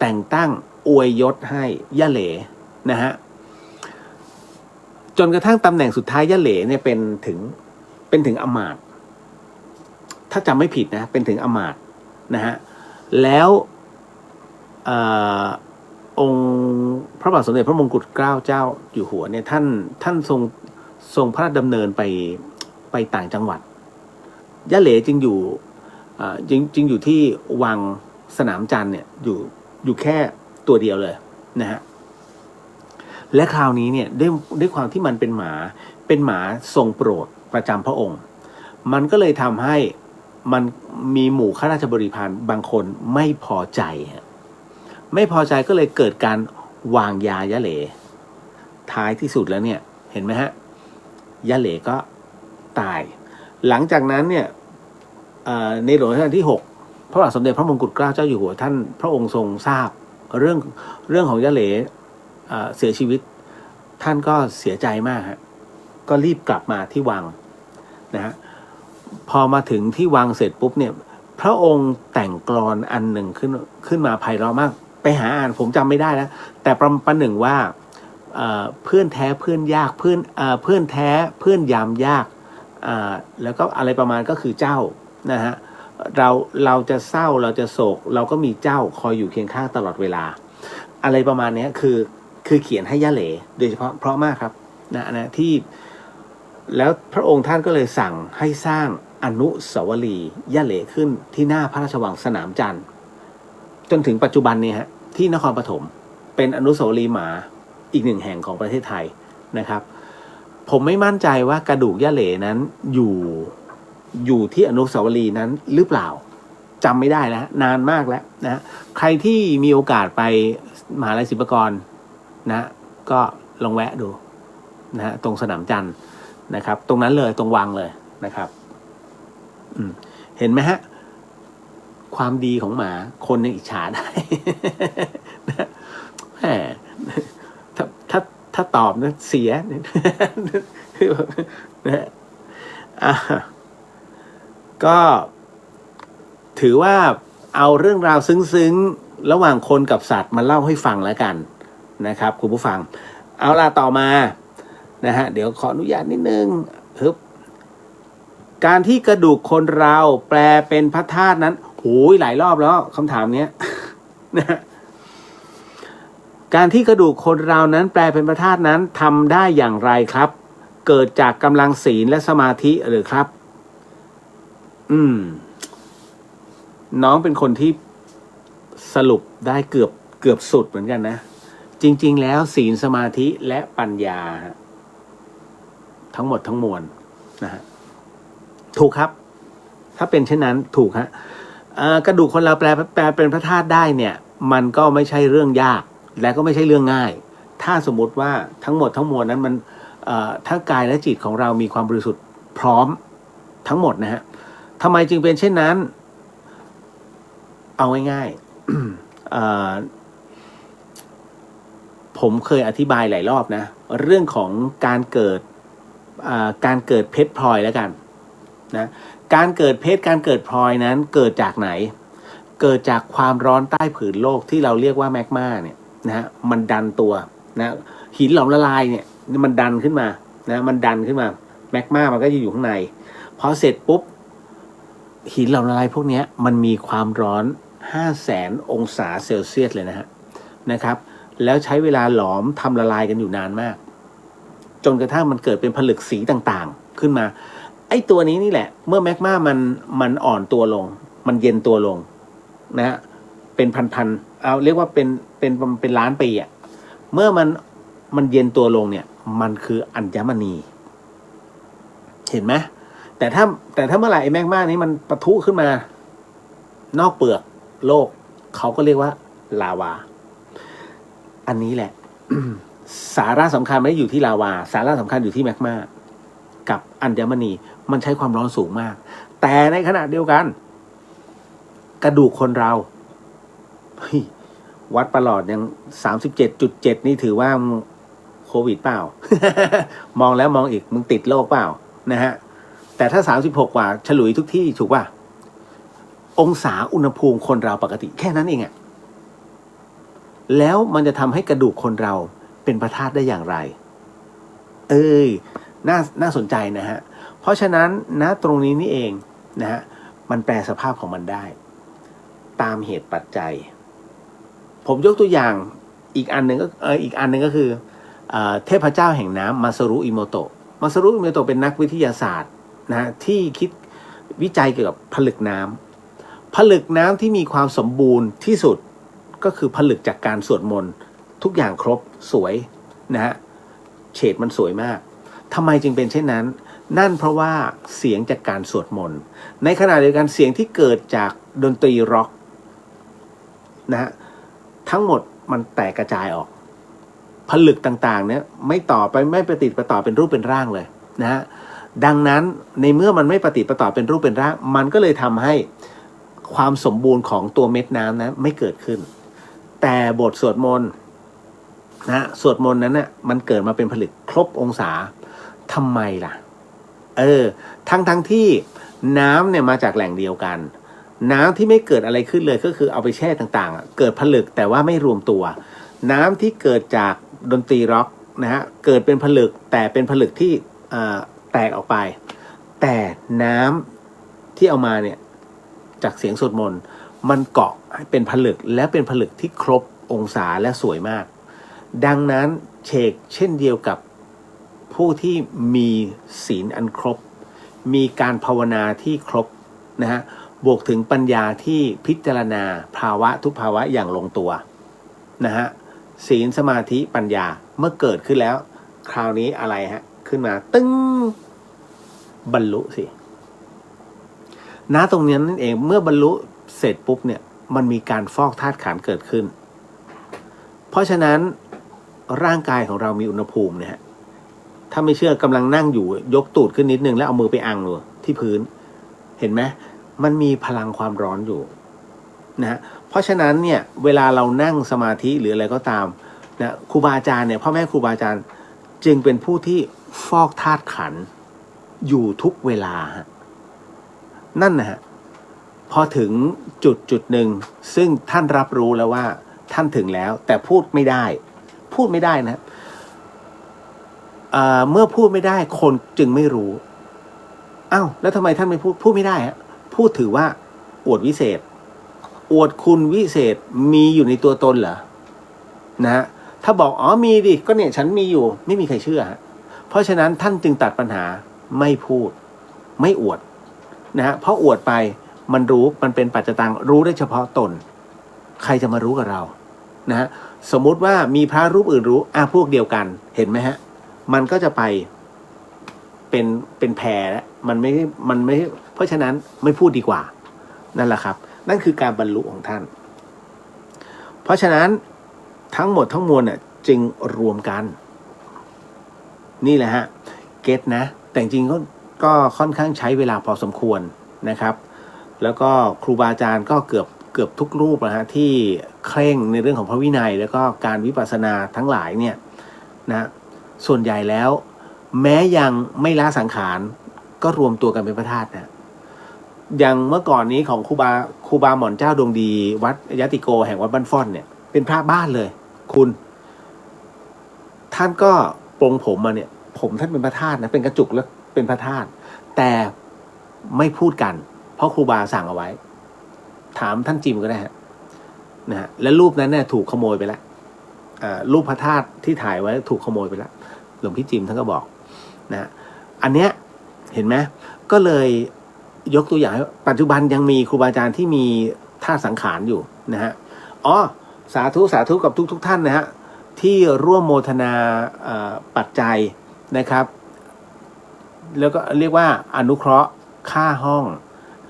แต่งตั้งอวยยศให้ย่าเหลนะฮะจนกระทั่งตำแหน่งสุดท้ายย่าเหลเนี่ยเป็นถึงอมาตย์ถ้าจำไม่ผิดนะเป็นถึงอมาตย์นะฮะแล้วองค์พระบาทสมเด็จพระมงกุฎเกล้าเจ้าอยู่หัวเนี่ยท่านทรงพระราชดำเนินไปต่างจังหวัดย่าเหลจึงอยู่ที่วังสนามจันทร์เนี่ยอยู่แค่ตัวเดียวเลยนะฮะและคราวนี้เนี่ยด้วยความที่มันเป็นหมาทรงโปรดประจำพระองค์มันก็เลยทำให้มันมีหมู่ข้าราชบริพารบางคนไม่พอใจก็เลยเกิดการวางยาย่าเหลท้ายที่สุดแล้วเนี่ยเห็นไหมฮะย่าเหลก็ตายหลังจากนั้นเนี่ยในหลวงรัชกาลที่6พระบาทสมเด็จพระมงกุฎเกล้าเจ้าอยู่หัวท่านพระองค์ทรงทราบเรื่องของย่าเหลเสียชีวิตท่านก็เสียใจมากฮะก็รีบกลับมาที่วังนะฮะพอมาถึงที่วังเสร็จปุ๊บเนี่ยพระองค์แต่งกลอนอันหนึ่งขึ้นมาไพเราะมากไปหาอ่านผมจำไม่ได้แล้วแต่ประหนึ่งว่าเพื่อนแท้เพื่อนยากเพื่อนแท้เพื่อนยามยากแล้วก็อะไรประมาณก็คือเจ้านะฮะเราจะเศร้าเราจะโศกเราก็มีเจ้าคอยอยู่เคียงข้างตลอดเวลาอะไรประมาณนี้คือเขียนให้ย่าเหลโดยเฉพาะเพราะมากครับนะที่แล้วพระองค์ท่านก็เลยสั่งให้สร้างอนุสาวรีย์ย่าเหลขึ้นที่หน้าพระราชวังสนามจันทร์จนถึงปัจจุบันนี้ฮะที่นครปฐมเป็นอนุสาวรีย์หมาอีก1แห่งของประเทศไทยนะครับผมไม่มั่นใจว่ากระดูกย่าเหลนั้นอยู่ที่อนุสาวรีย์นั้นหรือเปล่าจำไม่ได้แล้วนานมากแล้วนะใครที่มีโอกาสไปมหาลัยศิลปากรนะก็ลองแวะดูนะฮะตรงสนามจันทร์นะครับตรงนั้นเลยตรงวังเลยนะครับเห็นไหมฮะความดีของหมาคนยังอิจฉาได้ แหมถ้าตอบนะเสียนะก็ถือว่าเอาเรื่องราวซึ้งๆระหว่างคนกับสัตว์มาเล่าให้ฟังแล้วกันนะครับคุณผู้ฟังเอาล่ะต่อมานะฮะเดี๋ยวขออนุญาตนิดนึงการที่กระดูกคนเราแปลเป็นพระธาตุนั้นโอ้ยหลายรอบแล้วคำถามเนี้ยนะการที่กระดูกคนเรานั้นแปลเป็นพระธาตุนั้นทำได้อย่างไรครับเกิดจากกำลังศีลและสมาธิหรือครับน้องเป็นคนที่สรุปได้เกือบสุดเหมือนกันนะ จริงๆแล้วศีลสมาธิและปัญญาทั้งหมดทั้งมวลนะฮะถูกครับถ้าเป็นเช่นนั้นถูกฮะกระดูกคนเราแปลเป็นพระธาตุได้เนี่ยมันก็ไม่ใช่เรื่องยากและก็ไม่ใช่เรื่องง่ายถ้าสมมติว่าทั้งหมดทั้งมวลนั้นมันถ้ากายและจิตของเรามีความบริสุทธิ์พร้อมทั้งหมดนะฮะทำไมจึงเป็นเช่นนั้นเอาง่ายๆผมเคยอธิบายหลายรอบนะเรื่องของการเกิดเพชรพลอยแล้วกันนะการเกิดเพชรการเกิดพลอยนั้นเกิดจากไหนเกิดจากความร้อนใต้ผืนโลกที่เราเรียกว่าแมกมาเนี่ยนะฮะมันดันตัวนะหินหลอมละลายเนี่ยมันดันขึ้นมานะมันดันขึ้นมาแมกมามันก็จะอยู่ข้างในพอเสร็จปุ๊บหินหลอมละลายพวกนี้มันมีความร้อน 500,000 องศาเซลเซียสเลยนะครับแล้วใช้เวลาหลอมทำละลายกันอยู่นานมากจนกระทั่งมันเกิดเป็นผลึกสีต่างๆขึ้นมาไอ้ตัวนี้นี่แหละเมื่อแมกมามันอ่อนตัวลงมันเย็นตัวลงนะฮะเป็นพันเอาเรียกว่าเป็นล้านปีอ่ะเมื่อมันเย็นตัวลงเนี่ยมันคืออัญมณีเห็นไหมแต่ถ้าเมื่อไหร่ไอ้แมกมานี้มันปะทุขึ้นมานอกเปลือกโลกเขาก็เรียกว่าลาวาอันนี้แหละ สาระสำคัญไม่ได้อยู่ที่ลาวาสาระสำคัญอยู่ที่แมกมากับอัญมณีมันใช้ความร้อนสูงมากแต่ในขณะเดียวกันกระดูกคนเราวัดประหลอดยัง 37.7 นี่ถือว่าโควิดเปล่า มองแล้วมองอีกมึงติดโรคเปล่านะฮะแต่ถ้า36กว่าฉลุยทุกที่ถูกป่ะองศาอุณหภูมิคนเราปกติแค่นั้นเองอะแล้วมันจะทำให้กระดูกคนเราเป็นพระธาตุได้อย่างไรน่าสนใจนะฮะเพราะฉะนั้นนะตรงนี้นี่เองนะฮะมันแปลสภาพของมันได้ตามเหตุปัจจัยผมยกตัวอย่างอีกอันหนึ่งก็คือเทพเจ้าแห่งน้ำมาซารุอิโมโตะเป็นนักวิทยาศาสตร์นะที่คิดวิจัยเกี่ยวกับผลึกน้ำที่มีความสมบูรณ์ที่สุดก็คือผลึกจากการสวดมนต์ทุกอย่างครบสวยนะฮะเฉดมันสวยมากทำไมจึงเป็นเช่นนั้นนั่นเพราะว่าเสียงจากการสวดมนต์ในขณะเดียวกันเสียงที่เกิดจากดนตรีร็อกนะฮะทั้งหมดมันแตกกระจายออกผลึกต่างๆเนี่ยไม่ประติดประต่อเป็นรูปเป็นร่างเลยนะฮะดังนั้นในเมื่อมันไม่ประติดประต่อเป็นรูปเป็นร่างมันก็เลยทำให้ความสมบูรณ์ของตัวเม็ดน้ำนะไม่เกิดขึ้นแต่บทสวดมนต์นะสวดมนต์นั้นนะมันเกิดมาเป็นผลึกครบองศาทำไมล่ะทั้งที่น้ำเนี่ยมาจากแหล่งเดียวกันน้ำที่ไม่เกิดอะไรขึ้นเลยก็คือเอาไปแช่ต่างๆเกิดผลึกแต่ว่าไม่รวมตัวน้ำที่เกิดจากดนตรีร็อกนะฮะเกิดเป็นผลึกแต่เป็นผลึกที่แตกออกไปแต่น้ำที่เอามาเนี่ยจากเสียงสวดมนต์มันเกาะเป็นผลึกและเป็นผลึกที่ครบองศาและสวยมากดังนั้นเช่นเดียวกับผู้ที่มีศีลอันครบมีการภาวนาที่ครบนะฮะบวกถึงปัญญาที่พิจารณาภาวะทุกภาวะอย่างลงตัวนะฮะศีลสมาธิปัญญาเมื่อเกิดขึ้นแล้วคราวนี้อะไรฮะขึ้นมาตึ้งบรรลุสิณตรงนี้นั่นเองเมื่อบรรลุเสร็จปุ๊บเนี่ยมันมีการฟอกธาตุขันธ์เกิดขึ้นเพราะฉะนั้นร่างกายของเรามีอุณหภูมิเนี่ยฮะถ้าไม่เชื่อกำลังนั่งอยู่ยกตูดขึ้นนิดนึงแล้วเอามือไปอังดูที่พื้นเห็นไหมมันมีพลังความร้อนอยู่นะฮะเพราะฉะนั้นเนี่ยเวลาเรานั่งสมาธิหรืออะไรก็ตามนะครูบาอาจารย์เนี่ยพ่อแม่ครูบาอาจารย์จึงเป็นผู้ที่ฟอกธาตุขันธ์อยู่ทุกเวลาฮะนั่นนะฮะพอถึงจุดหนึ่งซึ่งท่านรับรู้แล้วว่าท่านถึงแล้วแต่พูดไม่ได้นะเมื่อพูดไม่ได้คนจึงไม่รู้อ้าวแล้วทำไมท่านไม่พูดไม่ได้ฮะพูดถือว่าอวดวิเศษอวดคุณวิเศษมีอยู่ในตัวตนเหรอนะฮะถ้าบอกอ๋อมีดิก็เนี่ยฉันมีอยู่ไม่มีใครเชื่อฮะเพราะฉะนั้นท่านจึงตัดปัญหาไม่พูดไม่อวดนะฮะเพราะอวดไปมันรู้มันเป็นปัจจตังรู้ได้เฉพาะตนใครจะมารู้กับเรา นะฮะสมมุติว่ามีพระรูปอื่นรู้พวกเดียวกันเห็นไหมฮะมันก็จะไปเป็นแพรแล้วมันไม่เพราะฉะนั้นไม่พูดดีกว่านั่นแหละครับนั่นคือการบรรลุของท่านเพราะฉะนั้นทั้งหมดทั้งมวลเนี่ยจึงรวมกันนี่แหละฮะเก็ตนะแต่จริงก็ค่อนข้างใช้เวลาพอสมควรนะครับแล้วก็ครูบาอาจารย์ก็เกือบทุกรูปนะฮะที่เคร่งในเรื่องของพระวินัยแล้วก็การวิปัสสนาทั้งหลายเนี่ยนะส่วนใหญ่แล้วแม้ยังไม่ละสังขารก็รวมตัวกันเป็นพระธาตุนะอย่างเมื่อก่อนนี้ของครูบาหม่อนเจ้าดวงดีวัดยติโกแห่งวัดบ้านฟ่อนเนี่ยเป็นพระบ้านเลยคุณท่านก็ปรงผมมาเนี่ยผมท่านเป็นพระธาตุนะเป็นกระจุกแล้วเป็นพระธาตุแต่ไม่พูดกันเพราะครูบาสั่งเอาไว้ถามท่านจิมก็ได้ฮะนะฮะและรูปนั้นเนี่ยถูกขโมยไปแล้วรูปพระธาตุที่ถ่ายไว้ถูกขโมยไปแล้วหลวงพี่จิมท่านก็บอกนะอันเนี้ยเห็นไหมก็เลยยกตัวอย่างปัจจุบันยังมีครูบาอาจารย์ที่มีธาตุสังขารอยู่นะฮะสาธุกับทุกท่านนะฮะที่ร่วมโมทนาปัจจัยนะครับแล้วก็เรียกว่าอนุเคราะห์ค่าห้อง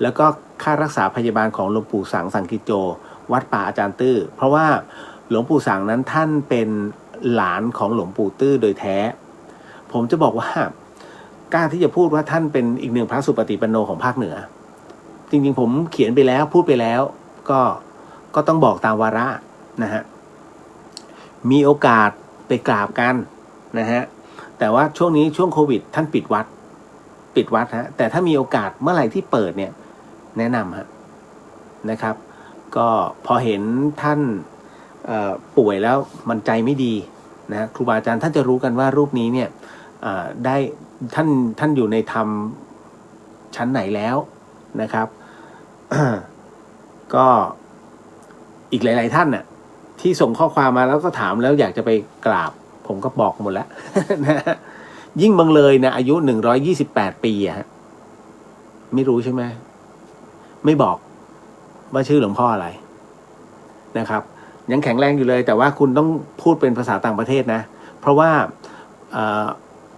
แล้วก็ค่ารักษาพยาบาลของหลวงปู่สังสังกิจโจวัดป่าอาจารย์ตื้อเพราะว่าหลวงปู่สังนั้นท่านเป็นหลานของหลวงปู่ตื้อโดยแท้ผมจะบอกว่ากล้าที่จะพูดว่าท่านเป็นอีกหนึ่งพระสุปฏิปันโนของภาคเหนือจริงๆผมเขียนไปแล้วพูดไปแล้วก็ต้องบอกตามวาระนะฮะมีโอกาสไปกราบกันนะฮะแต่ว่าช่วงนี้ช่วงโควิดท่านปิดวัดฮะแต่ถ้ามีโอกาสเมื่อไหร่ที่เปิดเนี่ยแนะนำฮะนะครับก็พอเห็นท่านป่วยแล้วมันใจไม่ดีนะครูบาอาจารย์ท่านจะรู้กันว่ารูปนี้เนี่ยได้ท่านอยู่ในธรรมชั้นไหนแล้วนะครับ ก็อีกหลายๆท่านน่ะที่ส่งข้อความมาแล้วก็ถามแล้วอยากจะไปกราบผมก็บอกหมดแล้ว นะยิ่งบังเลยนะอายุ128 ปีฮะไม่รู้ใช่ไหมไม่บอกว่าชื่อหลวงพ่ออะไรนะครับยังแข็งแรงอยู่เลยแต่ว่าคุณต้องพูดเป็นภาษาต่างประเทศนะเพราะว่า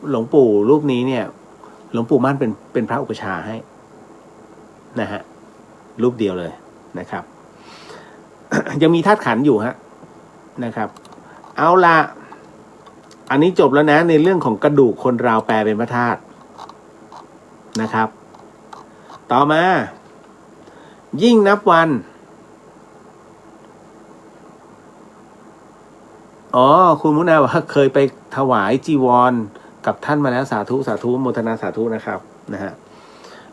หลวงปู่รูปนี้เนี่ยหลวงปู่มั่นเป็นพระอุปชาให้นะฮะรูปเดียวเลยนะครับ ยังมีธาตุขันธ์อยู่ฮะนะครับเอาละอันนี้จบแล้วนะในเรื่องของกระดูกคนเราแปลเป็นพระธาตุนะครับต่อมายิ่งนับวันคุณมุนาว่าเคยไปถวายจีวรกับท่านมาแล้วสาธุโมทนาสาธุนะครับนะฮะ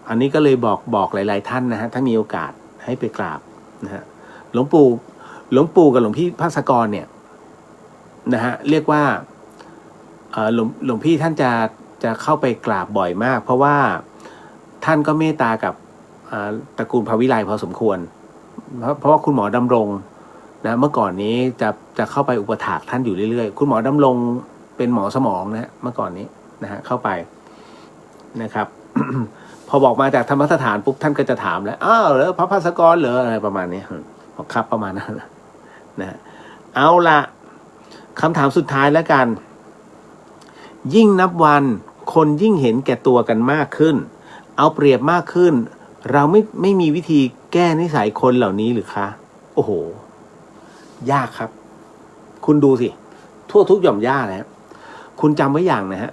อันนี้ก็เลยบอกหลายๆท่านนะฮะถ้ามีโอกาสให้ไปกราบนะฮะหลวงปู่กับหลวงพี่ภาสกรเนี่ยนะฮะเรียกว่าหลวงพี่ท่านจะเข้าไปกราบบ่อยมากเพราะว่าท่านก็เมตตากับตระกูลพระวิไลพอสมควรเพราะว่าคุณหมอดำรงนะเมื่อก่อนนี้จะเข้าไปอุปถากท่านอยู่เรื่อยๆคุณหมอดำรงเป็นหมอสมองนะเมื่อก่อนนี้นะฮะเข้าไปนะครับ พอบอกมาจากธรรมสถานปุ๊บท่านก็จะถามแล้วเหรอพระภาสกรเหรออะไรประมาณนี้ครับประมาณนั้นนะเอาละคำถามสุดท้ายแล้วกันยิ่งนับวันคนยิ่งเห็นแก่ตัวกันมากขึ้นเอาเปรียบมากขึ้นเราไม่มีวิธีแก้นิสัยคนเหล่านี้หรือคะโอ้โหยากครับคุณดูสิทั่วทุกหย่อมหญ้านะฮะคุณจำไว้อย่างนะฮะ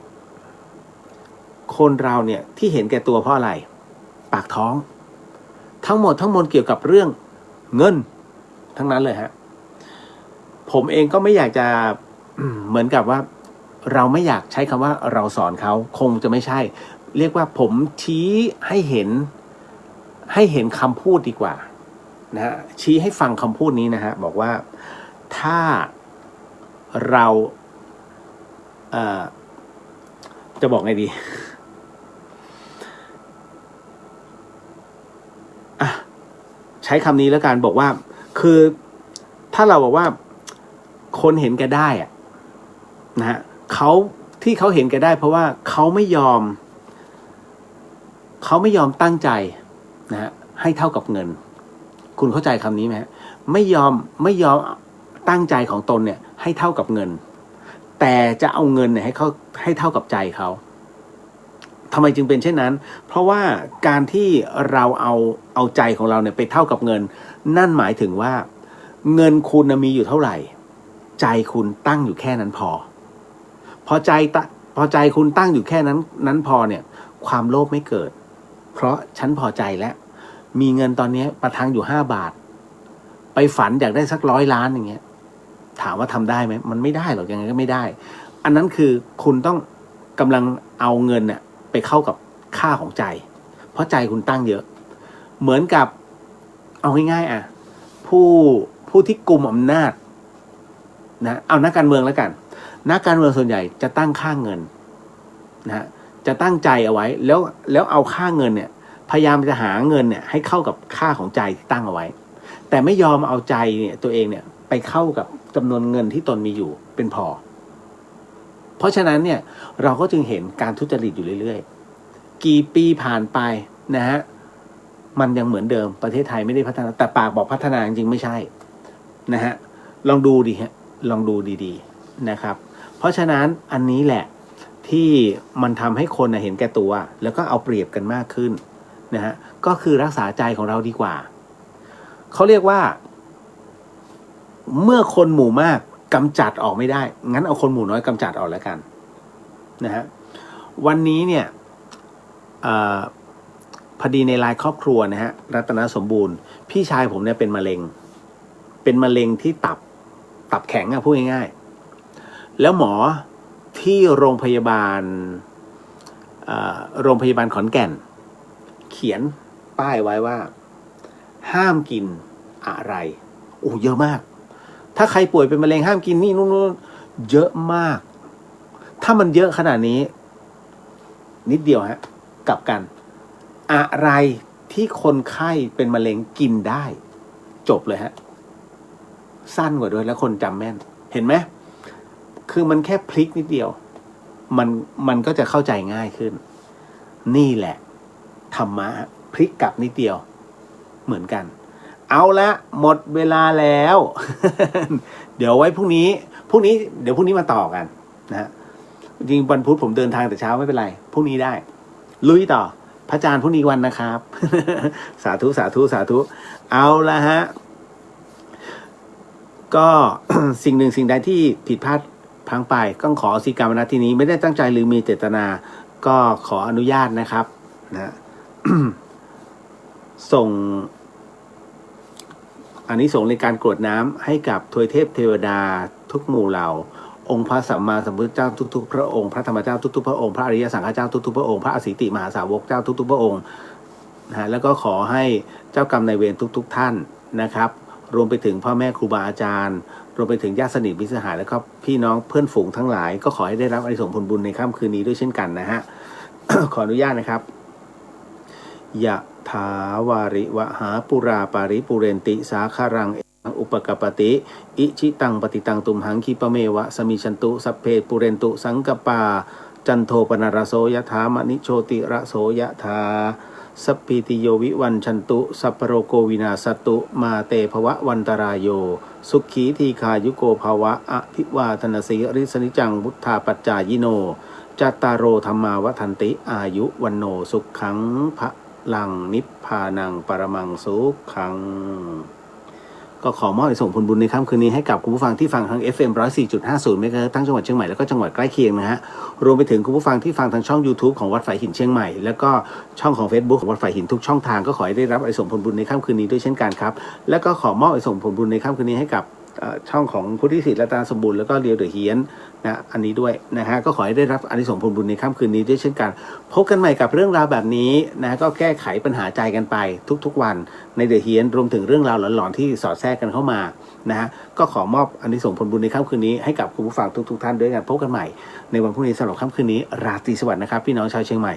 คนเราเนี่ยที่เห็นแก่ตัวเพราะอะไรปากท้องทั้งหมดเกี่ยวกับเรื่องเงินทั้งนั้นเลยฮะผมเองก็ไม่อยากจะ เหมือนกับว่าเราไม่อยากใช้คำว่าเราสอนเขาคงจะไม่ใช่เรียกว่าผมชี้ให้เห็นคำพูดดีกว่านะฮะชี้ให้ฟังคำพูดนี้นะฮะบอกว่าถ้าเราจะบอกไงดี ใช้คำนี้แล้วกันบอกว่าคือถ้าเราบอกว่าคนเห็นแก่ได้อะนะฮะที่เขาเห็นแก่ได้เพราะว่าเขาไม่ยอมตั้งใจนะฮะให้เท่ากับเงินคุณเข้าใจคำนี้ไหมฮะไม่ยอม ตั้งใจของตนเนี่ยให้เท่ากับเงินแต่จะเอาเงินเนี่ยให้เท่ากับใจเขาทำไมจึงเป็นเช่นนั้นเพราะว่าการที่เราเอาใจของเราเนี่ยไปเท่ากับเงินนั่นหมายถึงว่าเงินคุณมีอยู่เท่าไหร่ใจคุณตั้งอยู่แค่นั้นพอใจคุณตั้งอยู่แค่นั้นพอเนี่ยความโลภไม่เกิดเพราะฉันพอใจแล้วมีเงินตอนนี้ประทังอยู่5 บาทไปฝันอยากได้สัก100 ล้านอย่างเงี้ยถามว่าทำได้ไหมมันไม่ได้หรอกยังไงก็ไม่ได้อันนั้นคือคุณต้องกำลังเอาเงินเนี่ยไปเข้ากับค่าของใจเพราะใจคุณตั้งเยอะเหมือนกับเอาง่ายๆผู้ที่กุมอำนาจนะเอานักการเมืองแล้วกันนักการเมืองส่วนใหญ่จะตั้งค่าเงินนะจะตั้งใจเอาไว้แล้วเอาค่าเงินเนี่ยพยายามจะหาเงินเนี่ยให้เข้ากับค่าของใจที่ตั้งเอาไว้แต่ไม่ยอมเอาใจเนี่ยตัวเองเนี่ยไปเข้ากับจำนวนเงินที่ตนมีอยู่เป็นพอเพราะฉะนั้นเนี่ยเราก็จึงเห็นการทุจริตอยู่เรื่อยๆกี่ปีผ่านไปนะฮะมันยังเหมือนเดิมประเทศไทยไม่ได้พัฒนาแต่ปากบอกพัฒนาจริงๆไม่ใช่นะฮะลองดูดิฮะลองดูดีๆนะครับเพราะฉะนั้นอันนี้แหละที่มันทำให้คนเห็นแก่ตัวแล้วก็เอาเปรียบกันมากขึ้นนะฮะก็คือรักษาใจของเราดีกว่าเขาเรียกว่าเมื่อคนหมู่มากกำจัดออกไม่ได้งั้นเอาคนหมู่น้อยกำจัดออกแล้วกันนะฮะวันนี้เนี่ยพอดีในไลน์ครอบครัวนะฮะรัตนสมบูรณ์พี่ชายผมเนี่ยเป็นมะเร็งที่ตับแข็งพูดง่ายๆแล้วหมอที่โรงพยาบาลขอนแก่นเขียนป้ายไว้ว่าห้ามกินอะไรโอ้เยอะมากถ้าใครป่วยเป็นมะเร็งห้ามกินนี่นู่นเยอะมากถ้ามันเยอะขนาดนี้นิดเดียวฮะกลับกันอะไรที่คนไข้เป็นมะเร็งกินได้จบเลยฮะสั้นกว่าด้วยแล้วคนจำแม่นเห็นไหมคือมันแค่พลิกนิดเดียวมันก็จะเข้าใจง่ายขึ้นนี่แหละธรรมะพลิกกลับนิดเดียวเหมือนกันเอาละหมดเวลาแล้ว เดี๋ยวไว้พรุ่งนี้เดี๋ยวพรุ่งนี้มาต่อกันนะฮะจริงวันพุธผมเดินทางแต่เช้าไม่เป็นไรพรุ่งนี้ได้ลุยต่อพระอาจารย์พรุ่งนี้วันนะครับ สาธุเอาละฮะก็ สิ่งหนึ่งสิ่งใดที่ผิดพลาดพลั้งไปก็ขออโหสิกรรมณที่นี้ไม่ได้ตั้งใจหรือมีเจตนาก็ขออนุญาตนะครับนะ ส่งอันนี้ส่งในการกรวดน้ำให้กับทวยเทพเทวดาทุกหมู่เหล่าองค์พระสัมมาสัมพุทธเจ้าทุกๆพระองค์พระธรรมเจ้าทุกๆพระองค์พระอริยสังฆเจ้าทุกๆพระองค์พระอสิติมหาสาวกเจ้าทุกๆพระองค์นะฮะแล้วก็ขอให้เจ้ากรรมนายเวรทุกท่านนะครับรวมไปถึงพ่อแม่ครูบาอาจารย์รวมไปถึงญาติสนิทมิตรสหายแล้วก็พี่น้องเพื่อนฝูงทั้งหลายก็ขอให้ได้รับอานิสงส์ผลบุญในค่ำคืนนี้ด้วยเช่นกันนะฮะ ขออนุญาตนะครับยะถาวาริวหาปุราปาริปุเรนติสาคารังอุปกปติอิชิตังปฏิตังตุมหังคิปะเมวะสมิชันตุสัพเพปุเรนตุสังกปาจันโทปนารโสยถามณิโชติระโสยถาสัพพิติโยวิวันชันตุสัพพโรโกวินาสตุมาเตภวะวันตรายโยสุขีทีคายุโกภาวะอภิวาทนาสีริสนิจังพุทธาปัจจายิโนจัตตารโอธรรมาวัฏันติอายุวันโนสุขังพระลังนิพพานังปรมังสุขังก็ขอมอบส่งผลบุญในค่ำคืนนี้ให้กับคุณผู้ฟังที่ฟังทาง FM 104.50เมกะเฮิรตซ์ทั้งจังหวัดเชียงใหม่แล้วก็จังหวัดใกล้เคียงนะฮะรวมไปถึงคุณผู้ฟังที่ฟังทางช่อง YouTube ของวัดฝายหินเชียงใหม่แล้วก็ช่องของ Facebook ของวัดฝายหินทุกช่องทางก็ขอให้ได้รับอานิสงส์ผลบุญในค่ำคืนนี้ด้วยเช่นกันครับแล้วก็ขอมอบอานิสงส์ผลบุญในค่ำคืนนี้ให้กับช่องของพุทธิสิทธิ์รัตนสมบูรณ์แล้วก็เรียวเดอะเฮียนนะอันนี้ด้วยนะฮะก็ขอให้ได้รับอานิสงส์ผลบุญในค่ำคืนนี้ด้วยเช่นกันพบกันใหม่กับเรื่องราวแบบนี้นะก็แก้ไขปัญหาใจกันไปทุกๆวันในเดอะเฮียนรวมถึงเรื่องราวหลอนๆที่สอดแทรกกันเข้ามานะฮะก็ขอมอบอานิสงส์ผลบุญในค่ำคืนนี้ให้กับคุณผู้ฟังทุกๆท่านด้วยกันพบกันใหม่ในวันพรุ่งนี้สำหรับค่ำคืนนี้ราตรีสวัสดิ์นะครับพี่น้องชาวเชียงใหม่